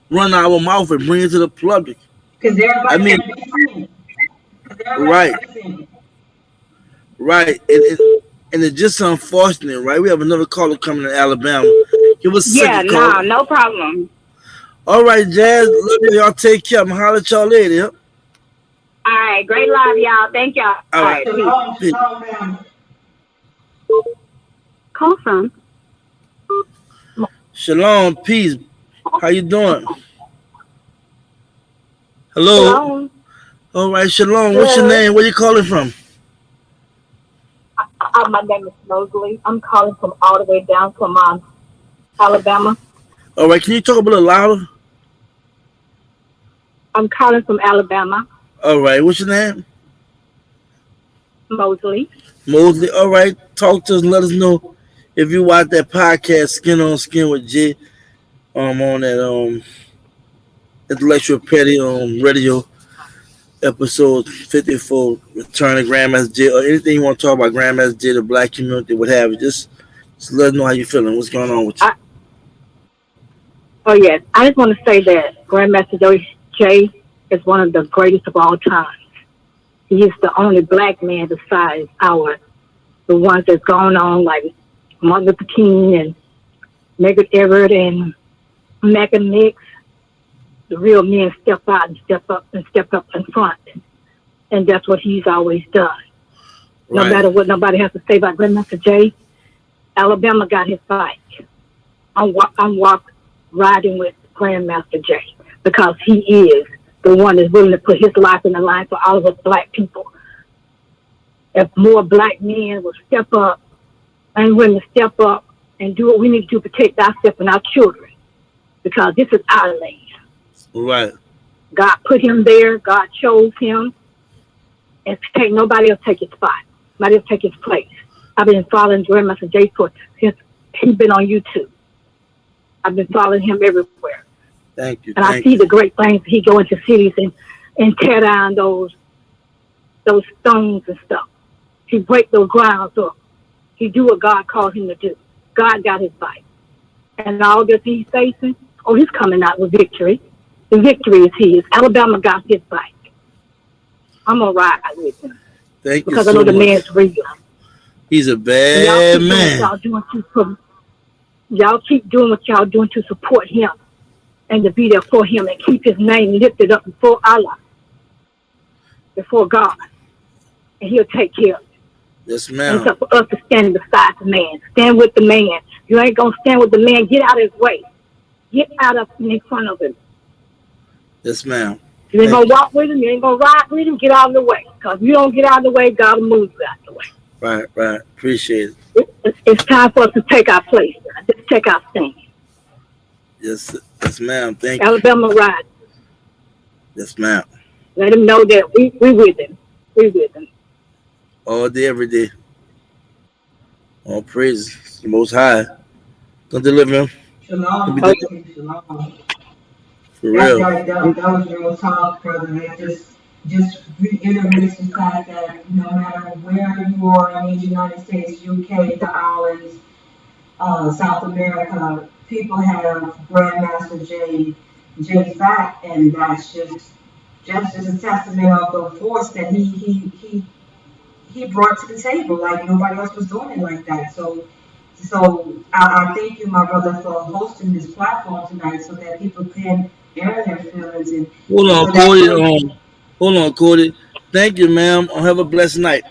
run our mouth and bring it to the public. Because everybody right. And it's just unfortunate, right? We have another caller coming in Alabama. Give us no problem. All right, Jazz, love y'all. Take care. I'm gonna holler at y'all later. All right, great love, y'all. Thank y'all. All right. Peace. Call from Shalom, peace. How you doing? Hello. Shalom. All right, Shalom. What's your name? Where you calling from? My name is Mosley. I'm calling from all the way down from Alabama. All right, can you talk a little louder? I'm calling from Alabama. All right, what's your name? Mosley. All right, talk to us and let us know if you watch that podcast, Skin on Skin with Jay, on that Intellectual Petty radio episode 54, Return to Grandmaster Jay, or anything you want to talk about Grandmaster Jay, the Black community, what have you. Just let us know how you feeling. What's going on with you? Oh yes, I just want to say that Grandmaster Jay is one of the greatest of all time. He is the only Black man besides the ones that's gone on like Martin Luther King and Medgar Evers and Malcolm X. The real men step out and step up in front. And that's what he's always done. Right. No matter what nobody has to say about Grandmaster Jay, Alabama got his fight. I'm riding with Grandmaster Jay because he is the one that's willing to put his life in the line for all of us black people. If more black men will step up and women step up and do what we need to do to protect ourselves and our children, because this is our land. Right. God put him there. God chose him. And can't nobody else take his spot. Nobody else take his place. I've been following Grandmaster Jay since he's been on YouTube. I've been following him everywhere. Thank you. And I see the great things. He go into cities and tear down those stones and stuff. He break those grounds up. He do what God called him to do. God got his back. And all this he's facing, he's coming out with victory. The victory is his. Alabama got his back. I'm going to ride with him. Thank you because so I know the much. man's real. He's a bad man. Y'all keep doing what y'all doing to support him and to be there for him and keep his name lifted up before Allah, before God. And he'll take care of it. Yes, And ma'am. it's up for us to stand beside the man. Stand with the man. You ain't going to stand with the man. Get out of his way. Get out of in front of him. Yes, ma'am. You ain't going to walk with him. You ain't going to ride with him. Get out of the way. Because if you don't get out of the way, God will move you out of the way. Right. Appreciate it. It's time for us to take our place. Just take our stand. Yes, ma'am. Thank you. Alabama ride. Yes, ma'am. Let him know that we with him. We with him. All day, every day. All praise the Most High. Gonna deliver him. Shalom. For real. That was real talk, brother. It just reiterates the fact that no matter where you are in the United States, UK, the islands, South America, people have Grandmaster J fact, and that's just as a testament of the force that he brought to the table. Like nobody else was doing it like that. So I thank you, my brother, for hosting this platform tonight, so that people can air their feelings and. Hold on, Cody. Thank you, ma'am. Have a blessed night.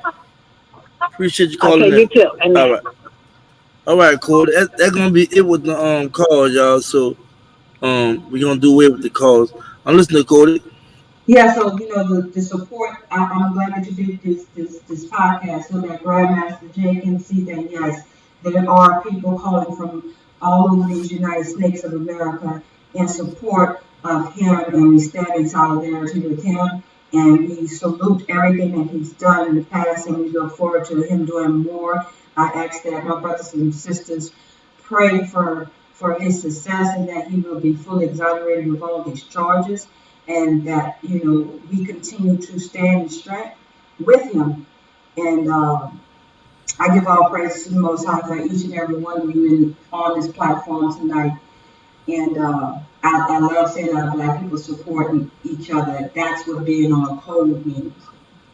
Appreciate you calling in. Okay, you too. Amen. All right, Cody. That's gonna be it with the calls, y'all. So we're gonna do away with the calls. I'm listening, Cody. Yeah, so the support. I'm glad that you did this podcast so that Grandmaster Jay can see that yes, there are people calling from all over these United States of America in support of him, and we stand in solidarity with him, and we salute everything that he's done in the past, and we look forward to him doing more. I ask that my brothers and sisters pray for his success and that he will be fully exonerated of all these charges, and that we continue to stand in strength with him. And I give all praise to the Most High for each and every one of you on this platform tonight. And I love saying that Black people supporting each other. That's what being on code means.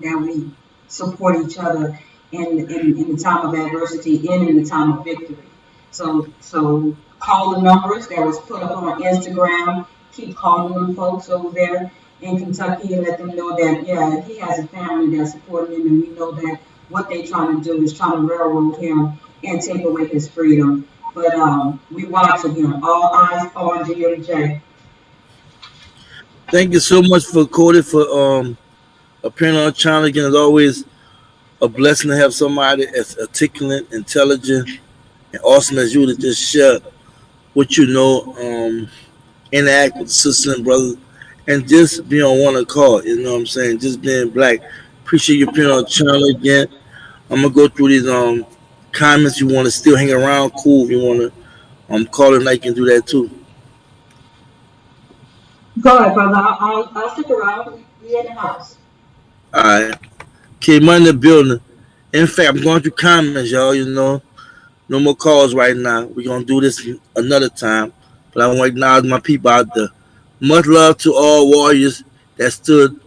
That we support each other in the time of adversity and in the time of victory. So call the numbers that was put up on Instagram. Keep calling them folks over there in Kentucky and let them know that, yeah, he has a family that's supporting him, and we know that what they're trying to do is trying to railroad him and take away his freedom. But we watching him. All eyes on GMJ. Thank you so much for Cody for appearing on the channel again. As always, a blessing to have somebody as articulate, intelligent, and awesome as you to just share what you know, interact with sisters and brothers, and just be on one accord. You know what I'm saying? Just being Black. Appreciate you appearing on the channel again. I'm gonna go through these comments. You want to still hang around? Cool. If you want to call it, you can do that too. Go ahead, brother. I'll stick around. We in the house. All right. Okay, money in the building. In fact, I'm going through comments, y'all. No more calls right now. We're going to do this another time. But I want to acknowledge my people out there. Much love to all warriors that stood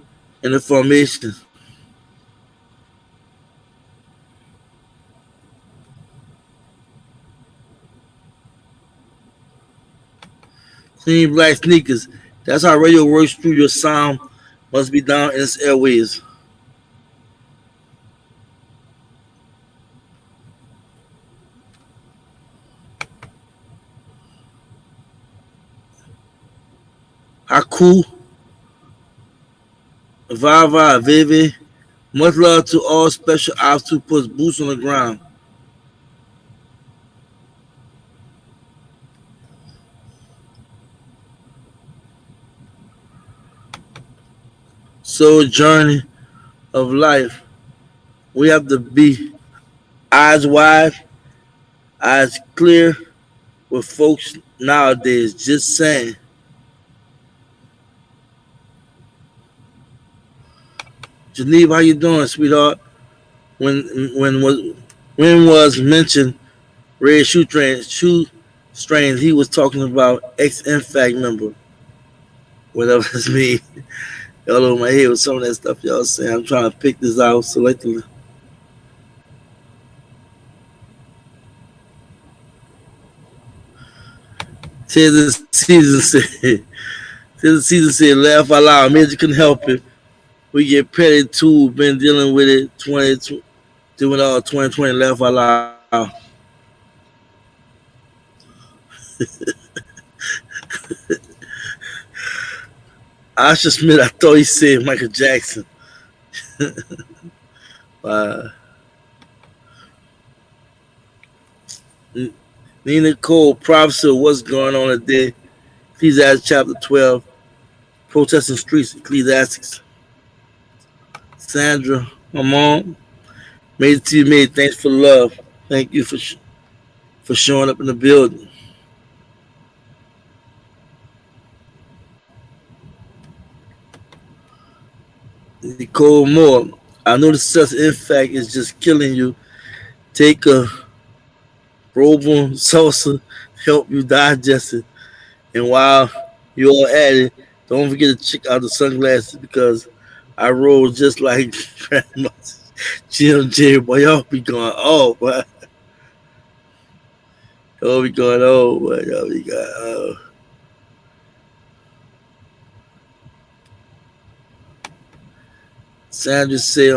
in the formation. Clean black sneakers. That's how radio works through your sound. Must be down in its airways. How cool Vava, Vivi. Much love to all special ops who puts boots on the ground. So journey of life, we have to be eyes wide, eyes clear with folks nowadays. Just saying. Geneva, how you doing, sweetheart? When when was when was mentioned red shoe strains, he was talking about ex NFAC member. Whatever this means. All over my head with some of that stuff y'all saying. I'm trying to pick this out selectively. Tis the season said. Tis the season said. Laugh out loud. Major couldn't help it. We get petty too. Been dealing with it 2020. Laugh out loud. Usher Smith. I thought he said Michael Jackson. uh, Nina Cole, prophecy of what's going on today. Ecclesiastes chapter 12. Protesting streets. Ecclesiastes. Sandra, my mom. Made it to you, made. Thanks for love. Thank you for showing up in the building. Nicole Moore. I know the success, in fact, is just killing you. Take a Robon salsa, help you digest it. And while you're at it, don't forget to check out the sunglasses because I roll just like Grandma GMJ. Boy, y'all be going, oh, boy. Y'all be going, oh, boy. Y'all be going, oh. Sandra say,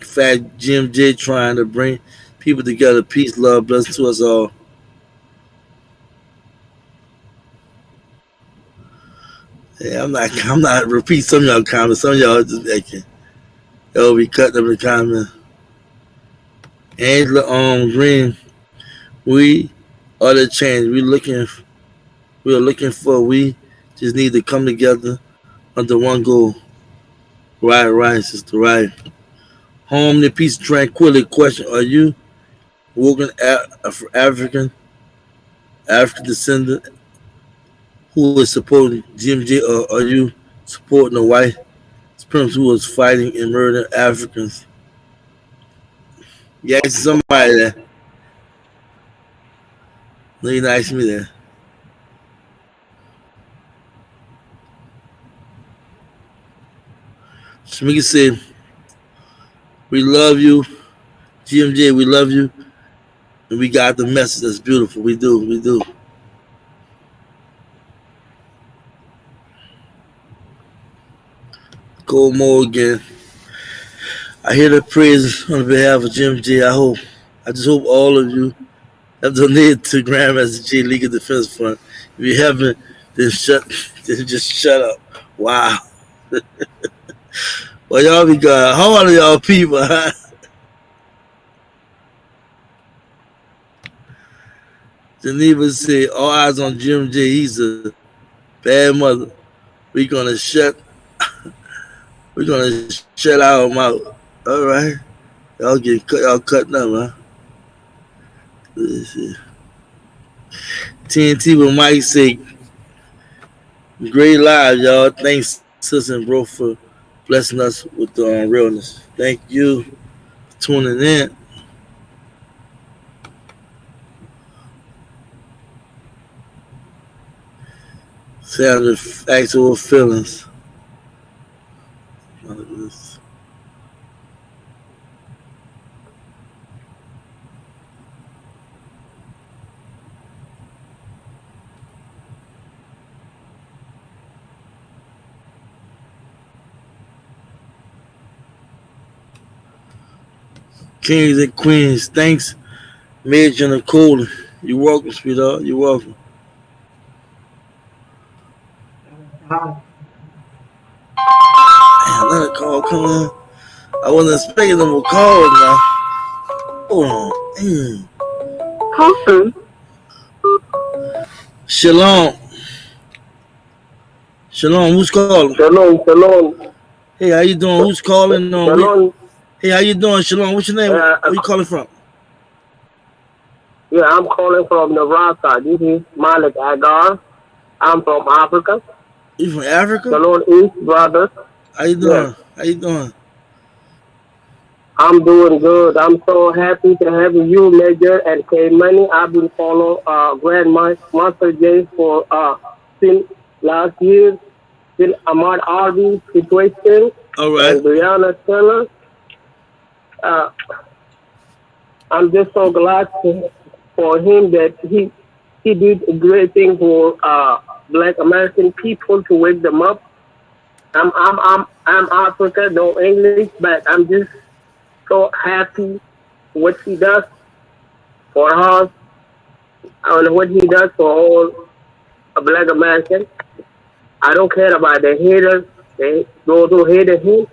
fact, GMJ trying to bring people together. Peace, love, blessings to us all. Yeah, I'm not repeat some of y'all comments. Some of y'all just making. Y'all be cutting up the comments. Angela Green, we are the change. We are looking for. We just need to come together under one goal. Right, sister, right. Home, the peace, tranquility. Question: are you working African descendant who is supporting GMJ, or are you supporting the white supremacists who is fighting and murdering Africans? You ask somebody that. No, you not asking me that. Shamika said, we love you. GMJ, we love you. And we got the message. That's beautiful. We do. Cole Moore again. I hear the praise on behalf of GMJ. I just hope all of you have donated to Grandmaster J Legal Defense Fund. If you haven't, then just shut up. Wow. Well, y'all be going, how old are y'all people, huh? Geneva said, all eyes on Jim J. He's a bad mother. We're gonna shut our mouth. All right. Y'all cutting up, huh? Let's see. TNT with Mike say, great live, y'all. Thanks, sis and bro, for blessing us with the realness. Thank you for tuning in. Sound of actual feelings. Kings and queens, thanks, Major Nicole. You're welcome, sweetheart. You're welcome. Another call coming. I wasn't expecting no more calls now. Hold on. Shalom. Shalom, who's calling? Shalom. Hey, how you doing? Who's calling? Shalom. Hey, how you doing? Shalom, what's your name? Where you calling from? Yeah, I'm calling from Nebraska. This is Malik Agar. I'm from Africa. You from Africa? Shalom East, brother. How you doing? Yeah. How you doing? I'm doing good. I'm so happy to have you, Major, and K Money. I've been following Grandmaster J for since last year, since Ahmad Arby situation. All right. And Brianna Stella. I'm just so glad for him that he did a great thing for Black American people to wake them up. I'm African, no English, but I'm just so happy what he does for us and what he does for all Black Americans. I don't care about the haters, those who hated him.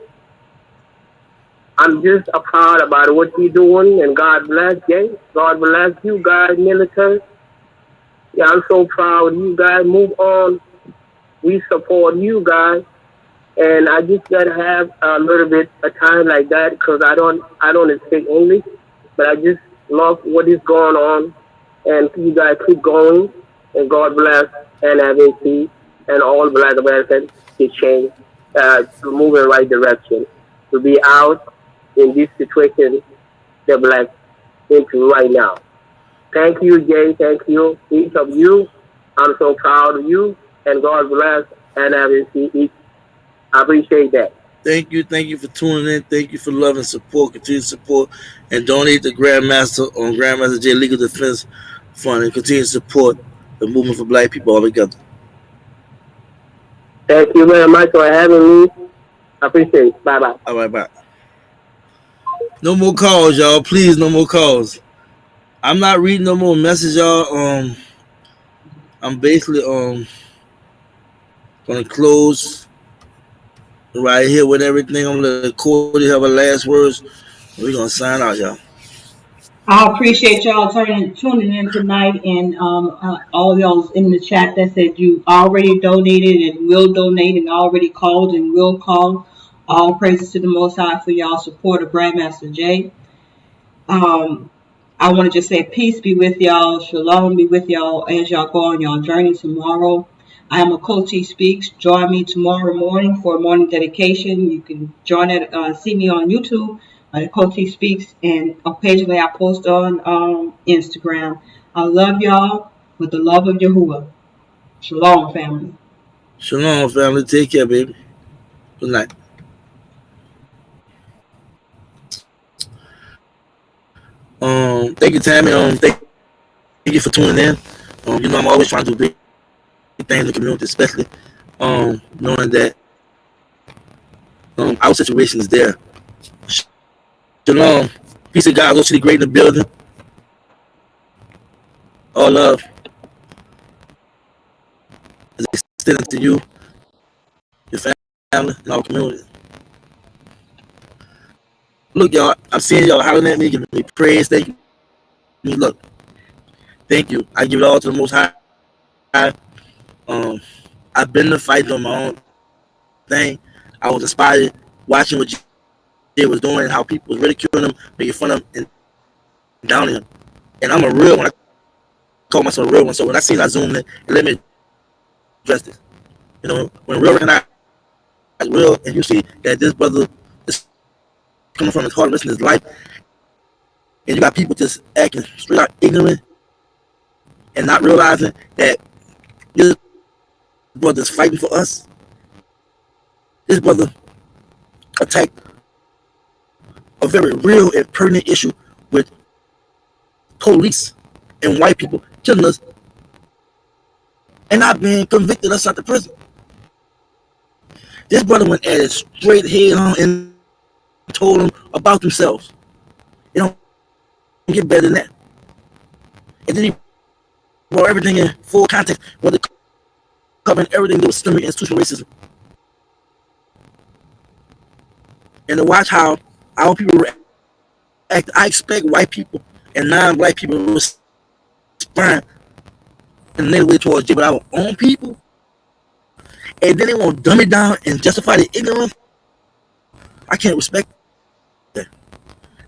I'm just proud about what he's doing, and God bless you. God bless you guys, military. Yeah, I'm so proud. You guys move on. We support you guys. And I just gotta have a little bit of time like that because I don't speak English, but I just love what is going on, and you guys keep going, and God bless NFAC and all Black Americans to change, to move in the right direction, to be out in this situation they're Black into right now. Thank you, Jay. Thank you, each of you. I'm so proud of you, and God bless NFAC. I appreciate that. Thank you for tuning in. Thank you for love and support. Continue to support and donate to Grandmaster on Grandmaster J Legal Defense Fund and continue to support the movement for Black people all together. Thank you very much for having me. I appreciate it. Bye-bye. All right, bye. No more calls, y'all. Please, no more calls. I'm not reading no more messages, y'all. I'm basically gonna close right here with everything. I'm gonna let Cordy have her last words. We're gonna sign out, y'all. I appreciate y'all tuning in tonight, and all y'all in the chat that said you already donated and will donate and already called and will call. All praises to the Most High for y'all support of Grandmaster J. I want to just say peace be with y'all, shalom be with y'all as y'all go on y'all journey tomorrow. I am a Coach T Speaks. Join me tomorrow morning for a morning dedication. You can see me on YouTube. Coach T Speaks, and occasionally I post on Instagram. I love y'all with the love of Yahuwah. Shalom, family. Shalom, family. Take care, baby. Good night. Thank you, Tammy. Thank you for tuning in. I'm always trying to do big things in the community, especially knowing that our situation is there. Shalom. Peace of God. Go to the great in the building. All love is extended to you, your family, and our community. Look, y'all, I'm seeing y'all hollering at me, giving me praise. Thank you. Look, thank you. I give it all to the Most High. I've been in the fight on my own thing. I was inspired watching what Jay was doing and how people was ridiculing him, making fun of him, and downing him. And I'm a real one. I call myself a real one. So when I see I zoom in, let me address this. When real recognize real, and you see that this brother is coming from his heart, listening to his life, and you got people just acting straight out ignorant and not realizing that this brother's fighting for us. This brother attacked a very real and pertinent issue with police and white people killing us and not being convicted us out of prison. This brother went at it straight head on and told them about themselves. It don't get better than that. And then he brought everything in full context, whether covering everything that was systemic institutional racism. and to watch how our people react. I expect white people and non-black people to respond in a negative way towards Jay, but our own people, and then they want to dumb it down and justify the ignorance. I can't respect that.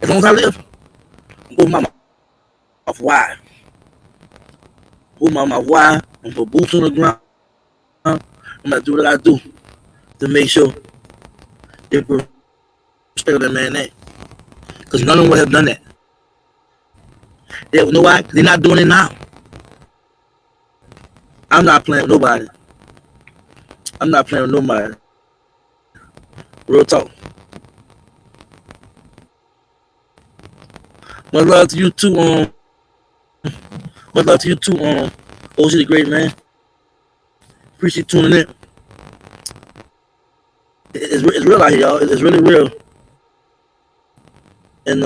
As long as I live, I'm going my mouth wide. Hold my mouth wide. I'm going to put boots on the ground. I'm going to do what I do to make sure they respect that man name. Because none of them would have done that. They know why? They're not doing it now. I'm not playing with nobody. I'm not playing with nobody. Real talk. Much love to you too, much love to you too, OG the Great, man. Appreciate you tuning in. It's real out here, y'all. It's really real. And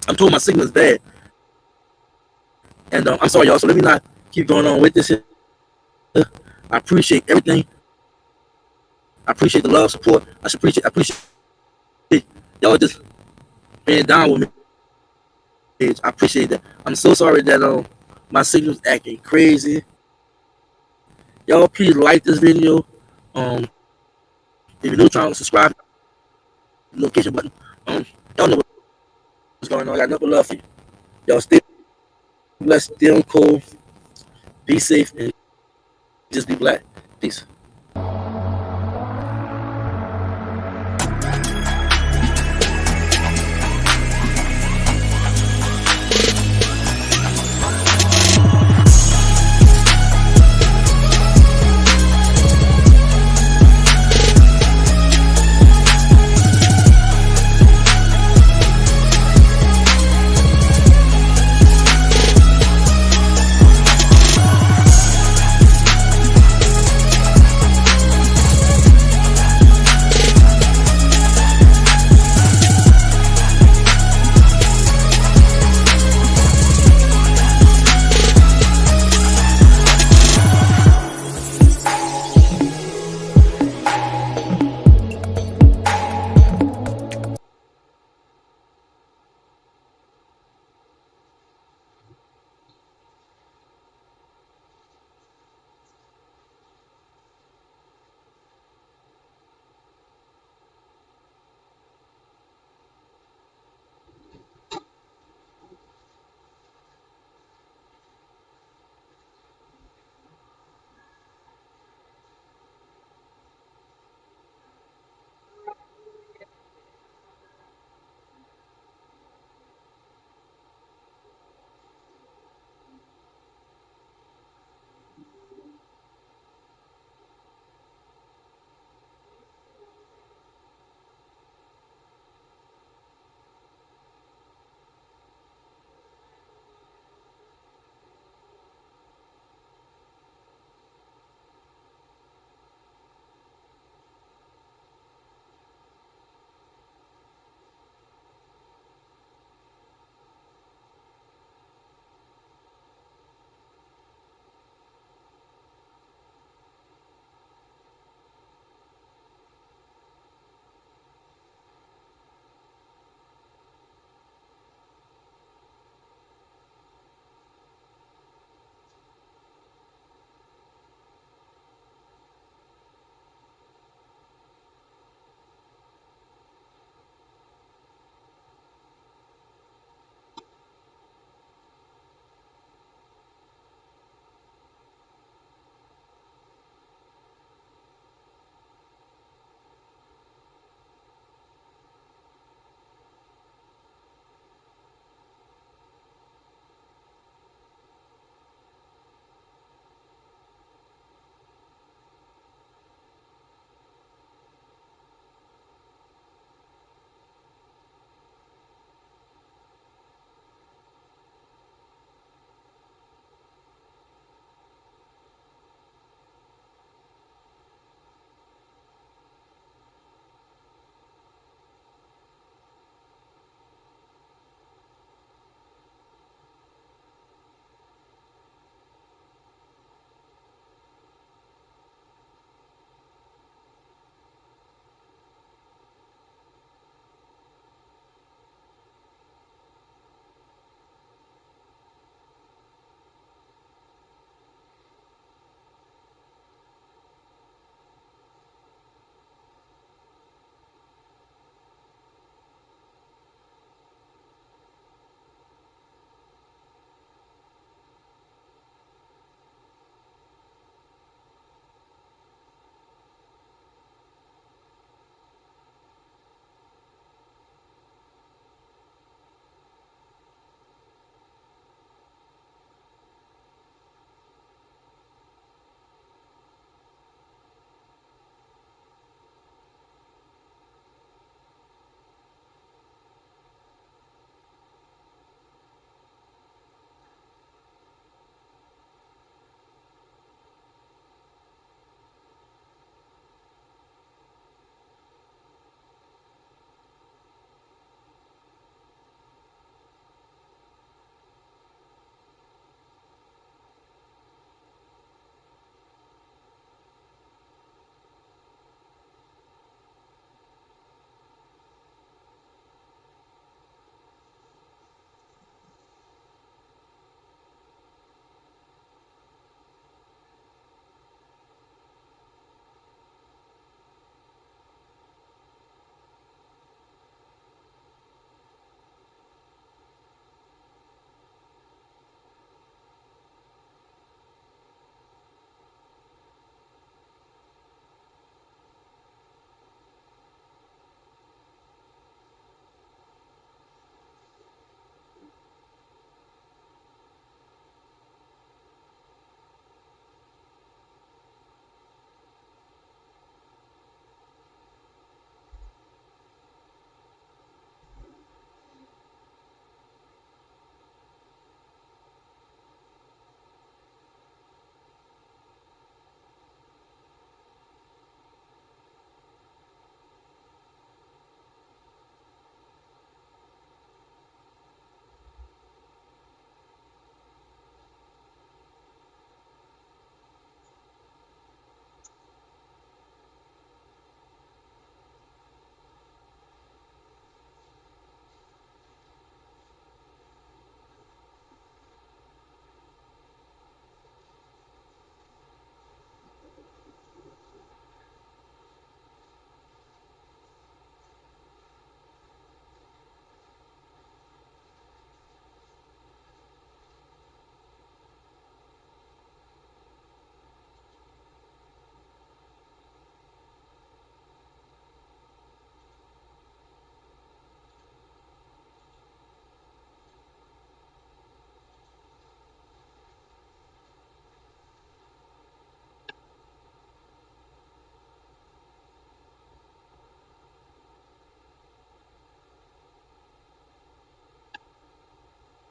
I'm told my signal's bad. And I'm sorry, y'all. So let me not keep going on with this here. I appreciate everything. I appreciate the love, support. I appreciate y'all just being down with me. I appreciate that. I'm so sorry that my signal's acting crazy. Y'all please like this video. If you're new, trying to subscribe, notification button. Y'all know what's going on. I got nothing but love for you. Y'all stay blessed, stay on cold, be safe, and just be black. Peace.